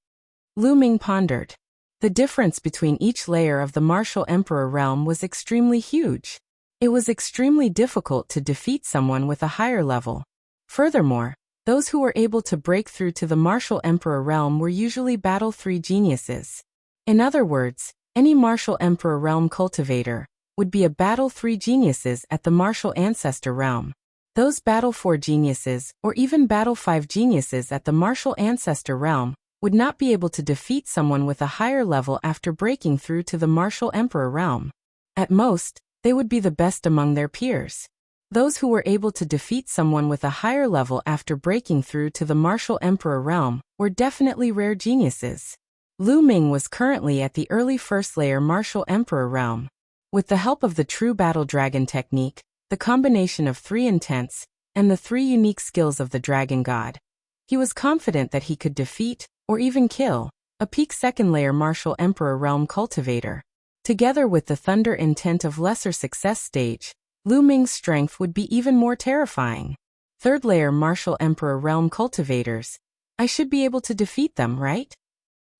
Lu Ming pondered. The difference between each layer of the Martial Emperor realm was extremely huge. It was extremely difficult to defeat someone with a higher level. Furthermore, those who were able to break through to the Martial Emperor realm were usually Battle 3 geniuses. In other words, any Martial Emperor realm cultivator would be a Battle 3 geniuses at the Martial Ancestor realm. Those Battle 4 geniuses, or even Battle 5 geniuses at the Martial Ancestor realm, would not be able to defeat someone with a higher level after breaking through to the Martial Emperor realm. At most, they would be the best among their peers. Those who were able to defeat someone with a higher level after breaking through to the Martial Emperor realm were definitely rare geniuses. Lu Ming was currently at the early first-layer Martial Emperor realm. With the help of the True Battle Dragon technique, the combination of 3 intents, and the 3 unique skills of the Dragon God, he was confident that he could defeat, or even kill, a peak second-layer Martial Emperor realm cultivator. Together with the Thunder intent of lesser success stage, Lu Ming's strength would be even more terrifying. Third-layer Martial Emperor realm cultivators. I should be able to defeat them, right?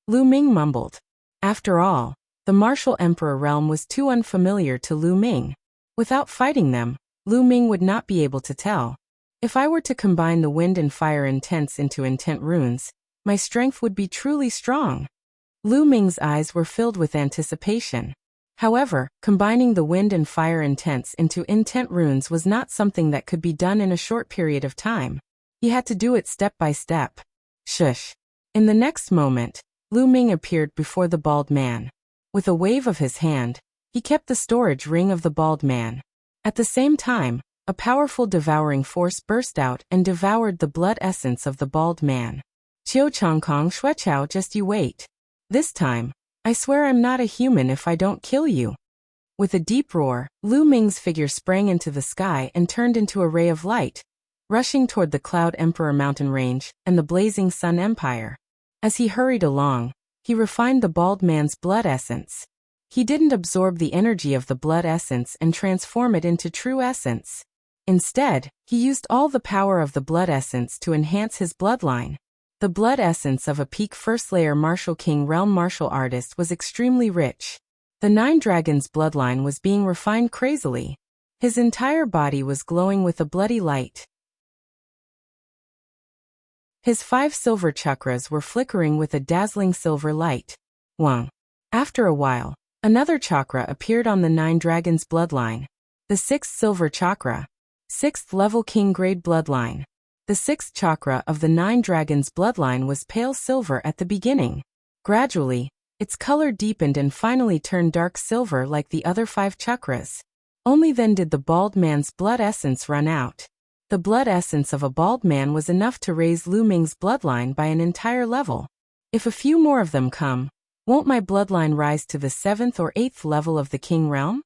Lu Ming mumbled. After all, the Martial Emperor realm was too unfamiliar to Lu Ming. Without fighting them, Lu Ming would not be able to tell. If I were to combine the wind and fire intents into intent runes, my strength would be truly strong. Lu Ming's eyes were filled with anticipation. However, combining the wind and fire intents into intent runes was not something that could be done in a short period of time. He had to do it step by step. Shush. In the next moment, Lu Ming appeared before the bald man. With a wave of his hand, he kept the storage ring of the bald man. At the same time, a powerful devouring force burst out and devoured the blood essence of the bald man. Qiu Changkong Shueqiao, just you wait. This time, I swear I'm not a human if I don't kill you. With a deep roar, Lu Ming's figure sprang into the sky and turned into a ray of light, rushing toward the Cloud Emperor mountain range and the blazing Sun Empire. As he hurried along, he refined the bald man's blood essence. He didn't absorb the energy of the blood essence and transform it into true essence. Instead, he used all the power of the blood essence to enhance his bloodline. The blood essence of a peak first-layer martial king realm martial artist was extremely rich. The Nine Dragons bloodline was being refined crazily. His entire body was glowing with a bloody light. His 5 silver chakras were flickering with a dazzling silver light. Wang. After a while, another chakra appeared on the Nine Dragons bloodline. The 6th silver chakra. 6th level king grade bloodline. The 6th chakra of the Nine Dragons bloodline was pale silver at the beginning. Gradually, its color deepened and finally turned dark silver like the other 5 chakras. Only then did the bald man's blood essence run out. The blood essence of a bald man was enough to raise Lu Ming's bloodline by an entire level. If a few more of them come, won't my bloodline rise to the 7th or 8th level of the king realm?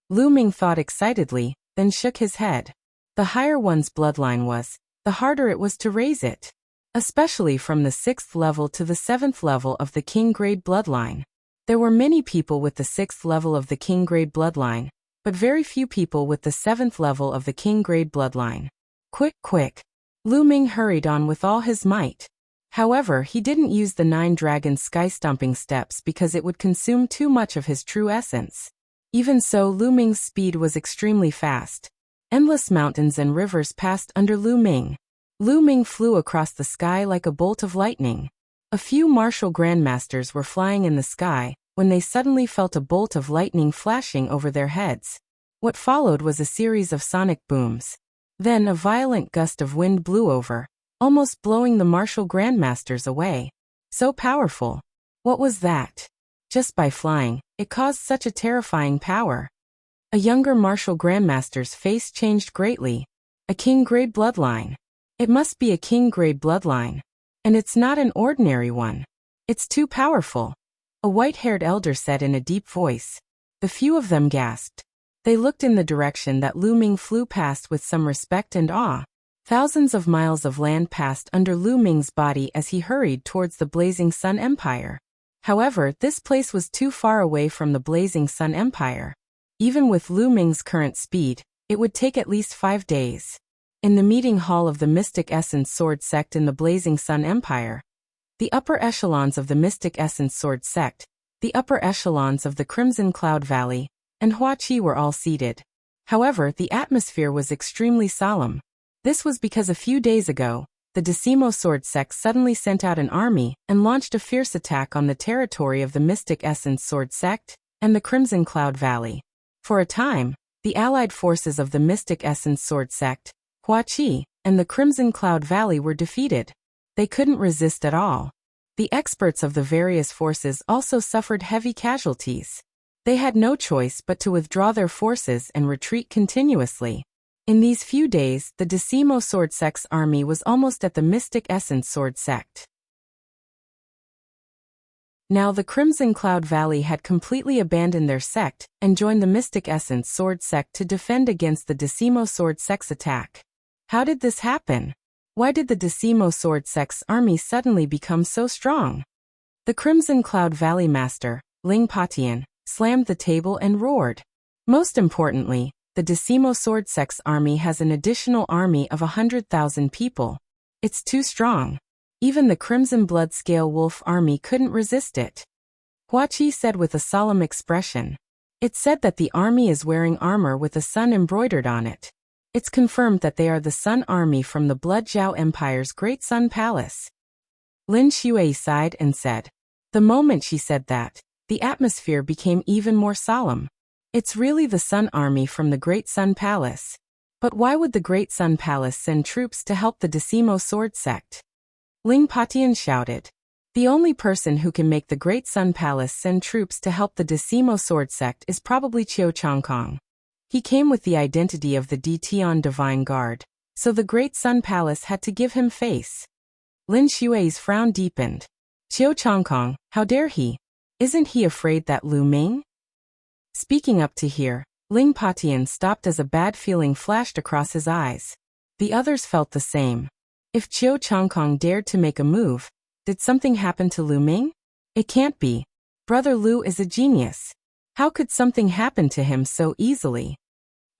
Lu Ming thought excitedly, then shook his head. The higher one's bloodline was, the harder it was to raise it. Especially from the 6th level to the 7th level of the king grade bloodline. There were many people with the 6th level of the king grade bloodline, but very few people with the 7th level of the king grade bloodline. Quick, quick. Lu Ming hurried on with all his might. However, he didn't use the 9 Dragons sky-stomping steps because it would consume too much of his true essence. Even so, Lu Ming's speed was extremely fast. Endless mountains and rivers passed under Lu Ming. Lu Ming flew across the sky like a bolt of lightning. A few martial grandmasters were flying in the sky when they suddenly felt a bolt of lightning flashing over their heads. What followed was a series of sonic booms. Then a violent gust of wind blew over, almost blowing the martial grandmasters away. So powerful. What was that? Just by flying, it caused such a terrifying power. A younger martial grandmaster's face changed greatly. A king-grade bloodline. It must be a king-grade bloodline. And it's not an ordinary one. It's too powerful. A white-haired elder said in a deep voice. The few of them gasped. They looked in the direction that Lu Ming flew past with some respect and awe. Thousands of miles of land passed under Lu Ming's body as he hurried towards the blazing Sun Empire. However, this place was too far away from the blazing Sun Empire. Even with Lu Ming's current speed, it would take at least 5 days. In the meeting hall of the Mystic Essence Sword Sect in the blazing Sun Empire, the upper echelons of the Mystic Essence Sword Sect, the upper echelons of the Crimson Cloud Valley, and Hua Qi were all seated. However, the atmosphere was extremely solemn. This was because a few days ago, the Decimo Sword Sect suddenly sent out an army and launched a fierce attack on the territory of the Mystic Essence Sword Sect and the Crimson Cloud Valley. For a time, the allied forces of the Mystic Essence Sword Sect, Hua Qi, and the Crimson Cloud Valley were defeated. They couldn't resist at all. The experts of the various forces also suffered heavy casualties. They had no choice but to withdraw their forces and retreat continuously. In these few days, the Decimo Sword Sect's army was almost at the Mystic Essence Sword Sect. Now the Crimson Cloud Valley had completely abandoned their sect and joined the Mystic Essence Sword Sect to defend against the Decimo Sword Sect's attack. How did this happen? Why did the Decimo Sword Sect's army suddenly become so strong? The Crimson Cloud Valley Master, Ling Patian, slammed the table and roared. Most importantly, the Decimo Sword Sect's army has an additional army of 100,000 people. It's too strong. Even the Crimson Blood Scale Wolf army couldn't resist it. Hua Qi said with a solemn expression. It's said that the army is wearing armor with a sun embroidered on it. It's confirmed that they are the Sun Army from the Blood Zhao Empire's Great Sun Palace. Lin Xuei sighed and said. The moment she said that, the atmosphere became even more solemn. It's really the Sun Army from the Great Sun Palace. But why would the Great Sun Palace send troops to help the Decimo Sword Sect? Ling Patian shouted. The only person who can make the Great Sun Palace send troops to help the Decimo Sword Sect is probably Qiu Changkong. He came with the identity of the Dtion Divine Guard, so the Great Sun Palace had to give him face. Lin Xue's frown deepened. Qiu Changkong, how dare he? Isn't he afraid that Lu Ming? Speaking up to hear, Ling Patian stopped as a bad feeling flashed across his eyes. The others felt the same. If Qiu Changkong dared to make a move, did something happen to Lu Ming? It can't be. Brother Lu is a genius. How could something happen to him so easily?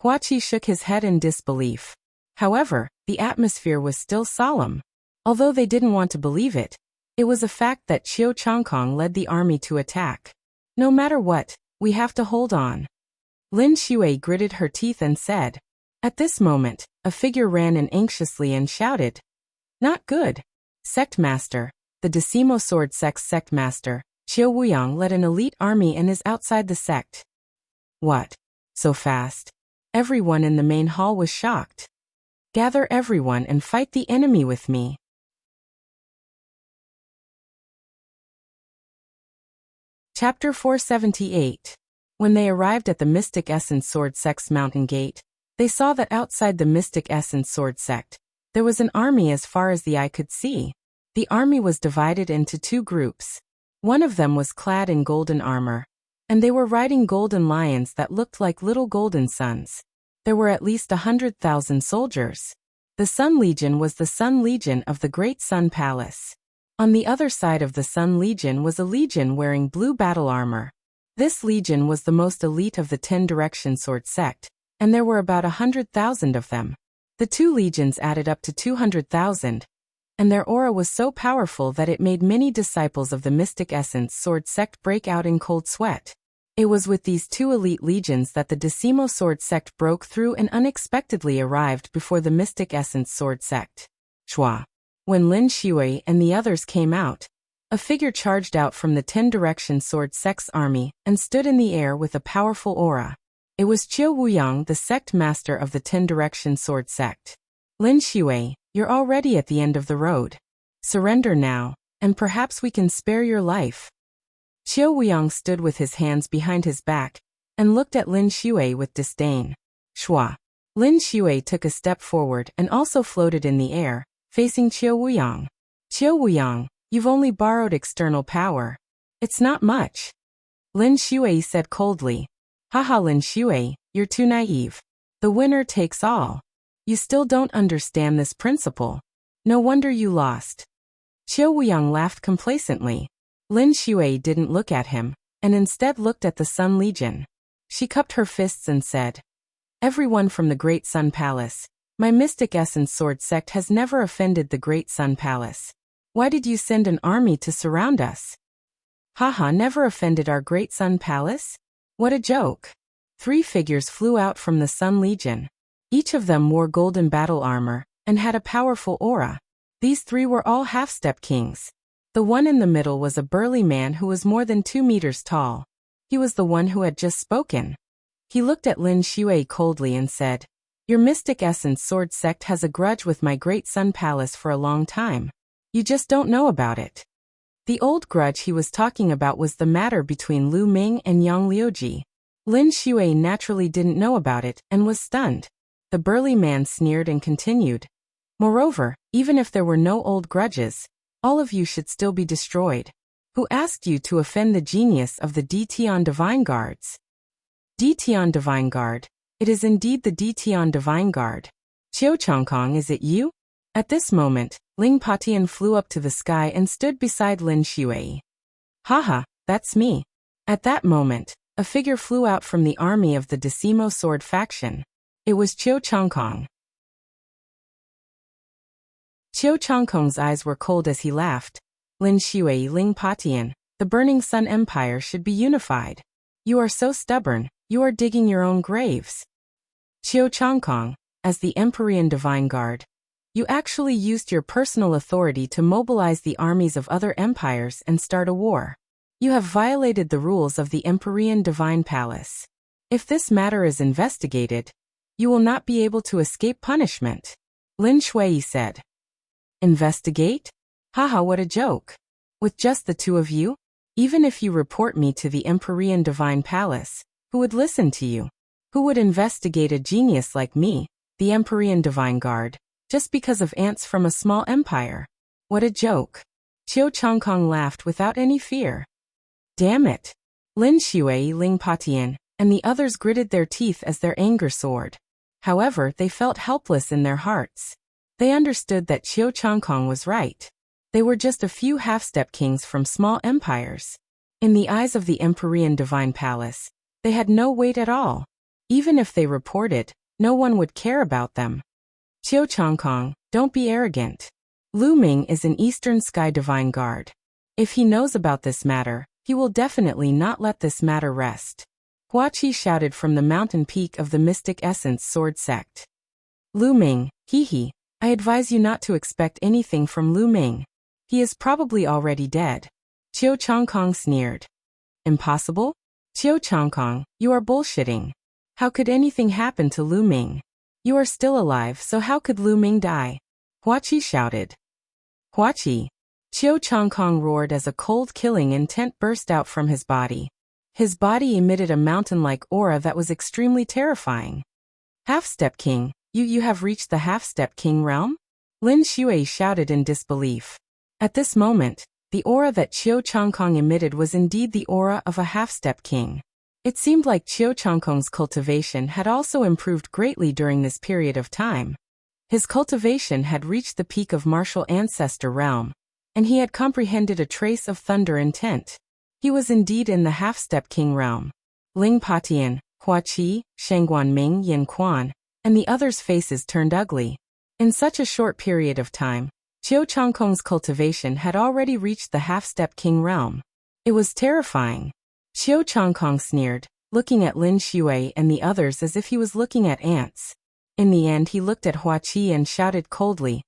Huaqi shook his head in disbelief. However, the atmosphere was still solemn. Although they didn't want to believe it, it was a fact that Qiu Changkong led the army to attack. No matter what, we have to hold on. Lin Xue gritted her teeth and said. At this moment, a figure ran in anxiously and shouted. Not good. Sect Master, the Decimo Sword Sect's Sect Master, Qiu Wuyang led an elite army and is outside the sect. What? So fast? Everyone in the main hall was shocked. Gather everyone and fight the enemy with me. Chapter 478. When they arrived at the Mystic Essence Sword Sect's mountain gate, they saw that outside the Mystic Essence Sword Sect, there was an army as far as the eye could see. The army was divided into two groups. One of them was clad in golden armor, and they were riding golden lions that looked like little golden suns. There were at least 100,000 soldiers. The Sun Legion was the Sun Legion of the Great Sun Palace. On the other side of the Sun Legion was a legion wearing blue battle armor. This legion was the most elite of the 10 Direction Sword Sect, and there were about 100,000 of them. The two legions added up to 200,000, and their aura was so powerful that it made many disciples of the Mystic Essence Sword Sect break out in cold sweat. It was with these two elite legions that the Decimo Sword Sect broke through and unexpectedly arrived before the Mystic Essence Sword Sect. Chua. When Lin Xue and the others came out, a figure charged out from the 10 Direction Sword Sect's army and stood in the air with a powerful aura. It was Qiu Wuyang, the sect master of the 10 Direction Sword Sect. Lin Xue, you're already at the end of the road. Surrender now, and perhaps we can spare your life. Qiu Wuyang stood with his hands behind his back and looked at Lin Xue with disdain. Shua. Lin Xue took a step forward and also floated in the air, facing Qiu Wuyang. Qiu Wuyang, you've only borrowed external power. It's not much. Lin Xue said coldly. Haha, Lin Xue, you're too naive. The winner takes all. You still don't understand this principle. No wonder you lost. Qiu Wuyang laughed complacently. Lin Xue didn't look at him, and instead looked at the Sun Legion. She cupped her fists and said, Everyone from the Great Sun Palace, my Mystic Essence Sword Sect has never offended the Great Sun Palace. Why did you send an army to surround us? Haha, never offended our Great Sun Palace? What a joke. 3 figures flew out from the Sun Legion. Each of them wore golden battle armor and had a powerful aura. These 3 were all half-step kings. The one in the middle was a burly man who was more than 2 meters tall. He was the one who had just spoken. He looked at Lin Xue coldly and said, Your Mystic Essence Sword Sect has a grudge with my Great Sun Palace for a long time. You just don't know about it. The old grudge he was talking about was the matter between Lu Ming and Yang Liuji. Lin Xue naturally didn't know about it and was stunned. The burly man sneered and continued. Moreover, even if there were no old grudges, all of you should still be destroyed. Who asked you to offend the genius of the Dtion Divine Guards? Dtion Divine Guard. It is indeed the Dtion Divine Guard. Qiu Changkong, is it you? At this moment, Ling Patian flew up to the sky and stood beside Lin Xue. Haha, that's me. At that moment, a figure flew out from the army of the Decimo Sword faction. It was Qiu Changkong. Qiu Changkong's eyes were cold as he laughed. Lin Xue, Ling Patian, the Burning Sun Empire should be unified. You are so stubborn, you are digging your own graves. Qiu Changkong, as the Empyrean Divine Guard, you actually used your personal authority to mobilize the armies of other empires and start a war. You have violated the rules of the Empyrean Divine Palace. If this matter is investigated, you will not be able to escape punishment. Lin Xue said. Investigate? Haha, what a joke. With just the 2 of you? Even if you report me to the Empyrean Divine Palace, who would listen to you? Who would investigate a genius like me, the Empyrean Divine Guard, just because of ants from a small empire? What a joke. Qiu Changkong laughed without any fear. Damn it. Lin Shui, Ling Patian, and the others gritted their teeth as their anger soared. However, they felt helpless in their hearts. They understood that Qiu Changkong was right. They were just a few half-step kings from small empires. In the eyes of the Empyrean Divine Palace, they had no weight at all. Even if they reported, no one would care about them. Qiu Changkong, don't be arrogant. Lu Ming is an Eastern Sky Divine Guard. If he knows about this matter, he will definitely not let this matter rest. Hua Qi shouted from the mountain peak of the Mystic Essence Sword Sect. Lu Ming, hee. I advise you not to expect anything from Lu Ming. He is probably already dead. Qiu Changkong sneered. Impossible? Qiu Changkong, you are bullshitting. How could anything happen to Lu Ming? You are still alive, so how could Lu Ming die? Hua Qi shouted. Hua Qi. Qiu Changkong roared as a cold killing intent burst out from his body. His body emitted a mountain-like aura that was extremely terrifying. Half-Step King, you have reached the Half-Step King realm? Lin Shui shouted in disbelief. At this moment, the aura that Qiu Changkong emitted was indeed the aura of a half-step king. It seemed like Qiu Changkong's cultivation had also improved greatly during this period of time. His cultivation had reached the peak of martial ancestor realm, and he had comprehended a trace of thunder intent. He was indeed in the half-step king realm. Ling Patian, Hua Qi, Shangguan Ming, Yin Quan, and the others' faces turned ugly. In such a short period of time, Qiu Changkong's cultivation had already reached the half-step king realm. It was terrifying. Qiu Changkong sneered, looking at Lin Shui and the others as if he was looking at ants. In the end he looked at Hua Qi and shouted coldly,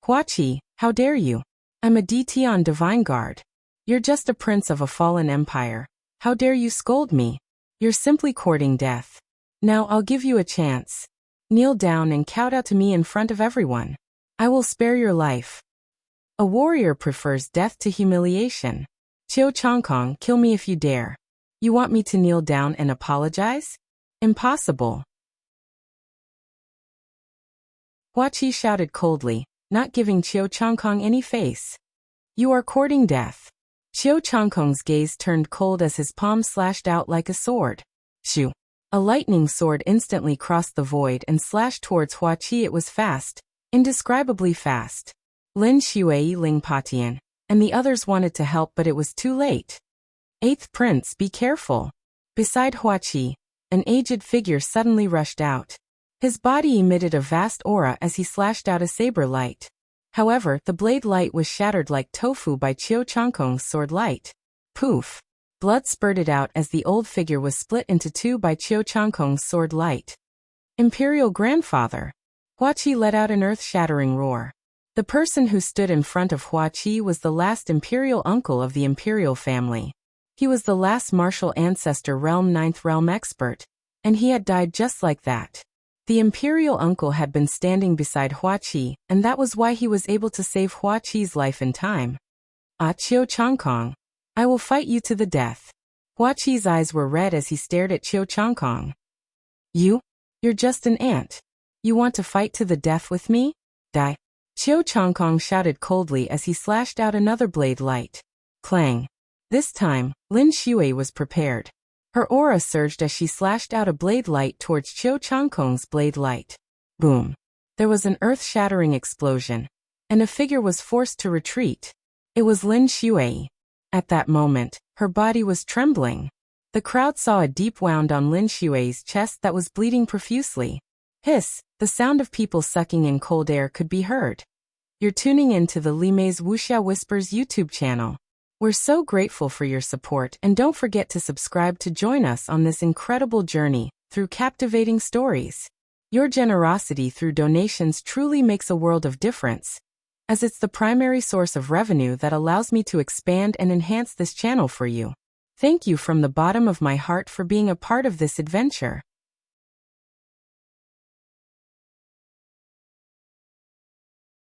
Hua Qi, how dare you? I'm a Detian Divine Guard. You're just a prince of a fallen empire. How dare you scold me? You're simply courting death. Now I'll give you a chance. Kneel down and kowtow to me in front of everyone. I will spare your life. A warrior prefers death to humiliation. Qiu Changkong, kill me if you dare. You want me to kneel down and apologize? Impossible. Hua Qi shouted coldly, not giving Qiu Changkong any face. You are courting death. Qiu Changkong's gaze turned cold as his palm slashed out like a sword. Shoo! A lightning sword instantly crossed the void and slashed towards Hua Qi. It was fast, indescribably fast. Lin Shui, Ling Patian, and the others wanted to help, but it was too late. Eighth Prince, be careful. Beside Hua Qi, an aged figure suddenly rushed out. His body emitted a vast aura as he slashed out a saber light. However, the blade light was shattered like tofu by Qiu Changkong's sword light. Poof! Blood spurted out as the old figure was split into two by Qiu Changkong's sword light. Imperial Grandfather! Hua Qi let out an earth-shattering roar. The person who stood in front of Hua Qi was the last imperial uncle of the imperial family. He was the last martial ancestor realm 9th realm expert, and he had died just like that. The imperial uncle had been standing beside Hua Qi, and that was why he was able to save Hua Qi's life in time. Ah, Qiu Changkong, I will fight you to the death. Hua Qi's eyes were red as he stared at Qiu Changkong. You're just an ant. You want to fight to the death with me? Die. Qiu Changkong shouted coldly as he slashed out another blade light. Clang. This time, Lin Shui was prepared. Her aura surged as she slashed out a blade light towards Qiu Changkong's blade light. Boom. There was an earth-shattering explosion, and a figure was forced to retreat. It was Lin Shui. At that moment, her body was trembling. The crowd saw a deep wound on Lin Shui's chest that was bleeding profusely. Hiss, the sound of people sucking in cold air could be heard. You're tuning in to the Limei's Wuxia Whispers YouTube channel. We're so grateful for your support, and don't forget to subscribe to join us on this incredible journey through captivating stories. Your generosity through donations truly makes a world of difference, as it's the primary source of revenue that allows me to expand and enhance this channel for you. Thank you from the bottom of my heart for being a part of this adventure.